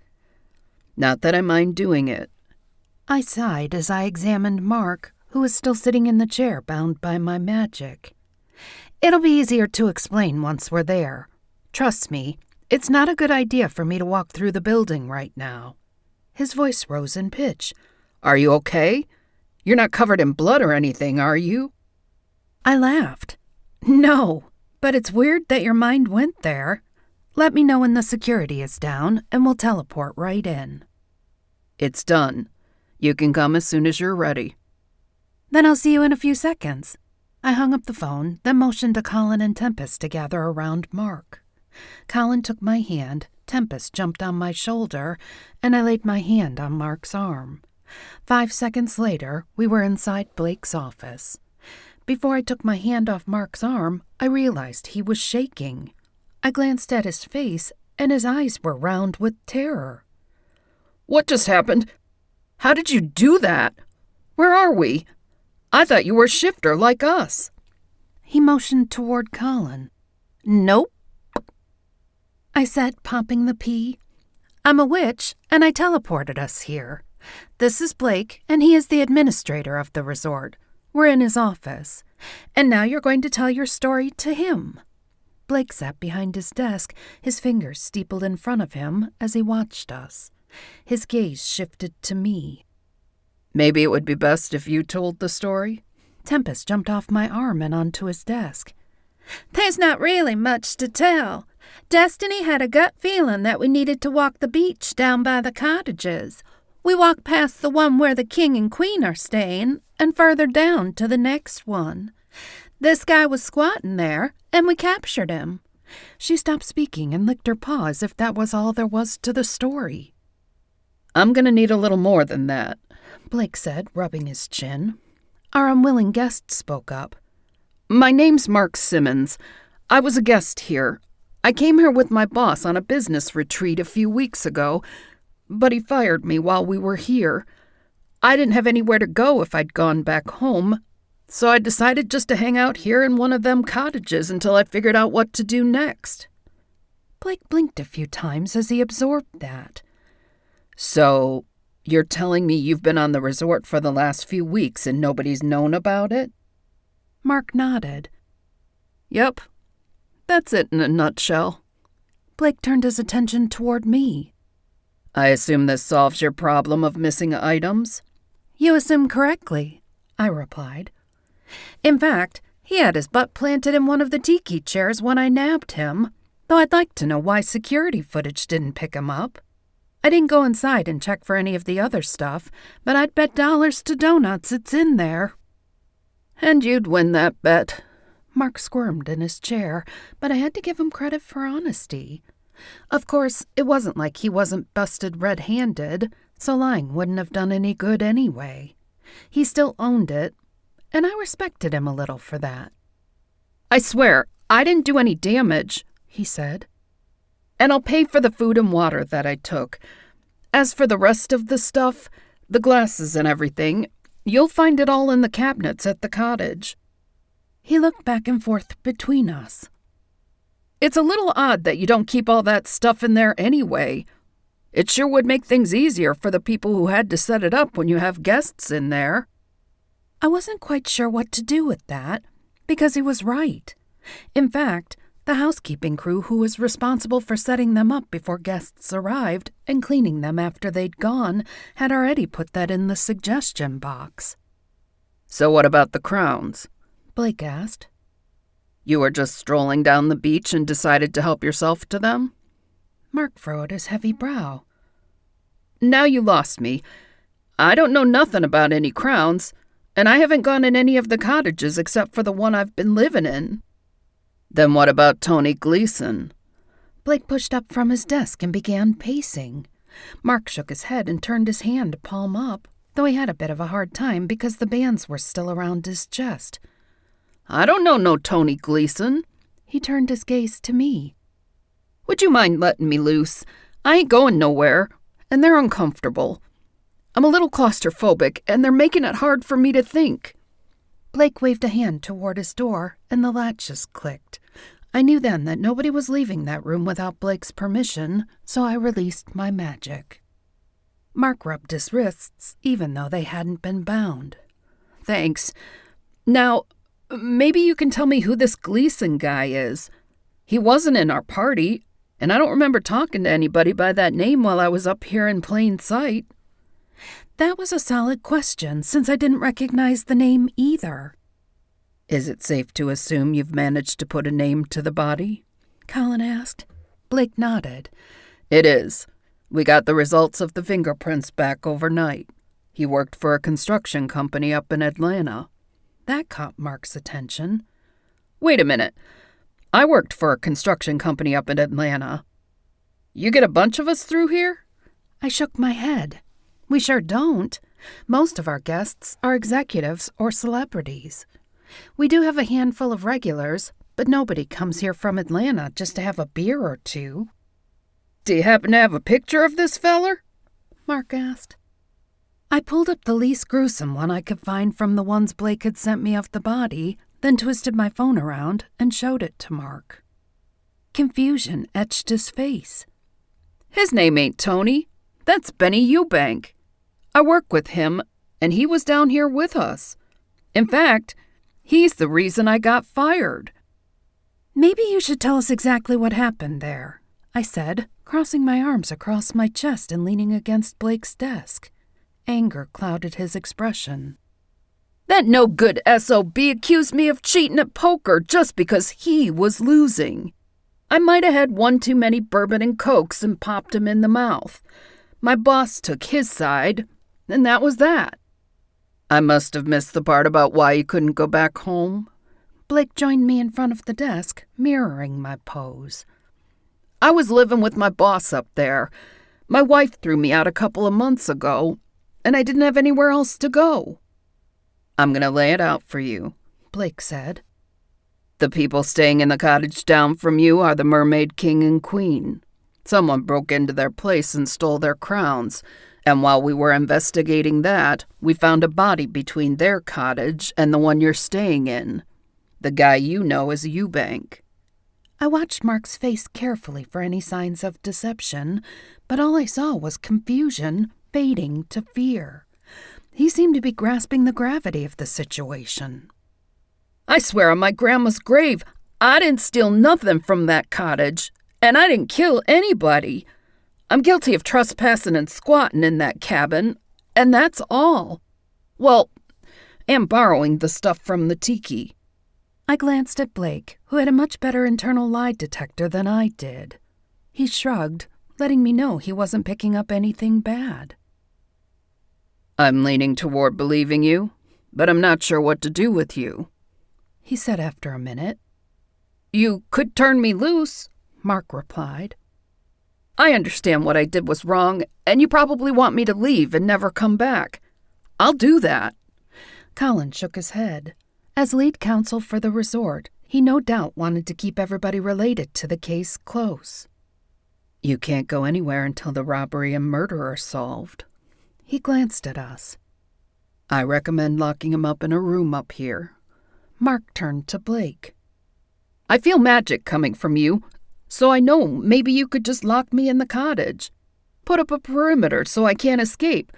Not that I mind doing it. I sighed as I examined Mark, who was still sitting in the chair bound by my magic. It'll be easier to explain once we're there. Trust me, it's not a good idea for me to walk through the building right now. His voice rose in pitch. Are you okay? You're not covered in blood or anything, are you? I laughed. No, but it's weird that your mind went there. Let me know when the security is down, and we'll teleport right in. It's done. You can come as soon as you're ready. Then I'll see you in a few seconds. I hung up the phone, then motioned to Colin and Tempest to gather around Mark. Colin took my hand, Tempest jumped on my shoulder, and I laid my hand on Mark's arm. 5 seconds later, we were inside Blake's office. Before I took my hand off Mark's arm, I realized he was shaking. I glanced at his face, and his eyes were round with terror. What just happened? How did you do that? Where are we? I thought you were a shifter like us. He motioned toward Colin. Nope, I said, popping the pea. I'm a witch, and I teleported us here. This is Blake, and he is the administrator of the resort. We're in his office. And now you're going to tell your story to him. Blake sat behind his desk, his fingers steepled in front of him as he watched us. His gaze shifted to me. Maybe it would be best if you told the story? Tempest jumped off my arm and onto his desk. There's not really much to tell. Destiny had a gut feeling that we needed to walk the beach down by the cottages. We walked past the one where the king and queen are staying and further down to the next one. This guy was squatting there, and we captured him. She stopped speaking and licked her paw as if that was all there was to the story. I'm going to need a little more than that, Blake said, rubbing his chin. Our unwilling guest spoke up. My name's Mark Simmons. I was a guest here. I came here with my boss on a business retreat a few weeks ago, but he fired me while we were here. I didn't have anywhere to go if I'd gone back home, so I decided just to hang out here in one of them cottages until I figured out what to do next." Blake blinked a few times as he absorbed that. "So, you're telling me you've been on the resort for the last few weeks and nobody's known about it?" Mark nodded. "Yep. That's it in a nutshell." Blake turned his attention toward me. "I assume this solves your problem of missing items?" "You assume correctly," I replied. "In fact, he had his butt planted in one of the tiki chairs when I nabbed him, though I'd like to know why security footage didn't pick him up. I didn't go inside and check for any of the other stuff, but I'd bet dollars to donuts it's in there." "And you'd win that bet." Mark squirmed in his chair, but I had to give him credit for honesty. Of course, it wasn't like he wasn't busted red-handed, so lying wouldn't have done any good anyway. He still owned it, and I respected him a little for that. "I swear, I didn't do any damage," he said. "And I'll pay for the food and water that I took. As for the rest of the stuff, the glasses and everything, you'll find it all in the cabinets at the cottage." He looked back and forth between us. "It's a little odd that you don't keep all that stuff in there anyway. It sure would make things easier for the people who had to set it up when you have guests in there." I wasn't quite sure what to do with that, because he was right. In fact, the housekeeping crew who was responsible for setting them up before guests arrived and cleaning them after they'd gone had already put that in the suggestion box. "So what about the crowns?" Blake asked. "You were just strolling down the beach and decided to help yourself to them?" Mark furrowed his heavy brow. "Now you lost me. I don't know nothing about any crowns, and I haven't gone in any of the cottages except for the one I've been living in." "Then what about Tony Gleason?" Blake pushed up from his desk and began pacing. Mark shook his head and turned his hand palm up, though he had a bit of a hard time because the bands were still around his chest. "I don't know no Tony Gleason." He turned his gaze to me. "Would you mind letting me loose? I ain't going nowhere, and they're uncomfortable. I'm a little claustrophobic, and they're making it hard for me to think." Blake waved a hand toward his door, and the latches clicked. I knew then that nobody was leaving that room without Blake's permission, so I released my magic. Mark rubbed his wrists, even though they hadn't been bound. "Thanks. Now, maybe you can tell me who this Gleason guy is. He wasn't in our party, and I don't remember talking to anybody by that name while I was up here in plain sight." That was a solid question, since I didn't recognize the name either. "Is it safe to assume you've managed to put a name to the body?" Colin asked. Blake nodded. "It is. We got the results of the fingerprints back overnight. He worked for a construction company up in Atlanta." That caught Mark's attention. "Wait a minute. I worked for a construction company up in Atlanta. You get a bunch of us through here?" I shook my head. We sure don't. Most of our guests are executives or celebrities. We do have a handful of regulars, but nobody comes here from Atlanta just to have a beer or two. "Do you happen to have a picture of this feller?" Mark asked. I pulled up the least gruesome one I could find from the ones Blake had sent me of the body, then twisted my phone around and showed it to Mark. Confusion etched his face. "His name ain't Tony. That's Benny Eubank. I work with him, and he was down here with us. In fact, he's the reason I got fired." "Maybe you should tell us exactly what happened there," I said, crossing my arms across my chest and leaning against Blake's desk. Anger clouded his expression. "That no-good SOB accused me of cheating at poker just because he was losing. I might have had one too many bourbon and cokes and popped him in the mouth. My boss took his side, and that was that." "I must have missed the part about why you couldn't go back home." Blake joined me in front of the desk, mirroring my pose. "I was living with my boss up there. My wife threw me out a couple of months ago, and I didn't have anywhere else to go." "I'm going to lay it out for you," Blake said. The people staying in the cottage down from you are the mermaid king and queen. Someone broke into their place and stole their crowns, and while we were investigating that, we found a body between their cottage and the one you're staying in. The guy you know is Eubank." I watched Mark's face carefully for any signs of deception, but all I saw was confusion fading to fear. He seemed to be grasping the gravity of the situation. "I swear on my grandma's grave, I didn't steal nothing from that cottage, and I didn't kill anybody. I'm guilty of trespassing and squatting in that cabin, and that's all. Well, and borrowing the stuff from the tiki." I glanced at Blake, who had a much better internal lie detector than I did. He shrugged, letting me know he wasn't picking up anything bad. "I'm leaning toward believing you, but I'm not sure what to do with you," he said after a minute. "You could turn me loose," Mark replied. "I understand what I did was wrong, and you probably want me to leave and never come back. I'll do that." Colin shook his head. As lead counsel for the resort, he no doubt wanted to keep everybody related to the case close. "You can't go anywhere until the robbery and murder are solved." He glanced at us. "I recommend locking him up in a room up here." Mark turned to Blake. "I feel magic coming from you, so I know maybe you could just lock me in the cottage. Put up a perimeter so I can't escape.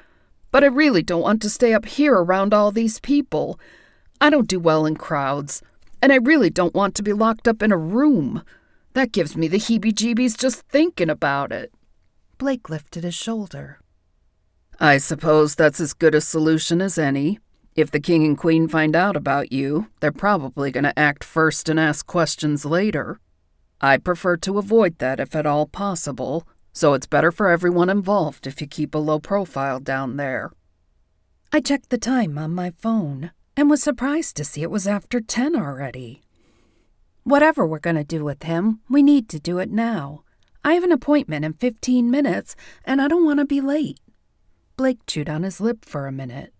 But I really don't want to stay up here around all these people. I don't do well in crowds, and I really don't want to be locked up in a room. That gives me the heebie-jeebies just thinking about it." Blake lifted his shoulder. "I suppose that's as good a solution as any. If the king and queen find out about you, they're probably going to act first and ask questions later. I prefer to avoid that if at all possible, so it's better for everyone involved if you keep a low profile down there." I checked the time on my phone and was surprised to see it was after 10 already. Whatever we're going to do with him, we need to do it now. I have an appointment in 15 minutes, and I don't want to be late. Blake chewed on his lip for a minute.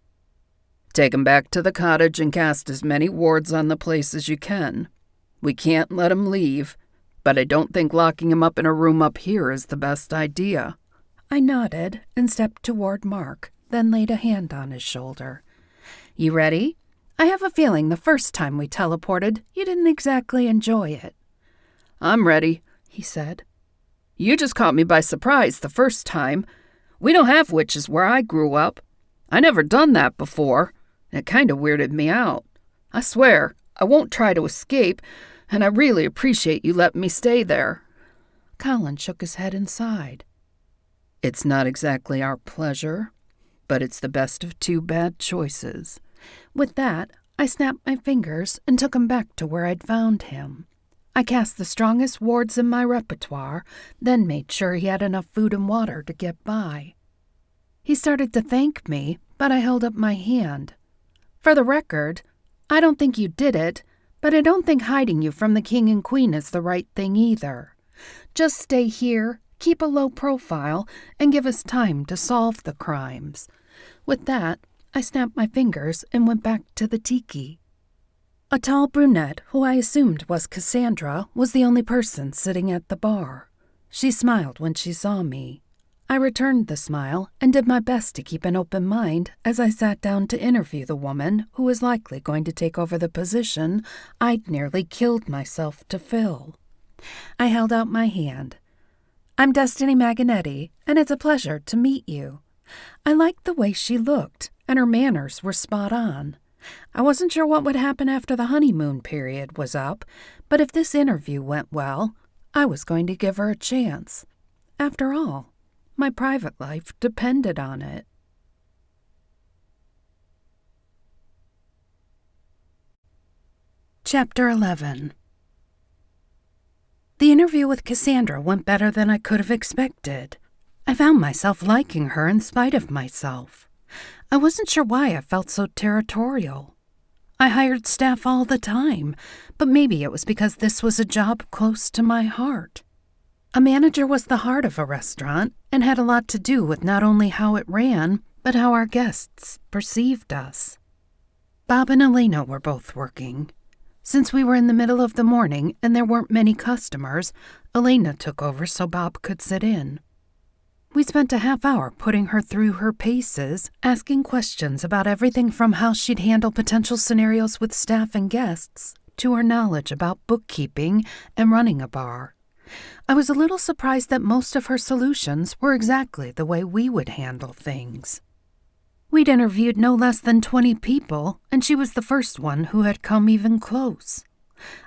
"Take him back to the cottage and cast as many wards on the place as you can. We can't let him leave, but I don't think locking him up in a room up here is the best idea." I nodded and stepped toward Mark, then laid a hand on his shoulder. "You ready? I have a feeling the first time we teleported, you didn't exactly enjoy it." "I'm ready," he said. "You just caught me by surprise the first time. We don't have witches where I grew up. I never done that before. It kind of weirded me out. I swear, I won't try to escape, and I really appreciate you letting me stay there." Colin shook his head and sighed. "It's not exactly our pleasure, but it's the best of two bad choices." With that, I snapped my fingers and took him back to where I'd found him. I cast the strongest wards in my repertoire, then made sure he had enough food and water to get by. He started to thank me, but I held up my hand. "For the record, I don't think you did it, but I don't think hiding you from the king and queen is the right thing either. Just stay here, keep a low profile, and give us time to solve the crimes." With that, I snapped my fingers and went back to the tiki. A tall brunette, who I assumed was Cassandra, was the only person sitting at the bar. She smiled when she saw me. I returned the smile and did my best to keep an open mind as I sat down to interview the woman who was likely going to take over the position I'd nearly killed myself to fill. I held out my hand. "I'm Destiny Maganetti, and it's a pleasure to meet you." I liked the way she looked, and her manners were spot on. I wasn't sure what would happen after the honeymoon period was up, but if this interview went well, I was going to give her a chance. After all, my private life depended on it. Chapter 11. The interview with Cassandra went better than I could have expected. I found myself liking her in spite of myself. I wasn't sure why I felt so territorial. I hired staff all the time, but maybe it was because this was a job close to my heart. A manager was the heart of a restaurant and had a lot to do with not only how it ran, but how our guests perceived us. Bob and Elena were both working. Since we were in the middle of the morning and there weren't many customers, Elena took over so Bob could sit in. We spent a half hour putting her through her paces, asking questions about everything from how she'd handle potential scenarios with staff and guests to her knowledge about bookkeeping and running a bar. I was a little surprised that most of her solutions were exactly the way we would handle things. We'd interviewed no less than 20 people, and she was the first one who had come even close.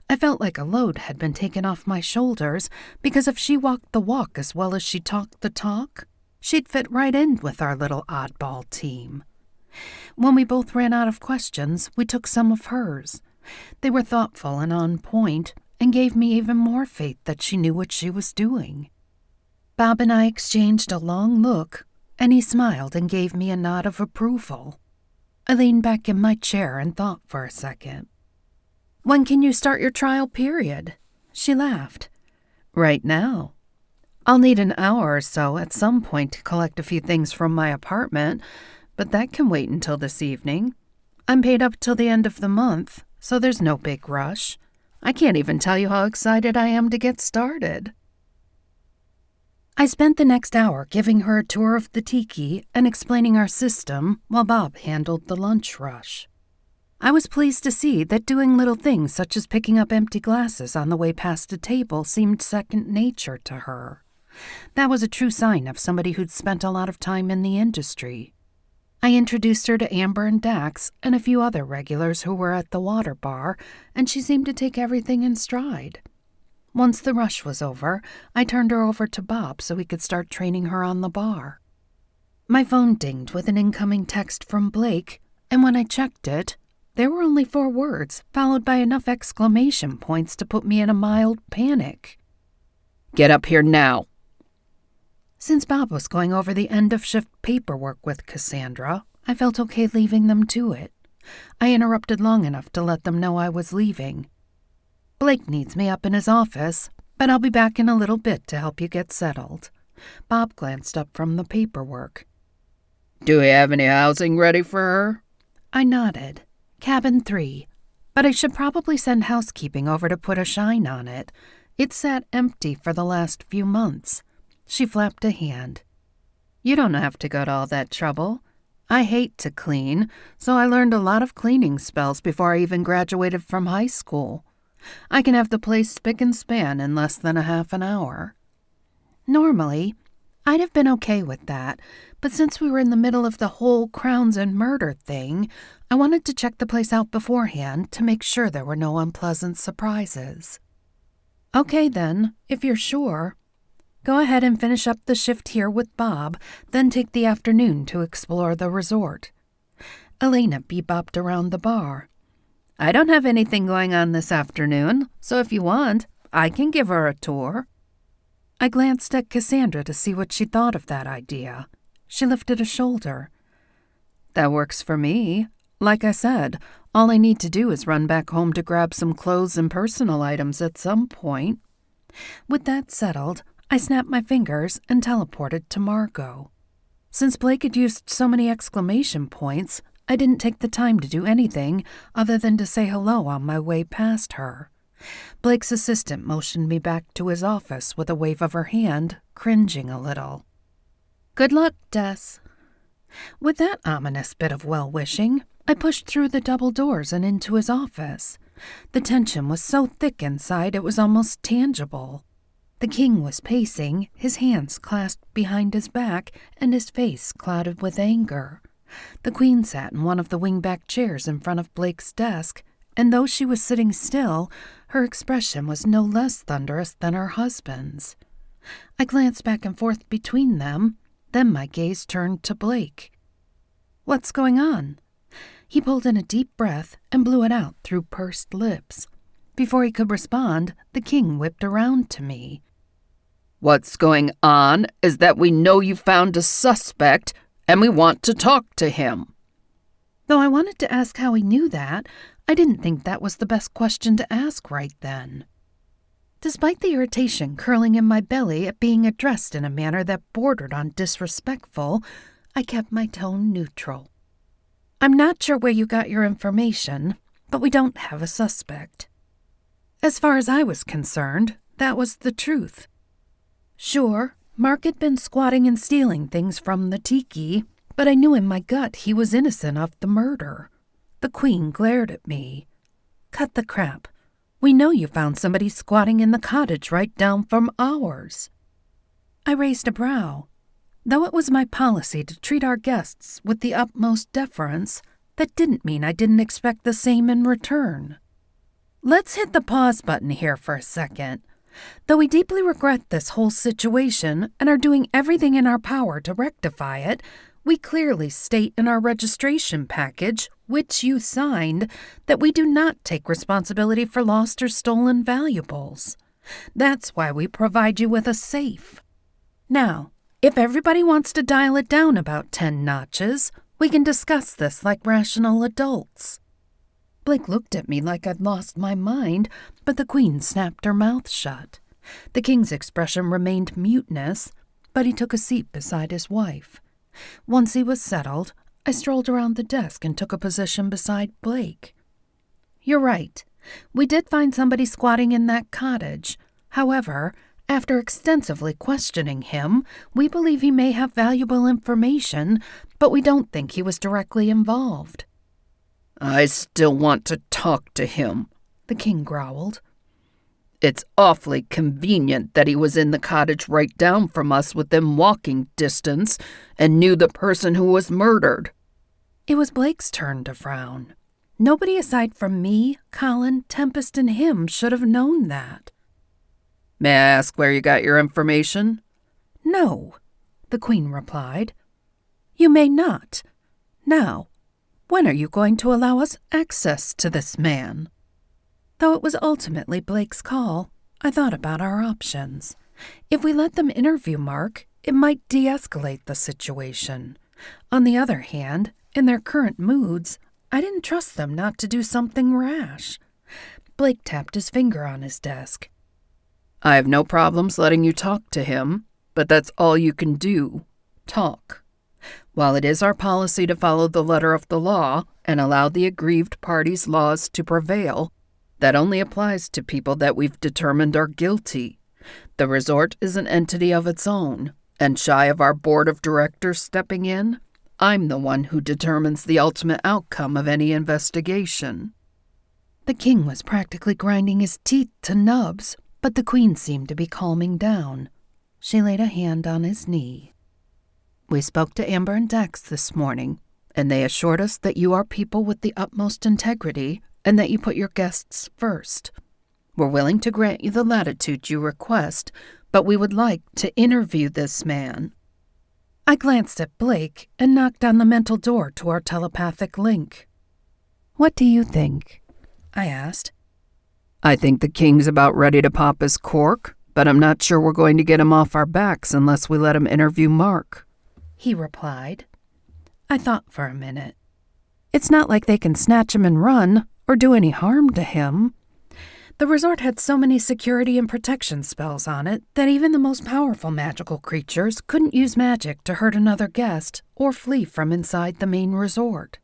I felt like a load had been taken off my shoulders because if she walked the walk as well as she talked the talk, she'd fit right in with our little oddball team. When we both ran out of questions, we took some of hers. They were thoughtful and on point, and gave me even more faith that she knew what she was doing. Bob and I exchanged a long look, and he smiled and gave me a nod of approval. I leaned back in my chair and thought for a second. "When can you start your trial period?" She laughed. "Right now. I'll need an hour or so at some point to collect a few things from my apartment, but that can wait until this evening. I'm paid up till the end of the month, so there's no big rush. I can't even tell you how excited I am to get started." I spent the next hour giving her a tour of the tiki and explaining our system while Bob handled the lunch rush. I was pleased to see that doing little things such as picking up empty glasses on the way past a table seemed second nature to her. That was a true sign of somebody who'd spent a lot of time in the industry. I introduced her to Amber and Dax and a few other regulars who were at the water bar, and she seemed to take everything in stride. Once the rush was over, I turned her over to Bob so he could start training her on the bar. My phone dinged with an incoming text from Blake, and when I checked it, there were only 4 words, followed by enough exclamation points to put me in a mild panic. "Get up here now." Since Bob was going over the end-of-shift paperwork with Cassandra, I felt okay leaving them to it. I interrupted long enough to let them know I was leaving. "Blake needs me up in his office, but I'll be back in a little bit to help you get settled." Bob glanced up from the paperwork. "Do we have any housing ready for her?" I nodded. "Cabin 3, but I should probably send housekeeping over to put a shine on it. It's sat empty for the last few months." She flapped a hand. "You don't have to go to all that trouble. I hate to clean, so I learned a lot of cleaning spells before I even graduated from high school. I can have the place spick and span in less than a half an hour." Normally, I'd have been okay with that, but since we were in the middle of the whole crowns and murder thing, I wanted to check the place out beforehand to make sure there were no unpleasant surprises. "Okay then, if you're sure. Go ahead and finish up the shift here with Bob, then take the afternoon to explore the resort." Elena bebopped around the bar. "I don't have anything going on this afternoon, so if you want, I can give her a tour." I glanced at Cassandra to see what she thought of that idea. She lifted a shoulder. "That works for me. Like I said, all I need to do is run back home to grab some clothes and personal items at some point." With that settled, I snapped my fingers and teleported to Margot. Since Blake had used so many exclamation points, I didn't take the time to do anything other than to say hello on my way past her. Blake's assistant motioned me back to his office with a wave of her hand, cringing a little. "Good luck, Des." With that ominous bit of well-wishing, I pushed through the double doors and into his office. The tension was so thick inside it was almost tangible. The king was pacing, his hands clasped behind his back and his face clouded with anger. The queen sat in one of the wing-back chairs in front of Blake's desk, and though she was sitting still, her expression was no less thunderous than her husband's. I glanced back and forth between them, then my gaze turned to Blake. "What's going on?" He pulled in a deep breath and blew it out through pursed lips. Before he could respond, the king whipped around to me. "What's going on is that we know you found a suspect, and we want to talk to him." Though I wanted to ask how he knew that, I didn't think that was the best question to ask right then. Despite the irritation curling in my belly at being addressed in a manner that bordered on disrespectful, I kept my tone neutral. "I'm not sure where you got your information, but we don't have a suspect." As far as I was concerned, that was the truth. Sure, Mark had been squatting and stealing things from the tiki, but I knew in my gut he was innocent of the murder. The Queen glared at me. Cut the crap. We know you found somebody squatting in the cottage right down from ours. I raised a brow. Though it was my policy to treat our guests with the utmost deference, that didn't mean I didn't expect the same in return. Let's hit the pause button here for a second. Though we deeply regret this whole situation and are doing everything in our power to rectify it, we clearly state in our registration package, which you signed, that we do not take responsibility for lost or stolen valuables. That's why we provide you with a safe. Now, if everybody wants to dial it down about 10 notches, we can discuss this like rational adults. Blake looked at me like I'd lost my mind, but the Queen snapped her mouth shut. The King's expression remained mutinous, but he took a seat beside his wife. Once he was settled, I strolled around the desk and took a position beside Blake. You're right. We did find somebody squatting in that cottage. However, after extensively questioning him, we believe he may have valuable information, but we don't think he was directly involved. I still want to talk to him, the King growled. It's awfully convenient that he was in the cottage right down from us within walking distance and knew the person who was murdered. It was Blake's turn to frown. Nobody aside from me, Colin, Tempest, and him should have known that. May I ask where you got your information? No, the Queen replied. You may not. Now, when are you going to allow us access to this man? Though it was ultimately Blake's call, I thought about our options. If we let them interview Mark, it might de-escalate the situation. On the other hand, in their current moods, I didn't trust them not to do something rash. Blake tapped his finger on his desk. I have no problems letting you talk to him, but that's all you can do. Talk. While it is our policy to follow the letter of the law and allow the aggrieved parties' laws to prevail, that only applies to people that we've determined are guilty. The resort is an entity of its own, and shy of our board of directors stepping in, I'm the one who determines the ultimate outcome of any investigation. The King was practically grinding his teeth to nubs, but the Queen seemed to be calming down. She laid a hand on his knee. We spoke to Amber and Dex this morning, and they assured us that you are people with the utmost integrity and that you put your guests first. We're willing to grant you the latitude you request, but we would like to interview this man. I glanced at Blake and knocked on the mental door to our telepathic link. What do you think? I asked. I think the King's about ready to pop his cork, but I'm not sure we're going to get him off our backs unless we let him interview Mark, he replied. I thought for a minute. It's not like they can snatch him and run or do any harm to him. The resort had so many security and protection spells on it that even the most powerful magical creatures couldn't use magic to hurt another guest or flee from inside the main resort.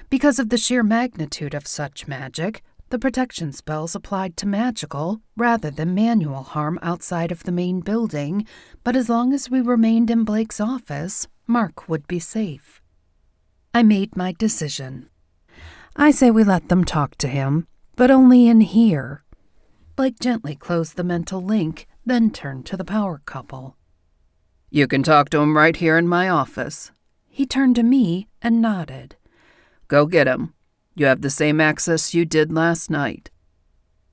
Because of the sheer magnitude of such magic, the protection spells applied to magical rather than manual harm outside of the main building, but as long as we remained in Blake's office, Mark would be safe. I made my decision. I say we let them talk to him, but only in here. Blake gently closed the mental link, then turned to the power couple. You can talk to him right here in my office. He turned to me and nodded. Go get him. You have the same access you did last night.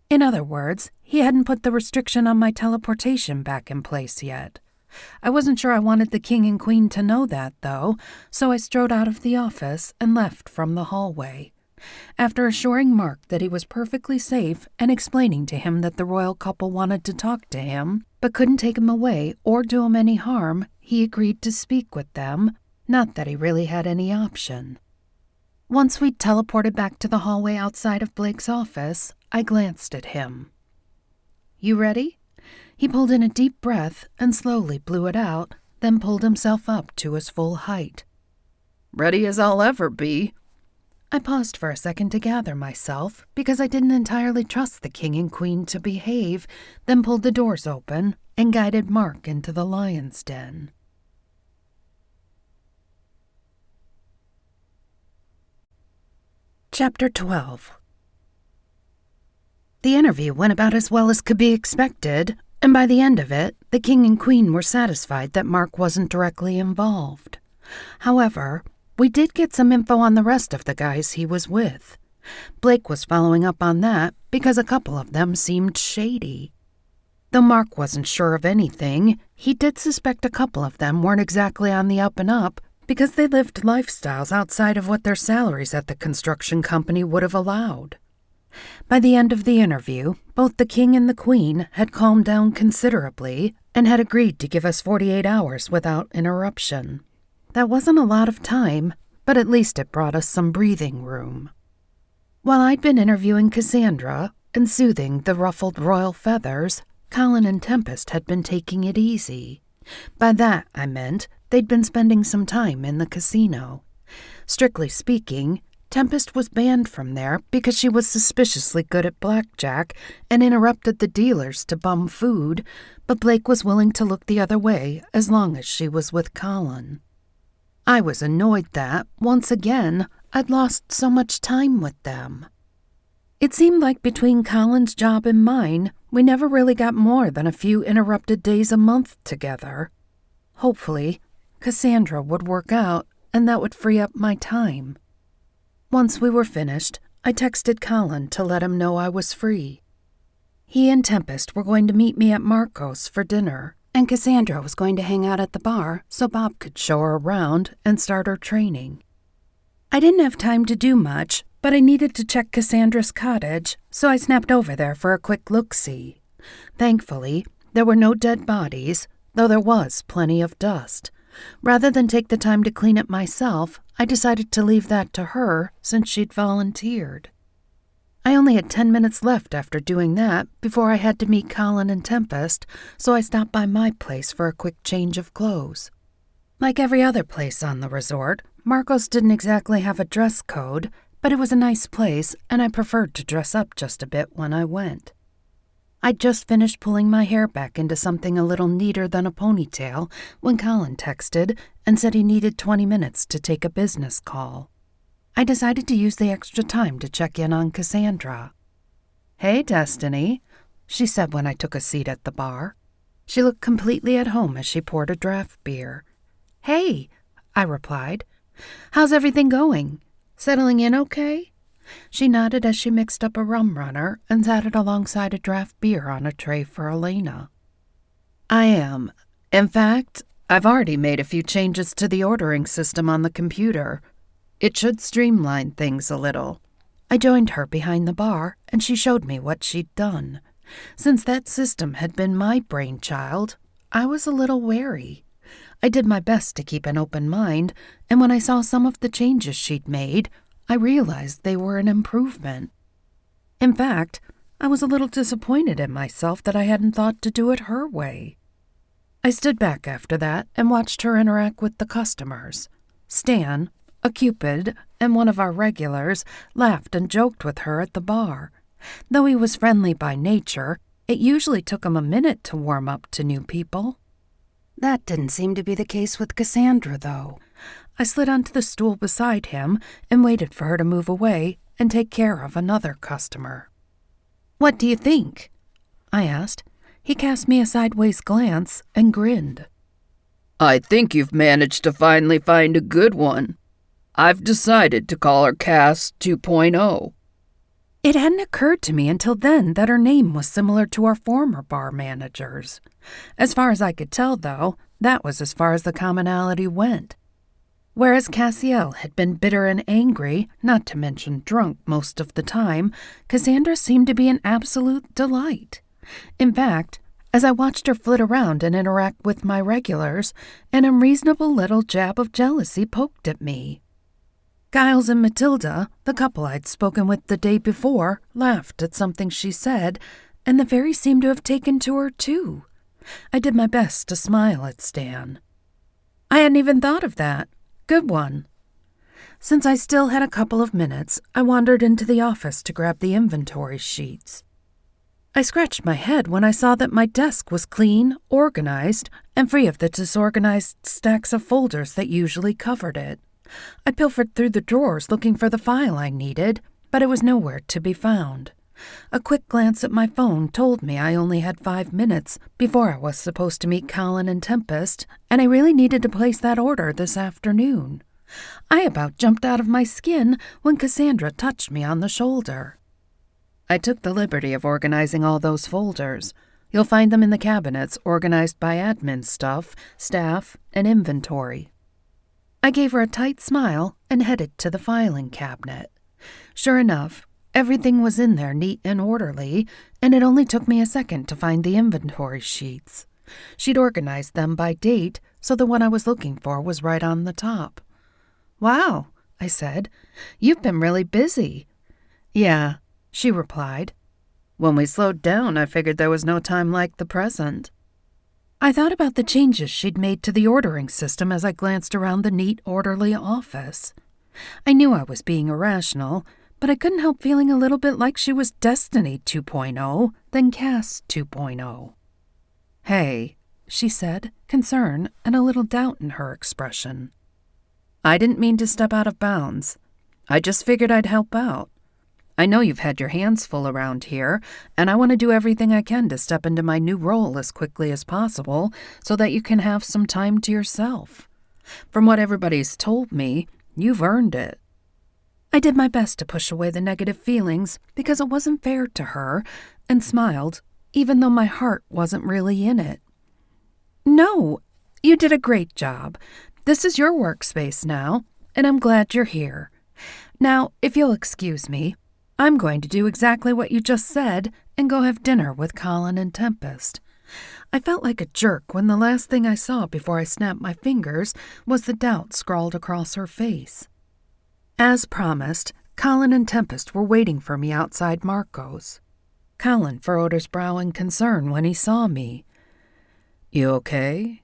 In other words, he hadn't put the restriction on my teleportation back in place yet. I wasn't sure I wanted the King and Queen to know that, though, so I strode out of the office and left from the hallway. After assuring Mark that he was perfectly safe and explaining to him that the royal couple wanted to talk to him, but couldn't take him away or do him any harm, he agreed to speak with them, not that he really had any option. Once we'd teleported back to the hallway outside of Blake's office, I glanced at him. You ready? He pulled in a deep breath and slowly blew it out, then pulled himself up to his full height. Ready as I'll ever be. I paused for a second to gather myself because I didn't entirely trust the king and queen to behave, then pulled the doors open and guided Mark into the lion's den. Chapter 12. The interview went about as well as could be expected, and by the end of it, the king and queen were satisfied that Mark wasn't directly involved. However, we did get some info on the rest of the guys he was with. Blake was following up on that because a couple of them seemed shady. Though Mark wasn't sure of anything, he did suspect a couple of them weren't exactly on the up and up because they lived lifestyles outside of what their salaries at the construction company would have allowed. By the end of the interview, both the king and the queen had calmed down considerably and had agreed to give us 48 hours without interruption. That wasn't a lot of time, but at least it brought us some breathing room. While I'd been interviewing Cassandra and soothing the ruffled royal feathers, Colin and Tempest had been taking it easy. By that, I meant they'd been spending some time in the casino. Strictly speaking, Tempest was banned from there because she was suspiciously good at blackjack and interrupted the dealers to bum food, but Blake was willing to look the other way as long as she was with Colin. I was annoyed that, once again, I'd lost so much time with them. It seemed like between Colin's job and mine, we never really got more than a few interrupted days a month together. Hopefully, Cassandra would work out, and that would free up my time. Once we were finished, I texted Colin to let him know I was free. He and Tempest were going to meet me at Marco's for dinner, and Cassandra was going to hang out at the bar so Bob could show her around and start her training. I didn't have time to do much, but I needed to check Cassandra's cottage, so I snapped over there for a quick look-see. Thankfully, there were no dead bodies, though there was plenty of dust. Rather than take the time to clean it myself, I decided to leave that to her since she'd volunteered. I only had 10 minutes left after doing that before I had to meet Colin and Tempest, so I stopped by my place for a quick change of clothes. Like every other place on the resort, Marco's didn't exactly have a dress code, but it was a nice place and I preferred to dress up just a bit when I went. I'd just finished pulling my hair back into something a little neater than a ponytail when Colin texted and said he needed 20 minutes to take a business call. I decided to use the extra time to check in on Cassandra. "Hey, Destiny," she said when I took a seat at the bar. She looked completely at home as she poured a draft beer. "Hey," I replied. "How's everything going? Settling in okay?" She nodded as she mixed up a rum runner and sat it alongside a draft beer on a tray for Elena. "I am. In fact, I've already made a few changes to the ordering system on the computer. It should streamline things a little." I joined her behind the bar, and she showed me what she'd done. Since that system had been my brainchild, I was a little wary. I did my best to keep an open mind, and when I saw some of the changes she'd made, I realized they were an improvement. In fact, I was a little disappointed in myself that I hadn't thought to do it her way. I stood back after that and watched her interact with the customers. Stan, a Cupid, and one of our regulars laughed and joked with her at the bar. Though he was friendly by nature, it usually took him a minute to warm up to new people. That didn't seem to be the case with Cassandra, though. I slid onto the stool beside him and waited for her to move away and take care of another customer. "What do you think?" I asked. He cast me a sideways glance and grinned. "I think you've managed to finally find a good one. I've decided to call her Cass 2.0. It hadn't occurred to me until then that her name was similar to our former bar manager's. As far as I could tell, though, that was as far as the commonality went. Whereas Cassiel had been bitter and angry, not to mention drunk most of the time, Cassandra seemed to be an absolute delight. In fact, as I watched her flit around and interact with my regulars, an unreasonable little jab of jealousy poked at me. Giles and Matilda, the couple I'd spoken with the day before, laughed at something she said, and the fairy seemed to have taken to her too. I did my best to smile at Stan. "I hadn't even thought of that. Good one." Since I still had a couple of minutes, I wandered into the office to grab the inventory sheets. I scratched my head when I saw that my desk was clean, organized, and free of the disorganized stacks of folders that usually covered it. I pilfered through the drawers looking for the file I needed, but it was nowhere to be found. A quick glance at my phone told me I only had 5 minutes before I was supposed to meet Colin and Tempest, and I really needed to place that order this afternoon. I about jumped out of my skin when Cassandra touched me on the shoulder. I took the liberty of organizing all those folders. You'll find them in the cabinets, organized by admin stuff, staff, and inventory. I gave her a tight smile and headed to the filing cabinet. Sure enough, everything was in there neat and orderly, and it only took me a second to find the inventory sheets. She'd organized them by date, so the one I was looking for was right on the top. "Wow," I said. "You've been really busy." "Yeah," she replied. "When we slowed down, I figured there was no time like the present." I thought about the changes she'd made to the ordering system as I glanced around the neat, orderly office. I knew I was being irrational, but I couldn't help feeling a little bit like she was Destiny 2.0, then Cass 2.0. "Hey," she said, concern and a little doubt in her expression. "I didn't mean to step out of bounds. I just figured I'd help out. I know you've had your hands full around here, and I want to do everything I can to step into my new role as quickly as possible so that you can have some time to yourself. From what everybody's told me, you've earned it." I did my best to push away the negative feelings because it wasn't fair to her, and smiled, even though my heart wasn't really in it. "No, you did a great job. This is your workspace now, and I'm glad you're here. Now, if you'll excuse me, I'm going to do exactly what you just said and go have dinner with Colin and Tempest." I felt like a jerk when the last thing I saw before I snapped my fingers was the doubt scrawled across her face. As promised, Colin and Tempest were waiting for me outside Marco's. Colin furrowed his brow in concern when he saw me. "You okay?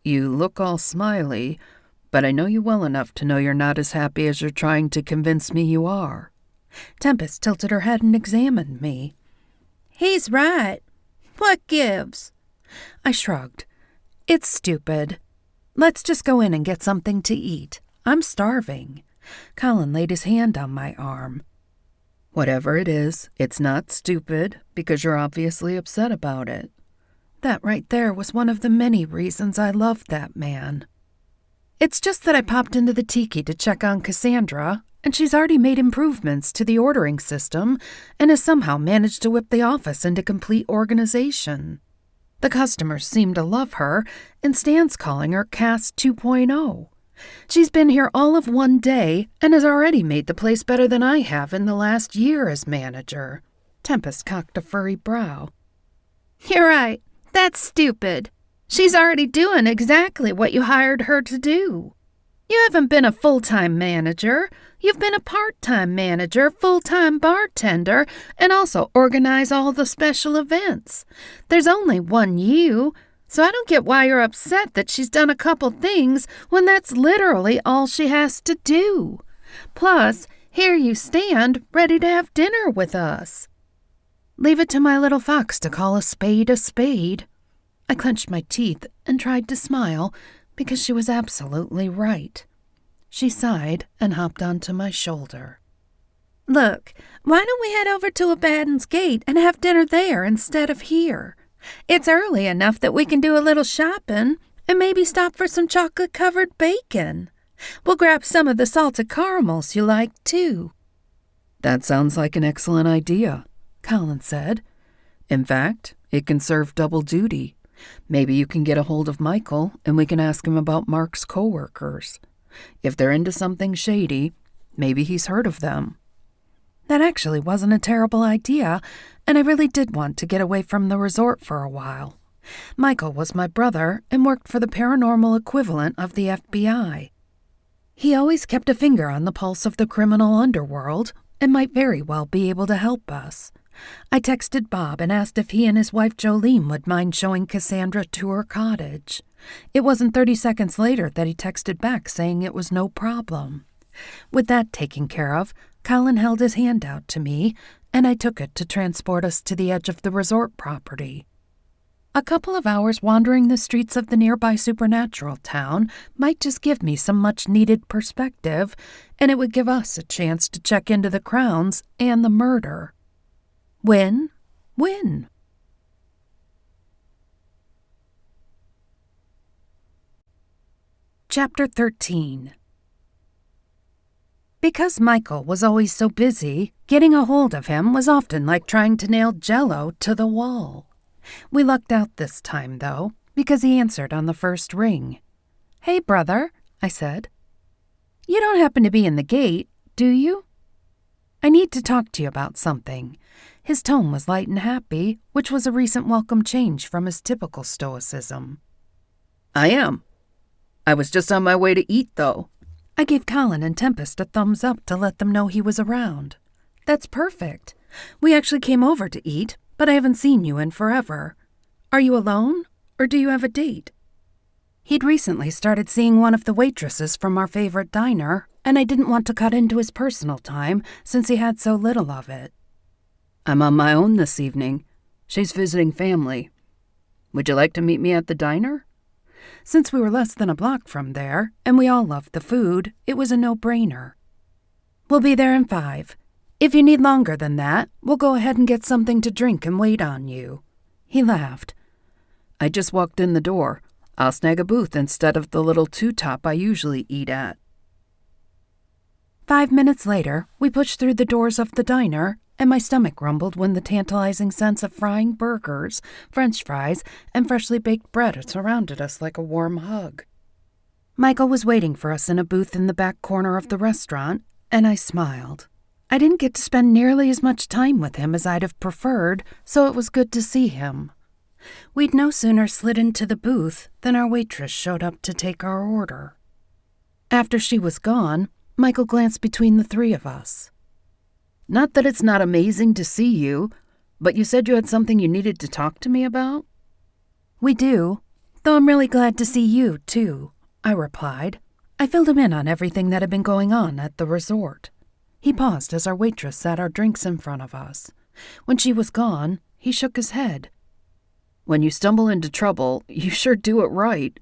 You look all smiley, but I know you well enough to know you're not as happy as you're trying to convince me you are." Tempest tilted her head and examined me. "He's right. What gives?" I shrugged. "It's stupid. Let's just go in and get something to eat. I'm starving." Colin laid his hand on my arm. "Whatever it is, it's not stupid because you're obviously upset about it." That right there was one of the many reasons I loved that man. "It's just that I popped into the tiki to check on Cassandra, and she's already made improvements to the ordering system and has somehow managed to whip the office into complete organization. The customers seem to love her, and Stan's calling her Cass 2.0. She's been here all of one day and has already made the place better than I have in the last year as manager." Tempest cocked a furry brow. "You're right. That's stupid. She's already doing exactly what you hired her to do. You haven't been a full-time manager. You've been a part-time manager, full-time bartender, and also organize all the special events. There's only one you, so I don't get why you're upset that she's done a couple things when that's literally all she has to do. Plus, here you stand, ready to have dinner with us." Leave it to my little fox to call a spade a spade. I clenched my teeth and tried to smile because she was absolutely right. She sighed and hopped onto my shoulder. "Look, why don't we head over to Abaddon's Gate and have dinner there instead of here? It's early enough that we can do a little shopping and maybe stop for some chocolate-covered bacon. We'll grab some of the salted caramels you like, too." "That sounds like an excellent idea," Colin said. "In fact, it can serve double duty. Maybe you can get a hold of Michael and we can ask him about Mark's coworkers. If they're into something shady, maybe he's heard of them." That actually wasn't a terrible idea, and I really did want to get away from the resort for a while. Michael was my brother and worked for the paranormal equivalent of the FBI. He always kept a finger on the pulse of the criminal underworld and might very well be able to help us. I texted Bob and asked if he and his wife Jolene would mind showing Cassandra to her cottage. It wasn't 30 seconds later that he texted back saying it was no problem. With that taken care of, Colin held his hand out to me, and I took it to transport us to the edge of the resort property. A couple of hours wandering the streets of the nearby supernatural town might just give me some much-needed perspective, and it would give us a chance to check into the Crowns and the murder. Win? Win. Chapter 13. Because Michael was always so busy, getting a hold of him was often like trying to nail Jell-O to the wall. We lucked out this time, though, because he answered on the first ring. "Hey, brother," I said. "You don't happen to be in the gate, do you?" "I need to talk to you about something." His tone was light and happy, which was a recent welcome change from his typical stoicism. I am. I was just on my way to eat, though. I gave Colin and Tempest a thumbs up to let them know he was around. "That's perfect. We actually came over to eat, but I haven't seen you in forever. Are you alone, or do you have a date?" He'd recently started seeing one of the waitresses from our favorite diner, and I didn't want to cut into his personal time since he had so little of it. "I'm on my own this evening. She's visiting family. Would you like to meet me at the diner?" Since we were less than a block from there, and we all loved the food, it was a no-brainer. "We'll be there in 5. If you need longer than that, we'll go ahead and get something to drink and wait on you." He laughed. "I just walked in the door. I'll snag a booth instead of the little two-top I usually eat at." 5 minutes later, we pushed through the doors of the diner, and my stomach rumbled when the tantalizing sense of frying burgers, French fries, and freshly baked bread surrounded us like a warm hug. Michael was waiting for us in a booth in the back corner of the restaurant, and I smiled. I didn't get to spend nearly as much time with him as I'd have preferred, so it was good to see him. We'd no sooner slid into the booth than our waitress showed up to take our order. After she was gone, Michael glanced between the three of us. "Not that it's not amazing to see you, but you said you had something you needed to talk to me about?" "We do, though I'm really glad to see you, too," I replied. I filled him in on everything that had been going on at the resort. He paused as our waitress set our drinks in front of us. When she was gone, he shook his head. "When you stumble into trouble, you sure do it right.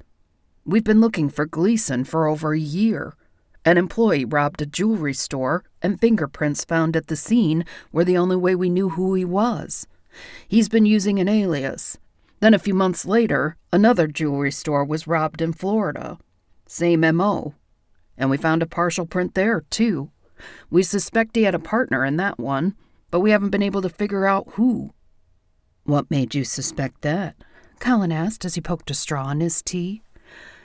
We've been looking for Gleason for over a year. An employee robbed a jewelry store, and fingerprints found at the scene were the only way we knew who he was. He's been using an alias. Then a few months later, another jewelry store was robbed in Florida. Same M.O. And we found a partial print there, too. We suspect he had a partner in that one, but we haven't been able to figure out who." "What made you suspect that?" Colin asked as he poked a straw in his tea.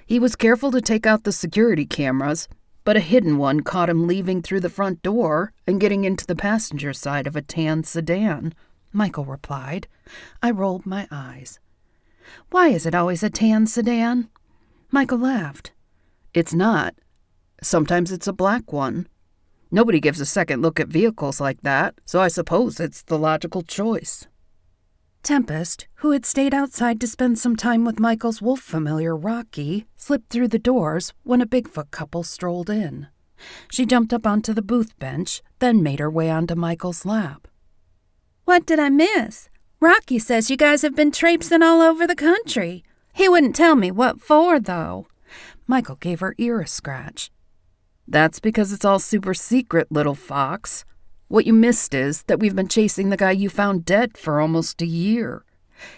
"He was careful to take out the security cameras, but a hidden one caught him leaving through the front door and getting into the passenger side of a tan sedan," Michael replied. I rolled my eyes. "Why is it always a tan sedan?" Michael laughed. "It's not. Sometimes it's a black one. Nobody gives a second look at vehicles like that, so I suppose it's the logical choice." Tempest, who had stayed outside to spend some time with Michael's wolf familiar Rocky, slipped through the doors when a Bigfoot couple strolled in. She jumped up onto the booth bench, then made her way onto Michael's lap. "What did I miss? Rocky says you guys have been traipsing all over the country. He wouldn't tell me what for, though." Michael gave her ear a scratch. "That's because it's all super secret, little fox. What you missed is that we've been chasing the guy you found dead for almost a year.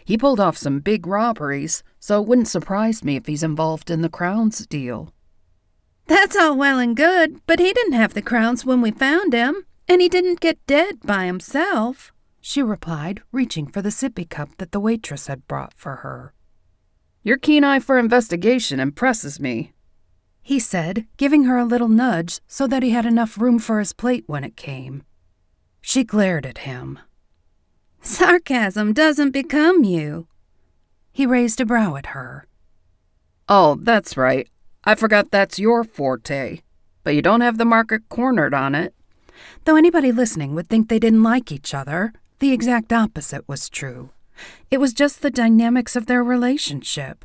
He pulled off some big robberies, so it wouldn't surprise me if he's involved in the Crowns deal." "That's all well and good, but he didn't have the crowns when we found him, and he didn't get dead by himself," she replied, reaching for the sippy cup that the waitress had brought for her. "Your keen eye for investigation impresses me," he said, giving her a little nudge so that he had enough room for his plate when it came. She glared at him. "Sarcasm doesn't become you." He raised a brow at her. "Oh, that's right. I forgot that's your forte. But you don't have the market cornered on it." Though anybody listening would think they didn't like each other, the exact opposite was true. It was just the dynamics of their relationship.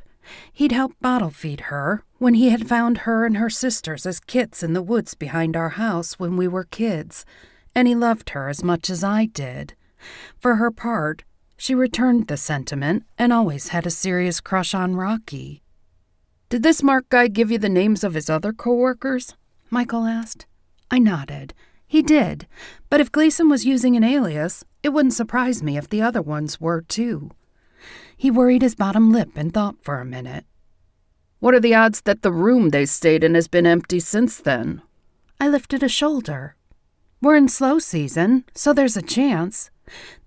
He'd helped bottle feed her when he had found her and her sisters as kits in the woods behind our house when we were kids, and he loved her as much as I did. For her part, she returned the sentiment and always had a serious crush on Rocky. "Did this Mark guy give you the names of his other coworkers?" Michael asked. I nodded. He did, but if Gleason was using an alias, it wouldn't surprise me if the other ones were too. He worried his bottom lip and thought for a minute. "What are the odds that the room they stayed in has been empty since then?" I lifted a shoulder. We're in slow season, so there's a chance.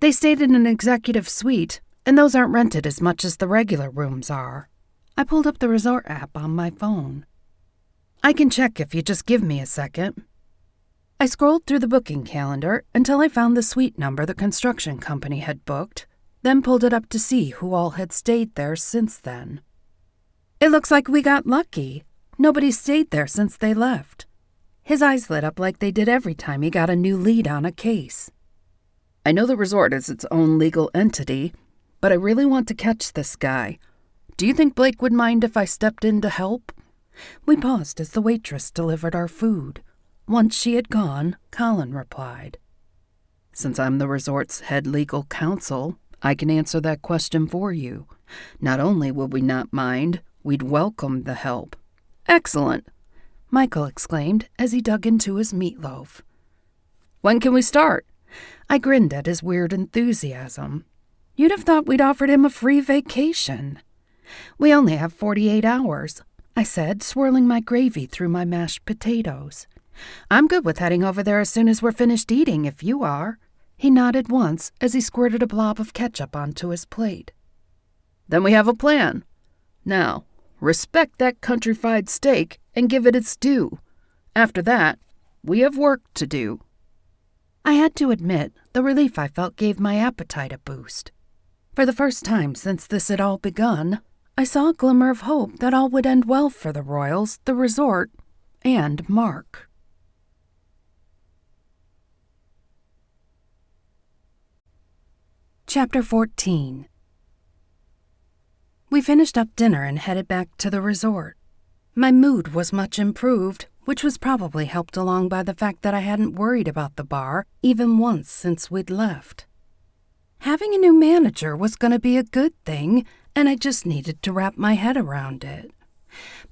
They stayed in an executive suite, and those aren't rented as much as the regular rooms are. I pulled up the resort app on my phone. I can check if you just give me a second. I scrolled through the booking calendar until I found the suite number the construction company had booked, then pulled it up to see who all had stayed there since then. It looks like we got lucky. Nobody's stayed there since they left. His eyes lit up like they did every time he got a new lead on a case. "I know the resort is its own legal entity, but I really want to catch this guy. Do you think Blake would mind if I stepped in to help?" We paused as the waitress delivered our food. Once she had gone, Colin replied. "Since I'm the resort's head legal counsel, I can answer that question for you. Not only would we not mind, we'd welcome the help." "Excellent," Michael exclaimed as he dug into his meatloaf. "When can we start?" I grinned at his weird enthusiasm. You'd have thought we'd offered him a free vacation. "We only have 48 hours, I said, swirling my gravy through my mashed potatoes. "I'm good with heading over there as soon as we're finished eating, if you are." He nodded once as he squirted a blob of ketchup onto his plate. "Then we have a plan. Now, respect that country-fried steak and give it its due. After that, we have work to do." I had to admit, the relief I felt gave my appetite a boost. For the first time since this had all begun, I saw a glimmer of hope that all would end well for the Royals, the resort, and Mark. Chapter 14. We finished up dinner and headed back to the resort. My mood was much improved, which was probably helped along by the fact that I hadn't worried about the bar even once since we'd left. Having a new manager was going to be a good thing, and I just needed to wrap my head around it.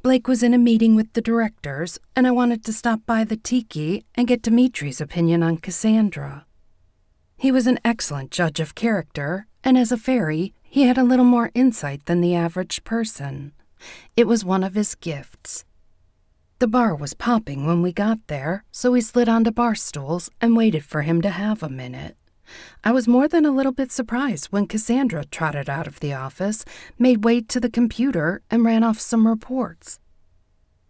Blake was in a meeting with the directors, and I wanted to stop by the Tiki and get Dimitri's opinion on Cassandra. He was an excellent judge of character, and as a fairy, he had a little more insight than the average person. It was one of his gifts. The bar was popping when we got there, so we slid onto bar stools and waited for him to have a minute. I was more than a little bit surprised when Cassandra trotted out of the office, made way to the computer, and ran off some reports.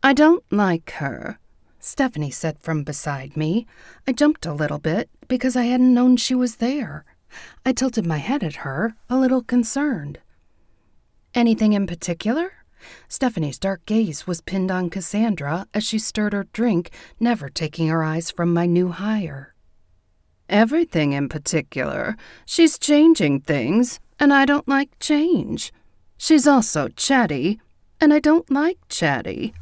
"I don't like her," Stephanie said from beside me. I jumped a little bit because I hadn't known she was there. I tilted my head at her, a little concerned. "Anything in particular?" Stephanie's dark gaze was pinned on Cassandra as she stirred her drink, never taking her eyes from my new hire. "Everything in particular. She's changing things, and I don't like change. She's also chatty, and I don't like chatty."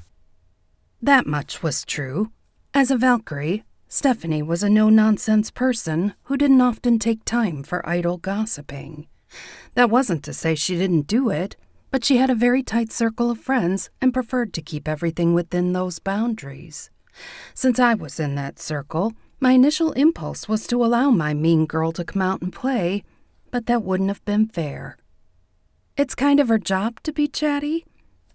That much was true. As a Valkyrie, Stephanie was a no-nonsense person who didn't often take time for idle gossiping. That wasn't to say she didn't do it, but she had a very tight circle of friends and preferred to keep everything within those boundaries. Since I was in that circle, my initial impulse was to allow my mean girl to come out and play, but that wouldn't have been fair. It's kind of her job to be chatty,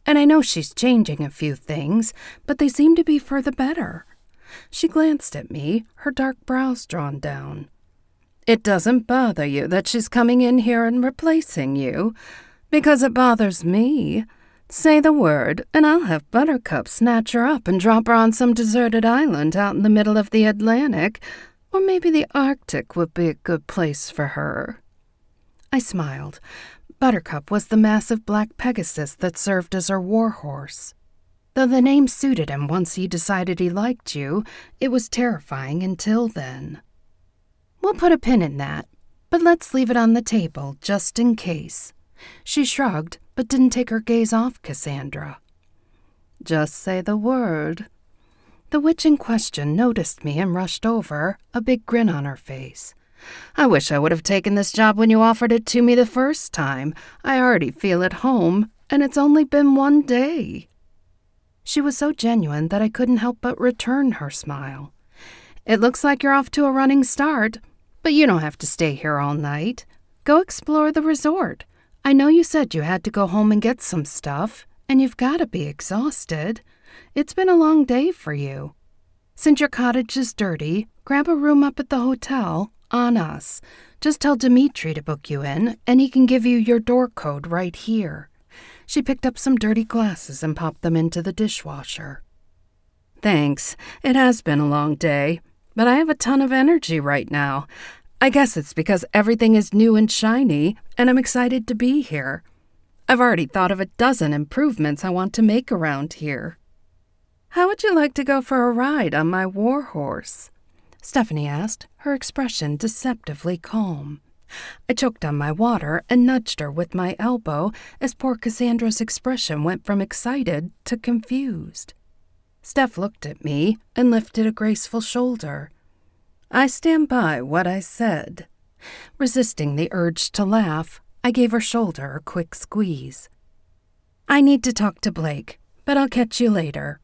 and I know she's changing a few things, but they seem to be for the better. She glanced at me, her dark brows drawn down. "It doesn't bother you that she's coming in here and replacing you? Because it bothers me. Say the word, and I'll have Buttercup snatch her up and drop her on some deserted island out in the middle of the Atlantic, or maybe the Arctic would be a good place for her." I smiled. Buttercup was the massive black Pegasus that served as her warhorse. Though the name suited him once he decided he liked you, it was terrifying until then. "We'll put a pin in that, but let's leave it on the table just in case." She shrugged, but didn't take her gaze off Cassandra. "Just say the word." The witch in question noticed me and rushed over, a big grin on her face. "I wish I would have taken this job when you offered it to me the first time. I already feel at home, and it's only been 1 day." She was so genuine that I couldn't help but return her smile. "It looks like you're off to a running start, but you don't have to stay here all night. Go explore the resort. I know you said you had to go home and get some stuff, and you've got to be exhausted. It's been a long day for you. Since your cottage is dirty, grab a room up at the hotel, on us. Just tell Dimitri to book you in, and he can give you your door code right here." She picked up some dirty glasses and popped them into the dishwasher. "Thanks. It has been a long day, but I have a ton of energy right now. I guess it's because everything is new and shiny, and I'm excited to be here. I've already thought of a dozen improvements I want to make around here." "How would you like to go for a ride on my war horse?" Stephanie asked, her expression deceptively calm. I choked on my water and nudged her with my elbow as poor Cassandra's expression went from excited to confused. Steph looked at me and lifted a graceful shoulder. "I stand by what I said." Resisting the urge to laugh, I gave her shoulder a quick squeeze. "I need to talk to Blake, but I'll catch you later.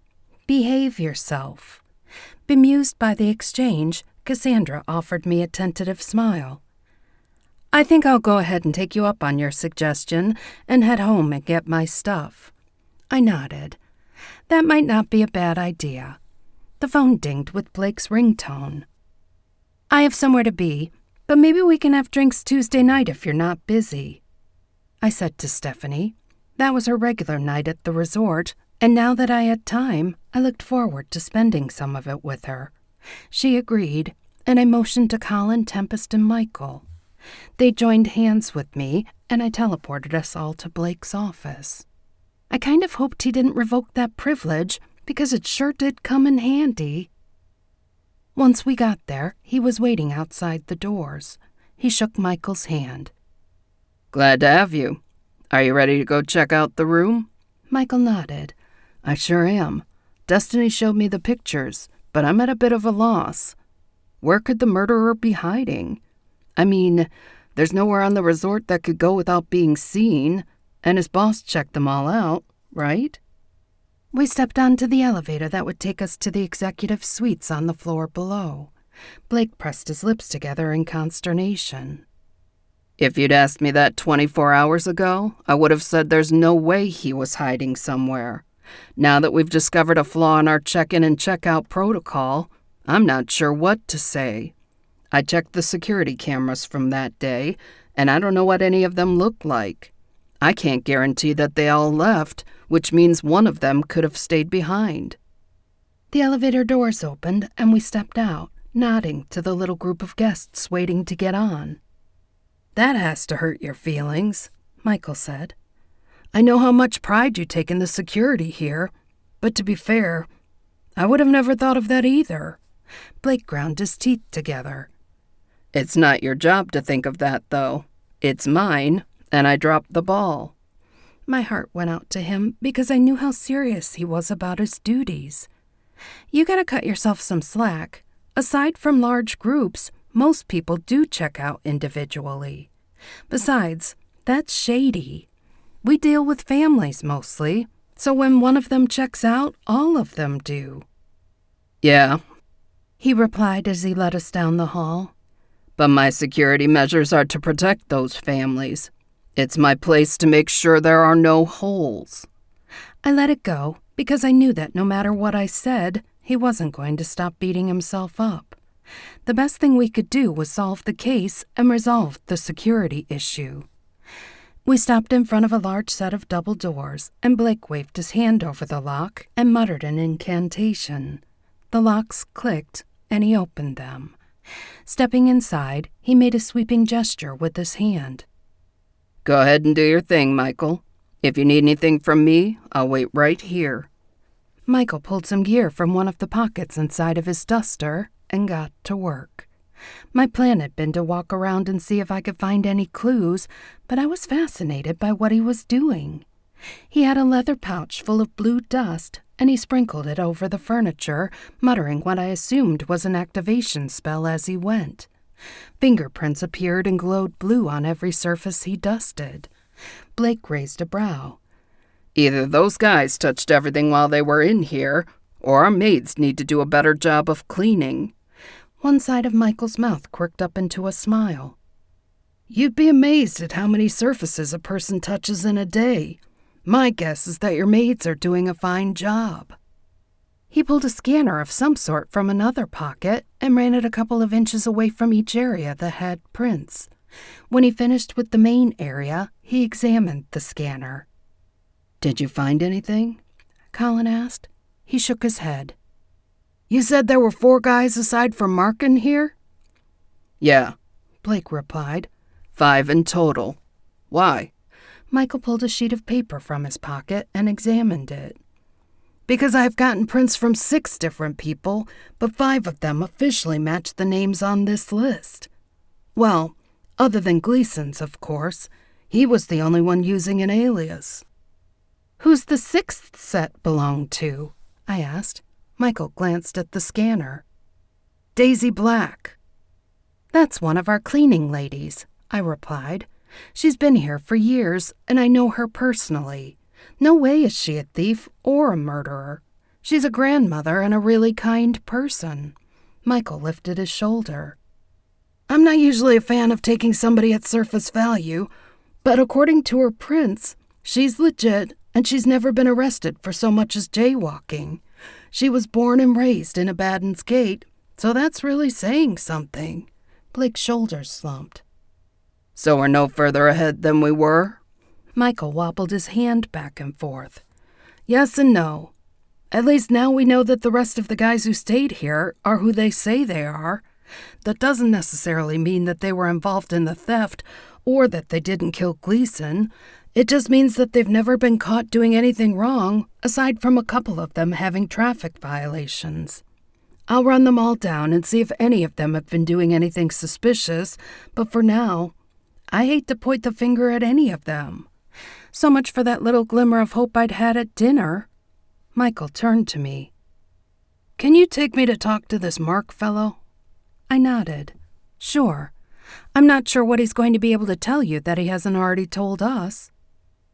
Behave yourself." Bemused by the exchange, Cassandra offered me a tentative smile. "I think I'll go ahead and take you up on your suggestion and head home and get my stuff." I nodded. That might not be a bad idea. The phone dinged with Blake's ringtone. "I have somewhere to be, but maybe we can have drinks Tuesday night if you're not busy," I said to Stephanie. That was her regular night at the resort, and now that I had time, I looked forward to spending some of it with her. She agreed, and I motioned to Colin, Tempest, and Michael. They joined hands with me, and I teleported us all to Blake's office. I kind of hoped he didn't revoke that privilege, because it sure did come in handy. Once we got there, he was waiting outside the doors. He shook Michael's hand. "Glad to have you. Are you ready to go check out the room?" Michael nodded. "I sure am. Destiny showed me the pictures, but I'm at a bit of a loss. Where could the murderer be hiding? I mean, there's nowhere on the resort that could go without being seen, and his boss checked them all out, right?" We stepped onto the elevator that would take us to the executive suites on the floor below. Blake pressed his lips together in consternation. "If you'd asked me that 24 hours ago, I would have said there's no way he was hiding somewhere. Now that we've discovered a flaw in our check-in and check-out protocol, I'm not sure what to say. I checked the security cameras from that day, and I don't know what any of them look like. I can't guarantee that they all left, which means one of them could have stayed behind." The elevator doors opened, and we stepped out, nodding to the little group of guests waiting to get on. "That has to hurt your feelings," Michael said. "I know how much pride you take in the security here, but to be fair, I would have never thought of that either." Blake ground his teeth together. "It's not your job to think of that, though. It's mine, and I dropped the ball." My heart went out to him because I knew how serious he was about his duties. "You gotta cut yourself some slack. Aside from large groups, most people do check out individually. Besides, that's shady. We deal with families mostly, so when one of them checks out, all of them do." "Yeah," he replied as he led us down the hall. "but my security measures are to protect those families. It's my place to make sure there are no holes." I let it go because I knew that no matter what I said, he wasn't going to stop beating himself up. The best thing we could do was solve the case and resolve the security issue. We stopped in front of a large set of double doors, and Blake waved his hand over the lock and muttered an incantation. The locks clicked, and he opened them. Stepping inside, he made a sweeping gesture with his hand. "Go ahead and do your thing, Michael. If you need anything from me, I'll wait right here." Michael pulled some gear from one of the pockets inside of his duster and got to work. My plan had been to walk around and see if I could find any clues, but I was fascinated by what he was doing. He had a leather pouch full of blue dust, and he sprinkled it over the furniture, muttering what I assumed was an activation spell as he went. Fingerprints appeared and glowed blue on every surface he dusted. Blake raised a brow. Either those guys touched everything while they were in here, or our maids need to do a better job of cleaning. One side of Michael's mouth quirked up into a smile. You'd be amazed at how many surfaces a person touches in a day. My guess is that your maids are doing a fine job. He pulled a scanner of some sort from another pocket and ran it a couple of inches away from each area that had prints. When he finished with the main area, he examined the scanner. Did you find anything? Colin asked. He shook his head. You said there were 4 guys aside from Mark in here? Yeah, Blake replied. 5 in total. Why? Michael pulled a sheet of paper from his pocket and examined it. Because I've gotten prints from 6 different people, but 5 of them officially match the names on this list. Well, other than Gleason's, of course. He was the only one using an alias. Who's the 6th set belong to? I asked. Michael glanced at the scanner. Daisy Black. That's one of our cleaning ladies, I replied. She's been here for years, and I know her personally. No way is she a thief or a murderer. She's a grandmother and a really kind person. Michael lifted his shoulder. I'm not usually a fan of taking somebody at surface value, but according to her prints, she's legit and she's never been arrested for so much as jaywalking. She was born and raised in Abaddon's Gate, so that's really saying something. Blake's shoulders slumped. So we're no further ahead than we were? Michael wobbled his hand back and forth. Yes and no. At least now we know that the rest of the guys who stayed here are who they say they are. That doesn't necessarily mean that they were involved in the theft or that they didn't kill Gleason. It just means that they've never been caught doing anything wrong, aside from a couple of them having traffic violations. I'll run them all down and see if any of them have been doing anything suspicious, but for now, I hate to point the finger at any of them. So much for that little glimmer of hope I'd had at dinner. Michael turned to me. Can you take me to talk to this Mark fellow? I nodded. Sure. I'm not sure what he's going to be able to tell you that he hasn't already told us.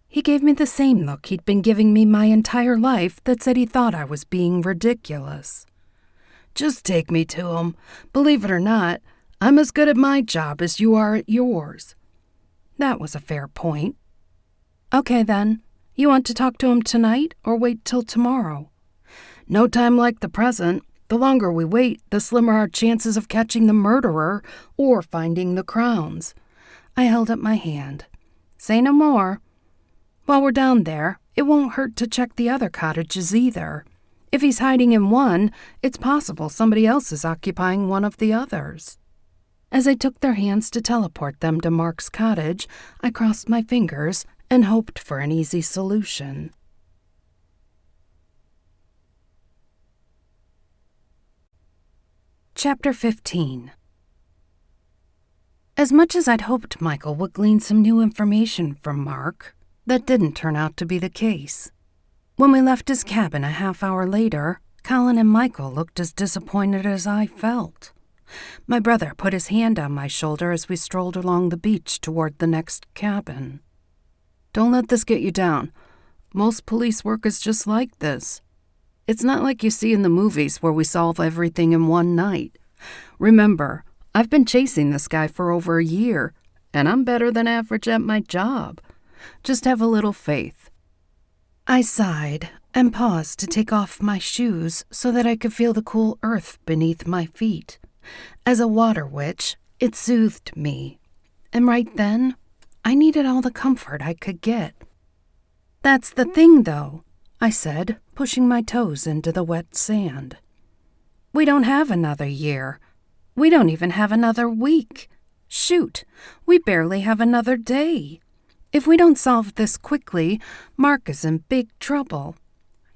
He gave me the same look he'd been giving me my entire life that said he thought I was being ridiculous. Just take me to him. Believe it or not, I'm as good at my job as you are at yours. That was a fair point. Okay, then. You want to talk to him tonight or wait till tomorrow? No time like the present. The longer we wait, the slimmer our chances of catching the murderer or finding the crowns. I held up my hand. Say no more. While we're down there, it won't hurt to check the other cottages either. If he's hiding in one, it's possible somebody else is occupying one of the others. As I took their hands to teleport them to Mark's cottage, I crossed my fingers and hoped for an easy solution. Chapter 15. As much as I'd hoped Michael would glean some new information from Mark, that didn't turn out to be the case. When we left his cabin a half hour later, Colin and Michael looked as disappointed as I felt. My brother put his hand on my shoulder as we strolled along the beach toward the next cabin. Don't let this get you down. Most police work is just like this. It's not like you see in the movies where we solve everything in one night. Remember, I've been chasing this guy for over a year, and I'm better than average at my job. Just have a little faith. I sighed and paused to take off my shoes so that I could feel the cool earth beneath my feet. As a water witch, it soothed me. And right then, I needed all the comfort I could get. That's the thing, though, I said, pushing my toes into the wet sand. We don't have another year. We don't even have another week. Shoot, we barely have another day. If we don't solve this quickly, Mark is in big trouble.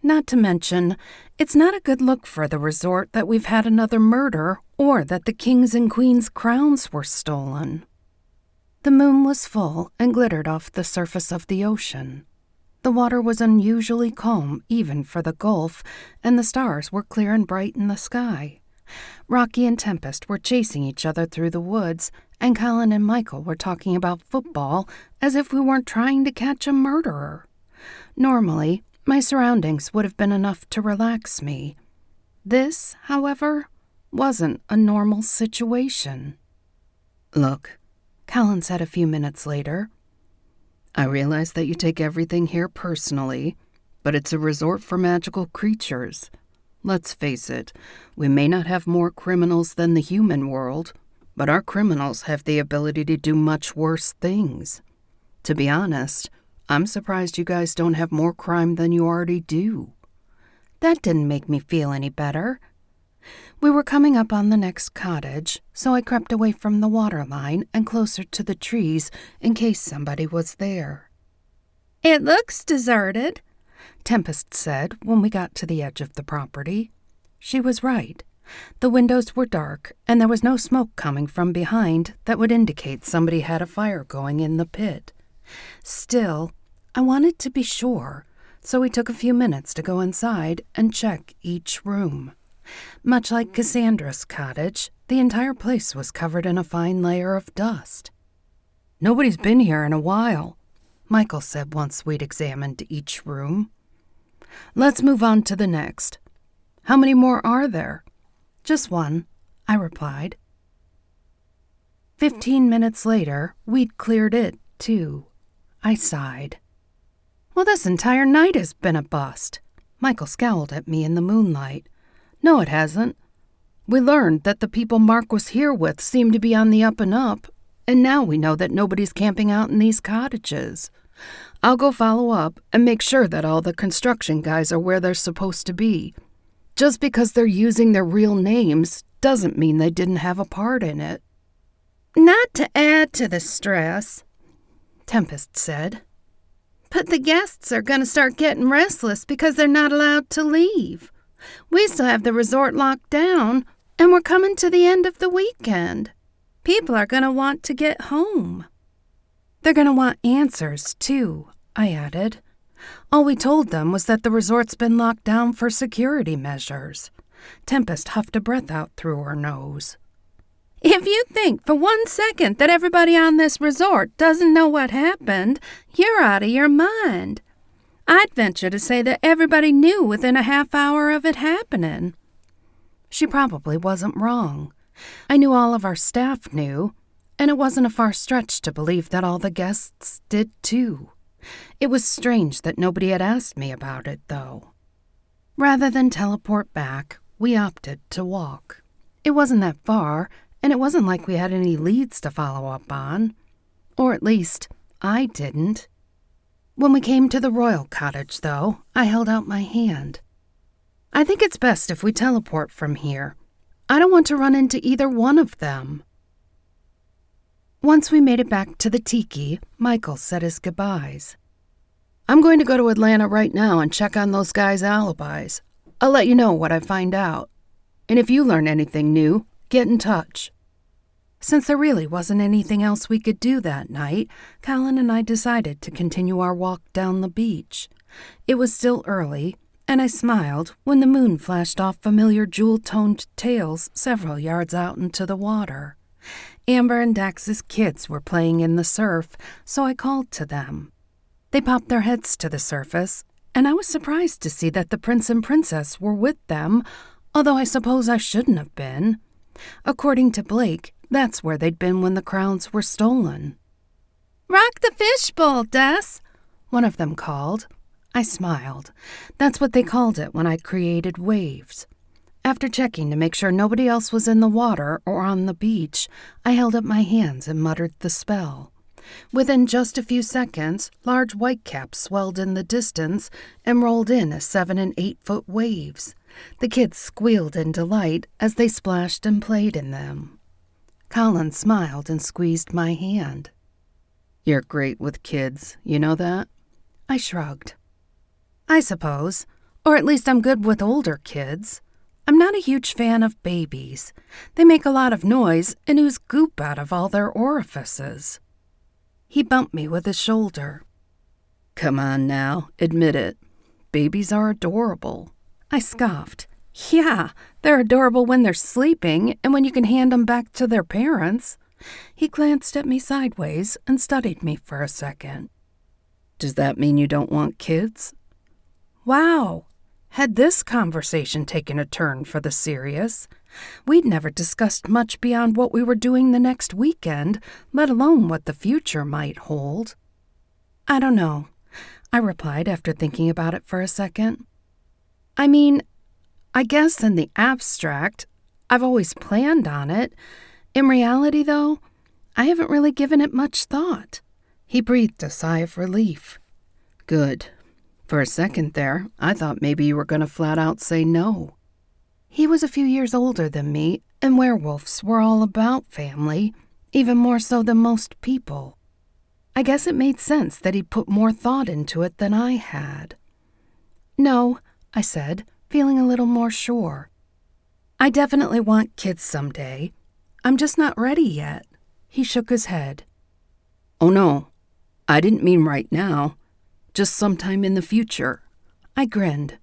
Not to mention, it's not a good look for the resort that we've had another murder or that the king's and queen's crowns were stolen. The moon was full and glittered off the surface of the ocean. The water was unusually calm even for the Gulf, and the stars were clear and bright in the sky. Rocky and Tempest were chasing each other through the woods, and Colin and Michael were talking about football as if we weren't trying to catch a murderer. Normally, my surroundings would have been enough to relax me. This, however, wasn't a normal situation. Look, Colin said a few minutes later, I realize that you take everything here personally, but it's a resort for magical creatures. Let's face it, we may not have more criminals than the human world, but our criminals have the ability to do much worse things. To be honest, I'm surprised you guys don't have more crime than you already do. That didn't make me feel any better. We were coming up on the next cottage, so I crept away from the water line and closer to the trees in case somebody was there. It looks deserted, Tempest said when we got to the edge of the property. She was right. The windows were dark, and there was no smoke coming from behind that would indicate somebody had a fire going in the pit. Still, I wanted to be sure, so we took a few minutes to go inside and check each room. Much like Cassandra's cottage, the entire place was covered in a fine layer of dust. Nobody's been here in a while, Michael said once we'd examined each room. Let's move on to the next. How many more are there? Just one, I replied. 15 minutes later, we'd cleared it, too. I sighed. Well, this entire night has been a bust. Michael scowled at me in the moonlight. No, it hasn't. We learned that the people Mark was here with seem to be on the up and up, and now we know that nobody's camping out in these cottages. I'll go follow up and make sure that all the construction guys are where they're supposed to be. Just because they're using their real names doesn't mean they didn't have a part in it. Not to add to the stress, Tempest said, but the guests are going to start getting restless because they're not allowed to leave. We still have the resort locked down, and we're coming to the end of the weekend. People are going to want to get home. They're going to want answers, too, I added. All we told them was that the resort's been locked down for security measures. Tempest huffed a breath out through her nose. If you think for 1 second that everybody on this resort doesn't know what happened, you're out of your mind. I'd venture to say that everybody knew within a half hour of it happening. She probably wasn't wrong. I knew all of our staff knew, and it wasn't a far stretch to believe that all the guests did too. It was strange that nobody had asked me about it, though. Rather than teleport back, we opted to walk. It wasn't that far, and it wasn't like we had any leads to follow up on. Or at least, I didn't. When we came to the royal cottage, though, I held out my hand. I think it's best if we teleport from here. I don't want to run into either one of them. Once we made it back to the tiki, Michael said his goodbyes. I'm going to go to Atlanta right now and check on those guys' alibis. I'll let you know what I find out. And if you learn anything new, get in touch. Since there really wasn't anything else we could do that night, Colin and I decided to continue our walk down the beach. It was still early, and I smiled when the moon flashed off familiar jewel-toned tails several yards out into the water. Amber and Dax's kids were playing in the surf, so I called to them. They popped their heads to the surface, and I was surprised to see that the prince and princess were with them, although I suppose I shouldn't have been. According to Blake, that's where they'd been when the crowns were stolen. "Rock the fishbowl, Des," one of them called. I smiled. That's what they called it when I created waves. After checking to make sure nobody else was in the water or on the beach, I held up my hands and muttered the spell. Within just a few seconds, large whitecaps swelled in the distance and rolled in as 7- and 8-foot waves. The kids squealed in delight as they splashed and played in them. Colin smiled and squeezed my hand. You're great with kids, you know that? I shrugged. I suppose, Or at least I'm good with older kids. I'm not a huge fan of babies. They make a lot of noise and ooze goop out of all their orifices. He bumped me with his shoulder. Come on now, admit it. Babies are adorable. I scoffed. Yeah, they're adorable when they're sleeping and when you can hand them back to their parents. He glanced at me sideways and studied me for a second. Does that mean you don't want kids? Wow. Had this conversation taken a turn for the serious? We'd never discussed much beyond what we were doing the next weekend, let alone what the future might hold. I don't know, I replied after thinking about it for a second. I mean, I guess in the abstract, I've always planned on it. In reality, though, I haven't really given it much thought. He breathed a sigh of relief. Good. For a second there, I thought maybe you were going to flat out say no. He was a few years older than me, and werewolves were all about family, even more so than most people. I guess it made sense that he'd put more thought into it than I had. No, I said, feeling a little more sure. I definitely want kids someday. I'm just not ready yet. He shook his head. Oh no, I didn't mean right now. Just sometime in the future. I grinned.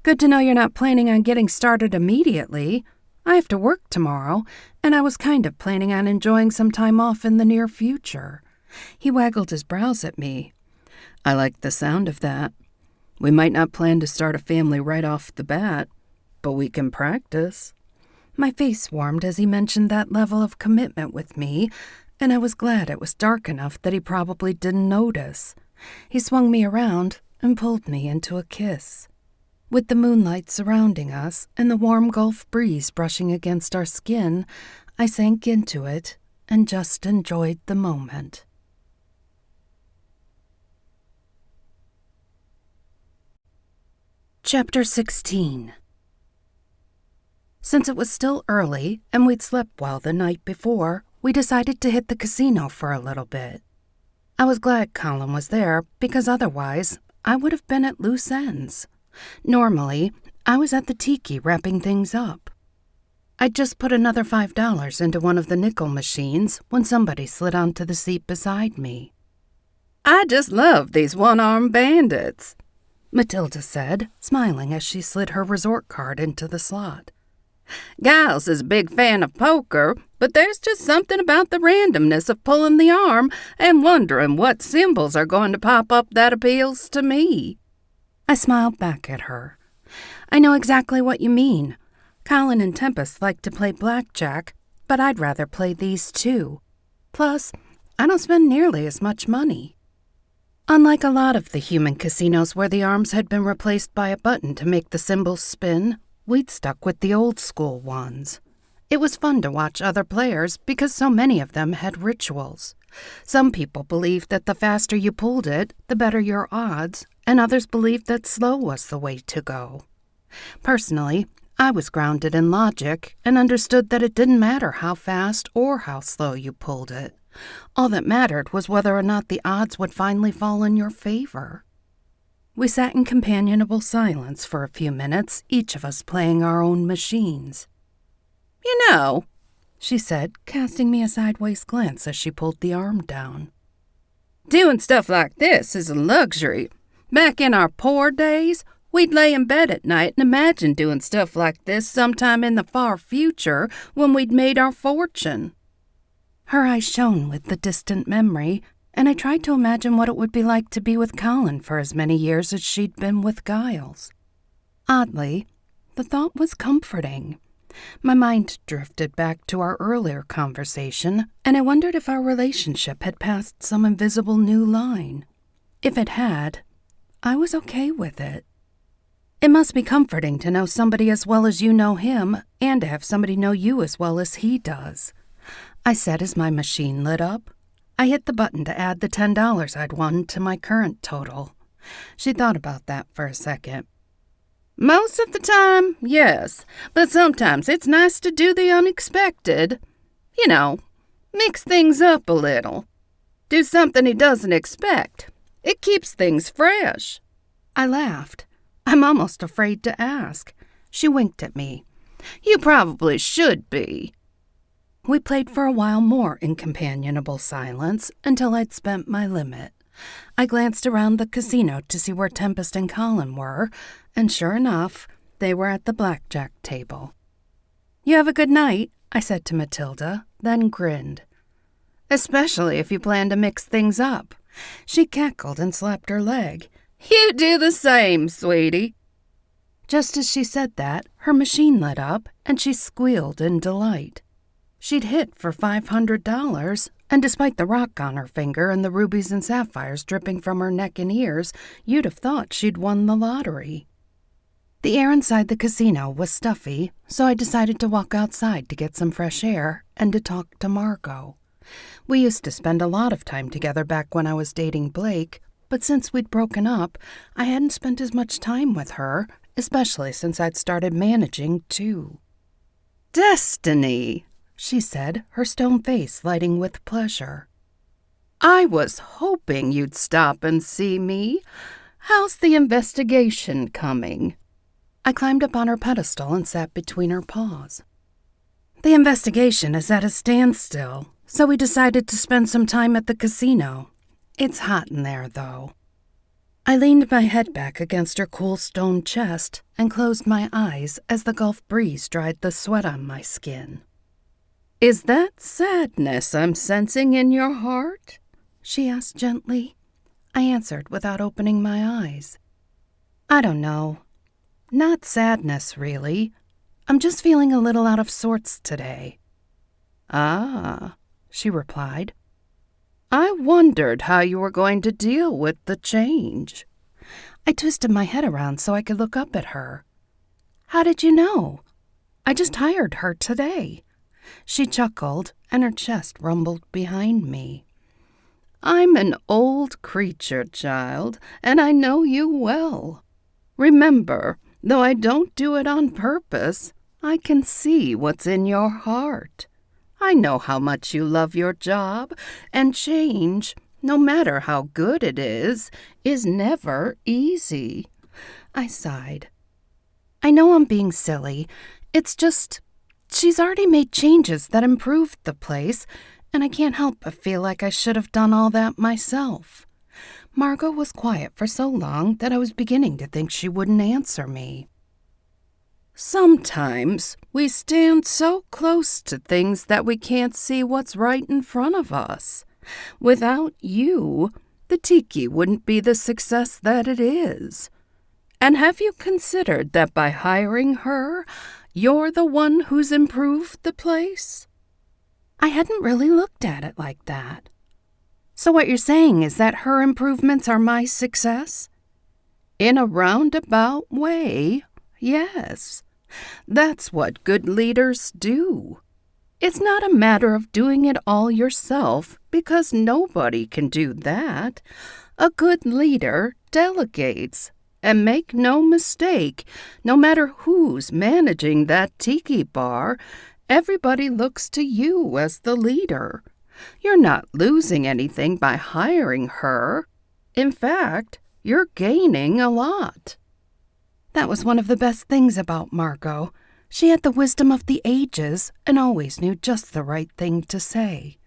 Good to know you're not planning on getting started immediately. I have to work tomorrow, and I was kind of planning on enjoying some time off in the near future. He waggled his brows at me. I like the sound of that. We might not plan to start a family right off the bat, but we can practice. My face warmed as he mentioned that level of commitment with me, and I was glad it was dark enough that he probably didn't notice. He swung me around and pulled me into a kiss. With the moonlight surrounding us and the warm Gulf breeze brushing against our skin, I sank into it and just enjoyed the moment. Chapter 16. Since it was still early and we'd slept well the night before, we decided to hit the casino for a little bit. I was glad Colin was there because otherwise I would have been at loose ends. Normally, I was at the tiki wrapping things up. I'd just put another $5 into one of the nickel machines when somebody slid onto the seat beside me. I just love these one-armed bandits, Matilda said, smiling as she slid her resort card into the slot. Giles is a big fan of poker, but there's just something about the randomness of pulling the arm and wondering what symbols are going to pop up that appeals to me. I smiled back at her. I know exactly what you mean. Colin and Tempest like to play blackjack, but I'd rather play these too. Plus, I don't spend nearly as much money. Unlike a lot of the human casinos where the arms had been replaced by a button to make the symbols spin, we'd stuck with the old school ones. It was fun to watch other players because so many of them had rituals. Some people believed that the faster you pulled it, the better your odds, and others believed that slow was the way to go. Personally, I was grounded in logic and understood that it didn't matter how fast or how slow you pulled it. All that mattered was whether or not the odds would finally fall in your favor. We sat in companionable silence for a few minutes, each of us playing our own machines. You know, she said, casting me a sideways glance as she pulled the arm down. Doing stuff like this is a luxury. Back in our poor days, we'd lay in bed at night and imagine doing stuff like this sometime in the far future when we'd made our fortune. Her eyes shone with the distant memory, and I tried to imagine what it would be like to be with Colin for as many years as she'd been with Giles. Oddly, the thought was comforting. My mind drifted back to our earlier conversation, and I wondered if our relationship had passed some invisible new line. If it had, I was okay with it. It must be comforting to know somebody as well as you know him, and to have somebody know you as well as he does. I said as my machine lit up. I hit the button to add the $10 I'd won to my current total. She thought about that for a second. Most of the time, yes, but sometimes it's nice to do the unexpected. You know, mix things up a little. Do something he doesn't expect. It keeps things fresh. I laughed. I'm almost afraid to ask. She winked at me. You probably should be. We played for a while more in companionable silence until I'd spent my limit. I glanced around the casino to see where Tempest and Colin were, and sure enough, they were at the blackjack table. You have a good night, I said to Matilda, then grinned. Especially if you plan to mix things up. She cackled and slapped her leg. You do the same, sweetie. Just as she said that, her machine lit up, and she squealed in delight. She'd hit for $500, and despite the rock on her finger and the rubies and sapphires dripping from her neck and ears, you'd have thought she'd won the lottery. The air inside the casino was stuffy, so I decided to walk outside to get some fresh air and to talk to Margot. We used to spend a lot of time together back when I was dating Blake, but since we'd broken up, I hadn't spent as much time with her, especially since I'd started managing, too. Destiny, she said, her stone face lighting with pleasure. I was hoping you'd stop and see me. How's the investigation coming? I climbed up on her pedestal and sat between her paws. The investigation is at a standstill, so we decided to spend some time at the casino. It's hot in there, though. I leaned my head back against her cool stone chest and closed my eyes as the Gulf breeze dried the sweat on my skin. Is that sadness I'm sensing in your heart? She asked gently. I answered without opening my eyes. I don't know. Not sadness, really. I'm just feeling a little out of sorts today. Ah, she replied. I wondered how you were going to deal with the change. I twisted my head around so I could look up at her. How did you know? I just hired her today. She chuckled, and her chest rumbled behind me. I'm an old creature, child, and I know you well. Remember, though I don't do it on purpose, I can see what's in your heart. I know how much you love your job, and change, no matter how good it is never easy. I sighed. I know I'm being silly. It's just, she's already made changes that improved the place, and I can't help but feel like I should have done all that myself. Margot was quiet for so long that I was beginning to think she wouldn't answer me. Sometimes we stand so close to things that we can't see what's right in front of us. Without you, the tiki wouldn't be the success that it is. And have you considered that by hiring her, you're the one who's improved the place? I hadn't really looked at it like that. So what you're saying is that her improvements are my success? In a roundabout way, yes. That's what good leaders do. It's not a matter of doing it all yourself, because nobody can do that. A good leader delegates. And make no mistake, no matter who's managing that tiki bar, everybody looks to you as the leader. You're not losing anything by hiring her. In fact, you're gaining a lot. That was one of the best things about Margot. She had the wisdom of the ages and always knew just the right thing to say.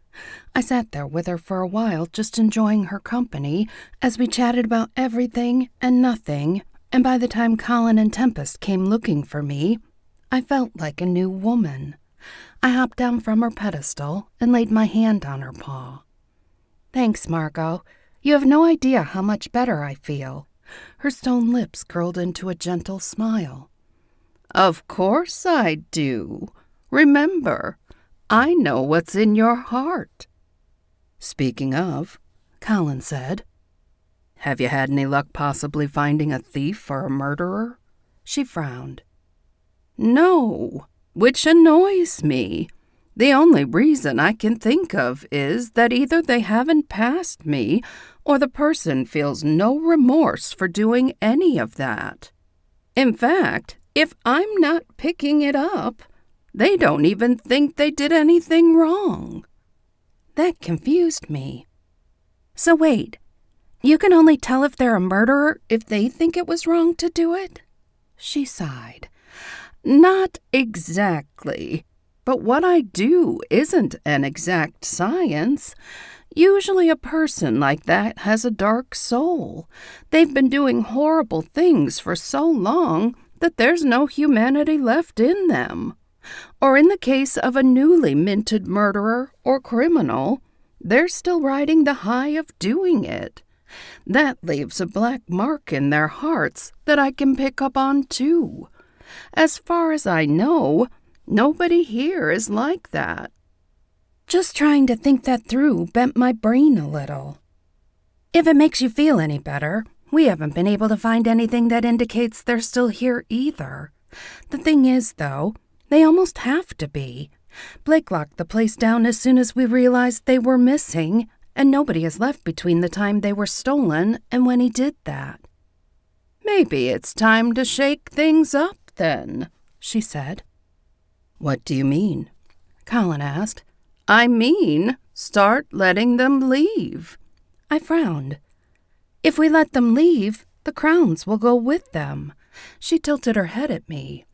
I sat there with her for a while, just enjoying her company, as we chatted about everything and nothing, and by the time Colin and Tempest came looking for me, I felt like a new woman. I hopped down from her pedestal and laid my hand on her paw. Thanks, Margot. You have no idea how much better I feel. Her stone lips curled into a gentle smile. Of course I do. Remember, I know what's in your heart. Speaking of, Colin said, have you had any luck possibly finding a thief or a murderer? She frowned. No, which annoys me. The only reason I can think of is that either they haven't passed me or the person feels no remorse for doing any of that. In fact, if I'm not picking it up, they don't even think they did anything wrong. That confused me. So wait, You can only tell if they're a murderer if they think it was wrong to do it? She sighed. Not exactly. But what I do isn't an exact science. Usually a person like that has a dark soul. They've been doing horrible things for so long that there's no humanity left in them. Or in the case of a newly minted murderer or criminal, they're still riding the high of doing it. That leaves a black mark in their hearts that I can pick up on too. As far as I know, nobody here is like that. Just trying to think that through bent my brain a little. If it makes you feel any better, we haven't been able to find anything that indicates they're still here either. The thing is, though, they almost have to be. Blake locked the place down as soon as we realized they were missing, and nobody has left between the time they were stolen and when he did that. Maybe it's time to shake things up, then, she said. What do you mean? Colin asked. I mean, start letting them leave. I frowned. If we let them leave, the crowns will go with them. She tilted her head at me.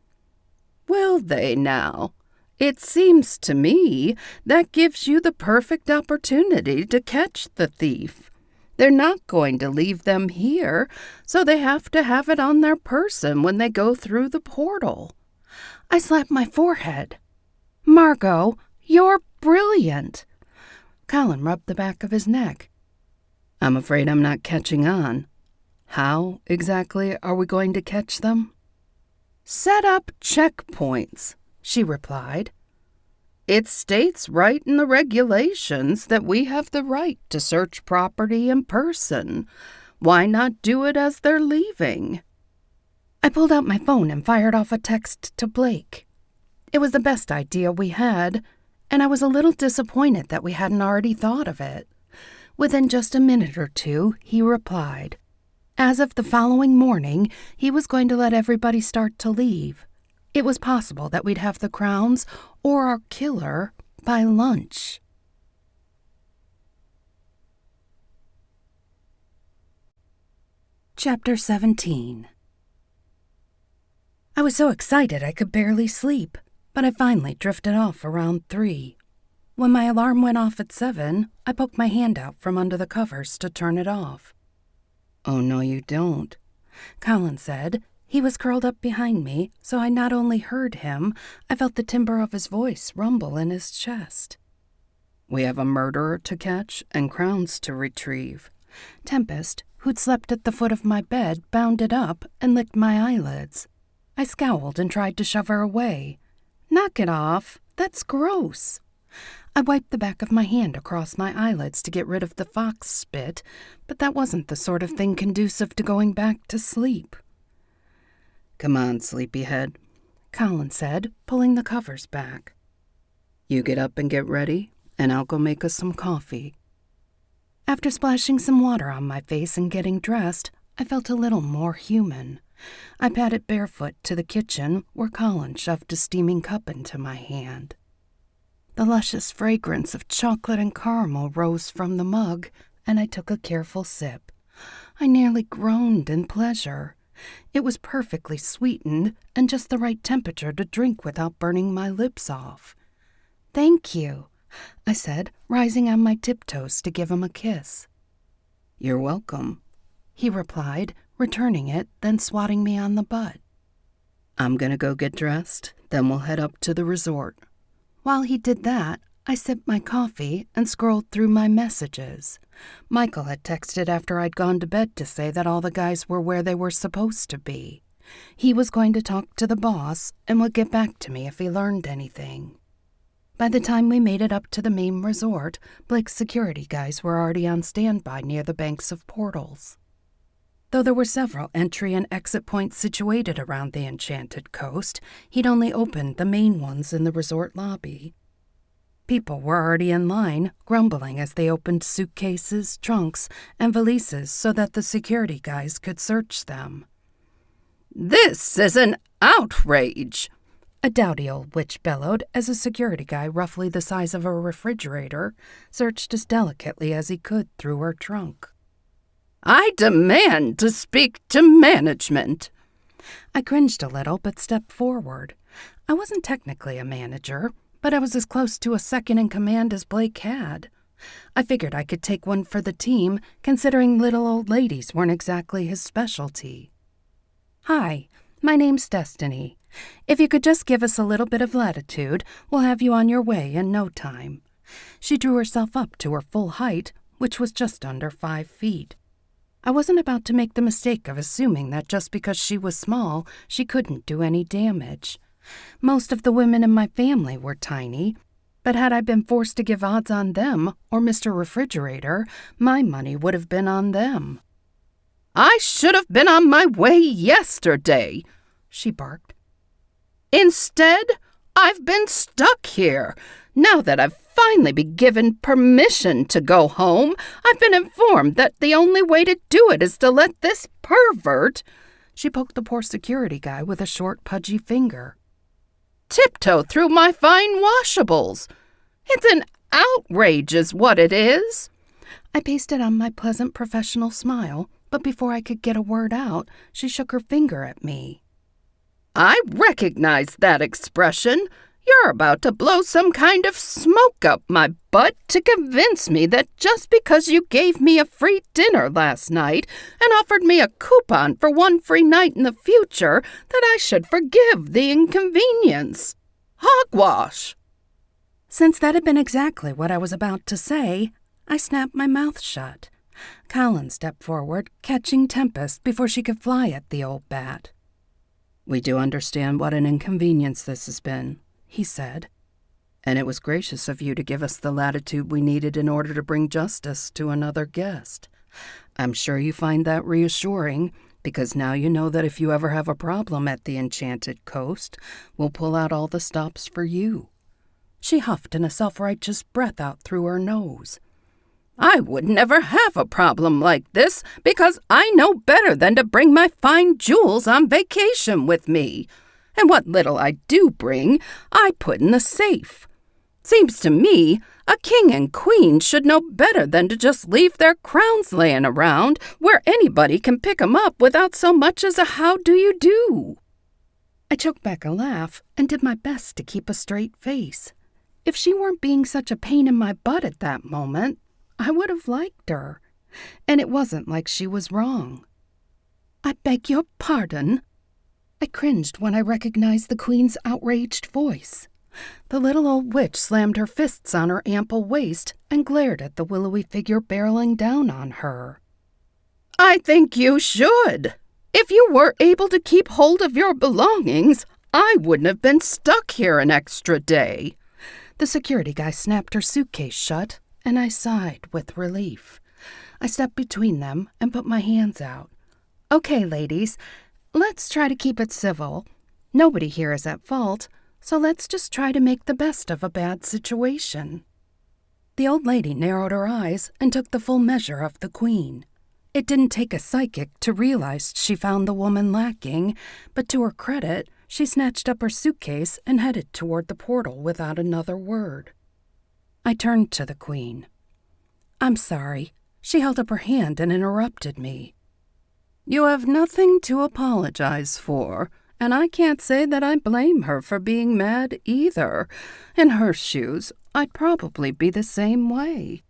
Will they now? It seems to me that gives you the perfect opportunity to catch the thief. They're not going to leave them here, so they have to have it on their person when they go through the portal. I slapped my forehead. Margot, you're brilliant. Colin rubbed the back of his neck. I'm afraid I'm not catching on. How exactly are we going to catch them? Set up checkpoints, she replied. It states right in the regulations that we have the right to search property in person. Why not do it as they're leaving? I pulled out my phone and fired off a text to Blake. It was the best idea we had, and I was a little disappointed that we hadn't already thought of it. Within just a minute or two, he replied. As of the following morning, he was going to let everybody start to leave. It was possible that we'd have the crowns or our killer by lunch. Chapter 17. I was so excited I could barely sleep, but I finally drifted off around 3. When my alarm went off at 7, I poked my hand out from under the covers to turn it off. Oh, no, you don't, Colin said. He was curled up behind me, so I not only heard him, I felt the timbre of his voice rumble in his chest. We have a murderer to catch and crowns to retrieve. Tempest, who'd slept at the foot of my bed, bounded up and licked my eyelids. I scowled and tried to shove her away. Knock it off. That's gross. I wiped the back of my hand across my eyelids to get rid of the fox spit, but that wasn't the sort of thing conducive to going back to sleep. Come on, sleepyhead, Colin said, pulling the covers back. You get up and get ready, and I'll go make us some coffee. After splashing some water on my face and getting dressed, I felt a little more human. I padded barefoot to the kitchen, where Colin shoved a steaming cup into my hand. The luscious fragrance of chocolate and caramel rose from the mug, and I took a careful sip. I nearly groaned in pleasure. It was perfectly sweetened and just the right temperature to drink without burning my lips off. Thank you, I said, rising on my tiptoes to give him a kiss. You're welcome, he replied, returning it, then swatting me on the butt. I'm gonna go get dressed, then we'll head up to the resort. While he did that, I sipped my coffee and scrolled through my messages. Michael had texted after I'd gone to bed to say that all the guys were where they were supposed to be. He was going to talk to the boss and would get back to me if he learned anything. By the time we made it up to the main resort, Blake's security guys were already on standby near the banks of portals. Though there were several entry and exit points situated around the Enchanted Coast, he'd only opened the main ones in the resort lobby. People were already in line, grumbling as they opened suitcases, trunks, and valises so that the security guys could search them. This is an outrage, a dowdy old witch bellowed as a security guy roughly the size of a refrigerator searched as delicately as he could through her trunk. I demand to speak to management. I cringed a little but stepped forward. I wasn't technically a manager, but I was as close to a second-in-command as Blake had. I figured I could take one for the team, considering little old ladies weren't exactly his specialty. "Hi, my name's Destiny. If you could just give us a little bit of latitude, we'll have you on your way in no time." She drew herself up to her full height, which was just under 5 feet. I wasn't about to make the mistake of assuming that just because she was small, she couldn't do any damage. Most of the women in my family were tiny, but had I been forced to give odds on them or Mr. Refrigerator, my money would have been on them. I should have been on my way yesterday, she barked. Instead, I've been stuck here. Now that I've finally been given permission to go home, I've been informed that the only way to do it is to let this pervert, she poked the poor security guy with a short, pudgy finger, tiptoe through my fine washables. It's an outrage is what it is. I pasted on my pleasant professional smile, but before I could get a word out, she shook her finger at me. I recognize that expression. You're about to blow some kind of smoke up my butt to convince me that just because you gave me a free dinner last night and offered me a coupon for one free night in the future, that I should forgive the inconvenience. Hogwash! Since that had been exactly what I was about to say, I snapped my mouth shut. Colin stepped forward, catching Tempest before she could fly at the old bat. "We do understand what an inconvenience this has been," he said, "and it was gracious of you to give us the latitude we needed in order to bring justice to another guest. I'm sure you find that reassuring, because now you know that if you ever have a problem at the Enchanted Coast, we'll pull out all the stops for you." She huffed in a self-righteous breath out through her nose. I would never have a problem like this because I know better than to bring my fine jewels on vacation with me. And what little I do bring, I put in the safe. Seems to me a king and queen should know better than to just leave their crowns laying around where anybody can pick 'em up without so much as a how do you do. I choked back a laugh and did my best to keep a straight face. If she weren't being such a pain in my butt at that moment, I would have liked her, and it wasn't like she was wrong. "I beg your pardon?" I cringed when I recognized the Queen's outraged voice. The little old witch slammed her fists on her ample waist and glared at the willowy figure barreling down on her. I think you should. If you were able to keep hold of your belongings, I wouldn't have been stuck here an extra day. The security guy snapped her suitcase shut, and I sighed with relief. I stepped between them and put my hands out. "Okay, ladies, let's try to keep it civil. Nobody here is at fault, so let's just try to make the best of a bad situation." The old lady narrowed her eyes and took the full measure of the Queen. It didn't take a psychic to realize she found the woman lacking, but to her credit, she snatched up her suitcase and headed toward the portal without another word. I turned to the Queen. "I'm sorry." She held up her hand and interrupted me. "You have nothing to apologize for, and I can't say that I blame her for being mad either. In her shoes, I'd probably be the same way."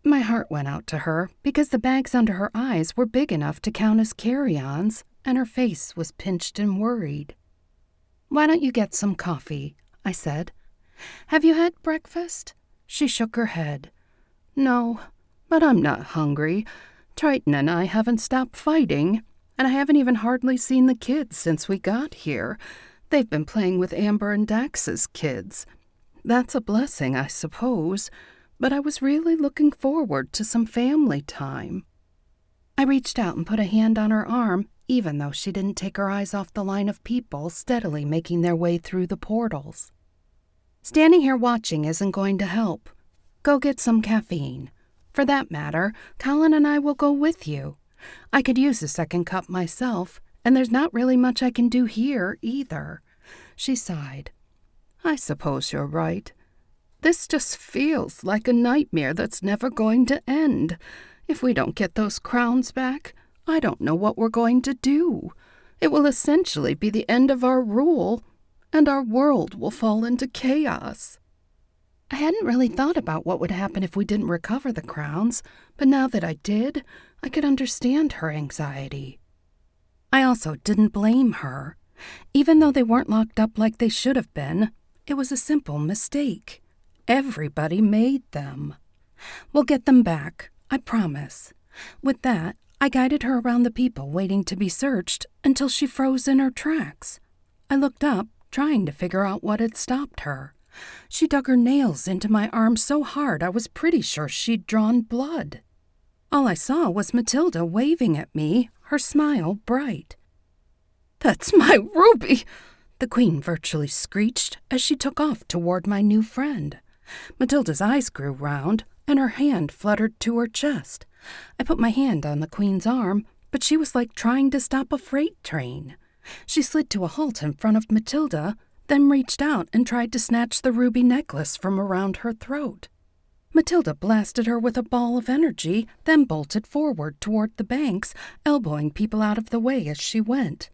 My heart went out to her because the bags under her eyes were big enough to count as carry-ons, and her face was pinched and worried. "Why don't you get some coffee?" I said. "Have you had breakfast?" She shook her head. "No, but I'm not hungry. Triton and I haven't stopped fighting, and I haven't even hardly seen the kids since we got here. They've been playing with Amber and Dax's kids. That's a blessing, I suppose, but I was really looking forward to some family time." I reached out and put a hand on her arm, even though she didn't take her eyes off the line of people steadily making their way through the portals. "Standing here watching isn't going to help. Go get some caffeine. For that matter, Colin and I will go with you. I could use a second cup myself, and there's not really much I can do here either." She sighed. "I suppose you're right. This just feels like a nightmare that's never going to end. If we don't get those crowns back, I don't know what we're going to do. It will essentially be the end of our rule, and our world will fall into chaos." I hadn't really thought about what would happen if we didn't recover the crowns, but now that I did, I could understand her anxiety. I also didn't blame her. Even though they weren't locked up like they should have been, it was a simple mistake. Everybody made them. We'll get them back, I promise. With that, I guided her around the people waiting to be searched until she froze in her tracks. I looked up, trying to figure out what had stopped her. She dug her nails into my arm so hard I was pretty sure she'd drawn blood. All I saw was Matilda waving at me, her smile bright. "That's my ruby!" the queen virtually screeched as she took off toward my new friend. Matilda's eyes grew round, and her hand fluttered to her chest. I put my hand on the queen's arm, but she was like trying to stop a freight train. She slid to a halt in front of Matilda, then reached out and tried to snatch the ruby necklace from around her throat. Matilda blasted her with a ball of energy, then bolted forward toward the banks, elbowing people out of the way as she went.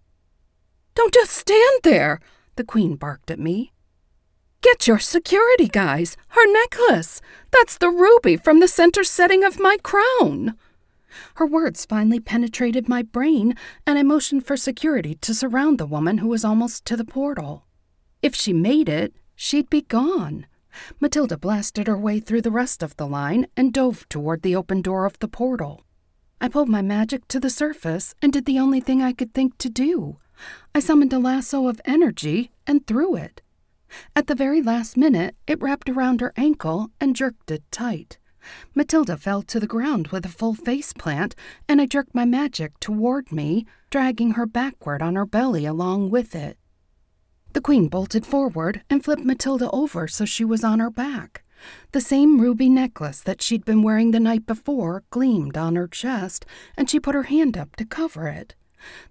"Don't just stand there!" the queen barked at me. "Get your security guys! Her necklace! That's the ruby from the center setting of my crown!" Her words finally penetrated my brain, and I motioned for security to surround the woman who was almost to the portal. If she made it, she'd be gone. Matilda blasted her way through the rest of the line and dove toward the open door of the portal. I pulled my magic to the surface and did the only thing I could think to do. I summoned a lasso of energy and threw it. At the very last minute, it wrapped around her ankle and jerked it tight. Matilda fell to the ground with a full face plant, and I jerked my magic toward me, dragging her backward on her belly along with it. The queen bolted forward and flipped Matilda over so she was on her back. The same ruby necklace that she'd been wearing the night before gleamed on her chest, and she put her hand up to cover it.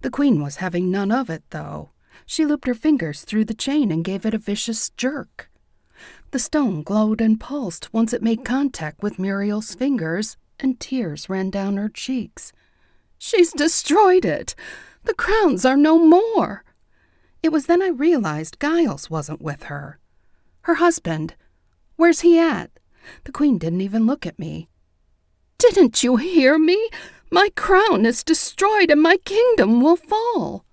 The queen was having none of it, though. She looped her fingers through the chain and gave it a vicious jerk. The stone glowed and pulsed once it made contact with Muriel's fingers, and tears ran down her cheeks. "She's destroyed it! The crowns are no more!" It was then I realized Giles wasn't with her. Her husband. Where's he at? The queen didn't even look at me. "Didn't you hear me? My crown is destroyed and my kingdom will fall."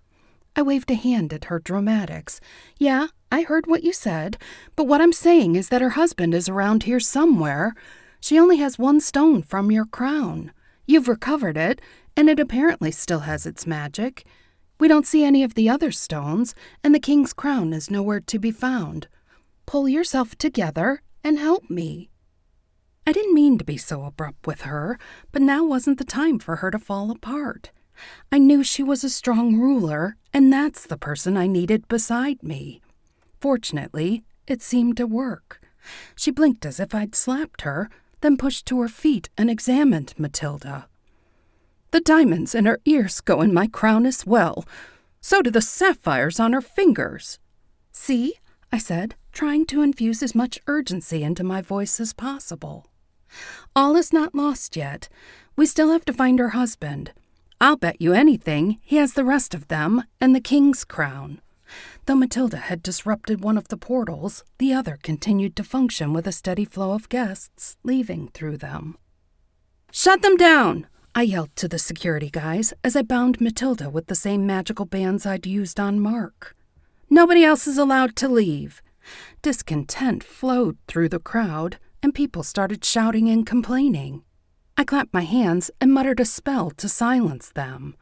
I waved a hand at her dramatics. "Yeah, I heard what you said, but what I'm saying is that her husband is around here somewhere. She only has one stone from your crown. You've recovered it, and it apparently still has its magic. We don't see any of the other stones, and the king's crown is nowhere to be found. Pull yourself together and help me." I didn't mean to be so abrupt with her, but now wasn't the time for her to fall apart. I knew she was a strong ruler, and that's the person I needed beside me. Fortunately, it seemed to work. She blinked as if I'd slapped her, then pushed to her feet and examined Matilda. "The diamonds in her ears go in my crown as well. So do the sapphires on her fingers." "See?" I said, trying to infuse as much urgency into my voice as possible. "All is not lost yet. We still have to find her husband. I'll bet you anything he has the rest of them and the king's crown." Though Matilda had disrupted one of the portals, the other continued to function with a steady flow of guests leaving through them. "Shut them down!" I yelled to the security guys as I bound Matilda with the same magical bands I'd used on Mark. "Nobody else is allowed to leave." Discontent flowed through the crowd, and people started shouting and complaining. I clapped my hands and muttered a spell to silence them.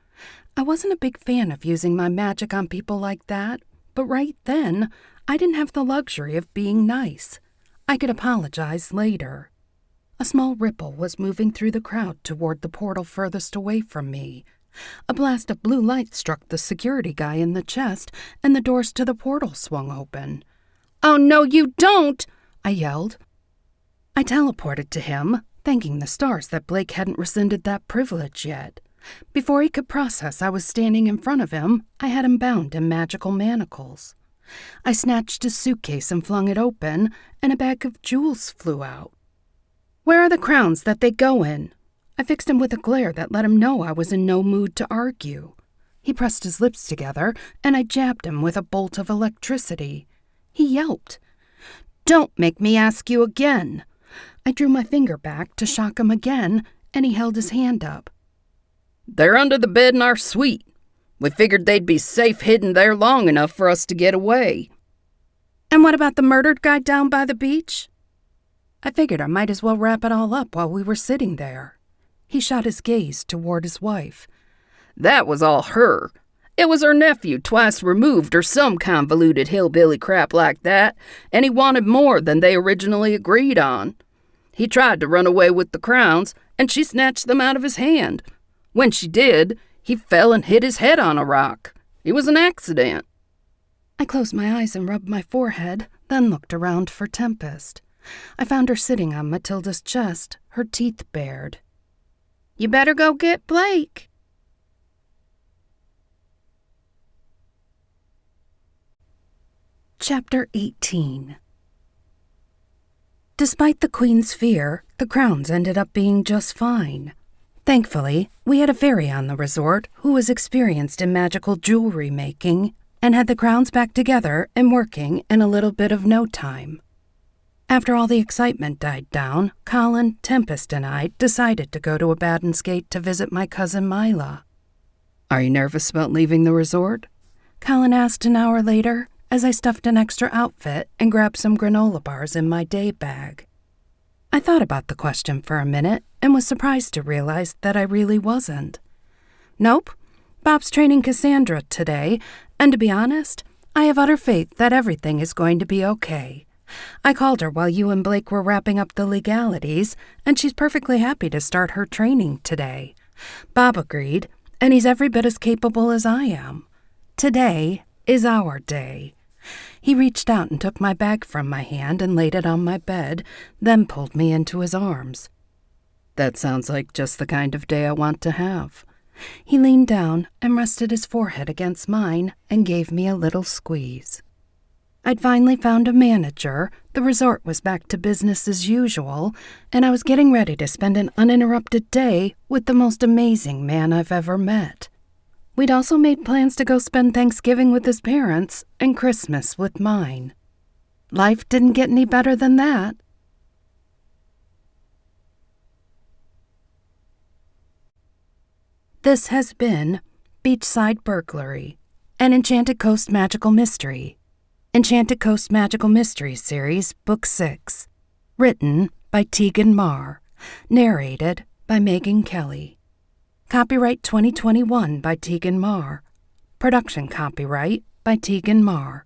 I wasn't a big fan of using my magic on people like that, but right then, I didn't have the luxury of being nice. I could apologize later. A small ripple was moving through the crowd toward the portal furthest away from me. A blast of blue light struck the security guy in the chest, and the doors to the portal swung open. "Oh, no, you don't!" I yelled. I teleported to him, thanking the stars that Blake hadn't rescinded that privilege yet. Before he could process I was standing in front of him, I had him bound in magical manacles. I snatched his suitcase and flung it open, and a bag of jewels flew out. "Where are the crowns that they go in?" I fixed him with a glare that let him know I was in no mood to argue. He pressed his lips together, and I jabbed him with a bolt of electricity. He yelped. "Don't make me ask you again." I drew my finger back to shock him again, and he held his hand up. "They're under the bed in our suite. We figured they'd be safe hidden there long enough for us to get away." "And what about the murdered guy down by the beach?" I figured I might as well wrap it all up while we were sitting there. He shot his gaze toward his wife. "That was all her. It was her nephew twice removed or some convoluted hillbilly crap like that, and he wanted more than they originally agreed on. He tried to run away with the crowns, and she snatched them out of his hand. When she did, he fell and hit his head on a rock. It was an accident." I closed my eyes and rubbed my forehead, then looked around for Tempest. I found her sitting on Matilda's chest, her teeth bared. "You better go get Blake." Chapter 18. Despite the Queen's fear, the crowns ended up being just fine. Thankfully, we had a fairy on the resort who was experienced in magical jewelry making and had the crowns back together and working in a little bit of no time. After all the excitement died down, Colin, Tempest, and I decided to go to Abaddon's Gate to visit my cousin Mila. "Are you nervous about leaving the resort?" Colin asked an hour later, as I stuffed an extra outfit and grabbed some granola bars in my day bag. I thought about the question for a minute and was surprised to realize that I really wasn't. Nope, Bob's training Cassandra today, and to be honest, I have utter faith that everything is going to be okay. I called her while you and Blake were wrapping up the legalities, and she's perfectly happy to start her training today. Bob agreed, and he's every bit as capable as I am. Today is our day. He reached out and took my bag from my hand and laid it on my bed, then pulled me into his arms. "That sounds like just the kind of day I want to have." He leaned down and rested his forehead against mine and gave me a little squeeze. I'd finally found a manager, the resort was back to business as usual, and I was getting ready to spend an uninterrupted day with the most amazing man I've ever met. We'd also made plans to go spend Thanksgiving with his parents and Christmas with mine. Life didn't get any better than that. This has been Beachside Burglary, an Enchanted Coast Magical Mystery. Enchanted Coast Magical Mysteries Series, Book 6. Written by Tegan Maher. Narrated by Megan Kelly. Copyright 2021 by Tegan Maher. Production copyright by Tegan Maher.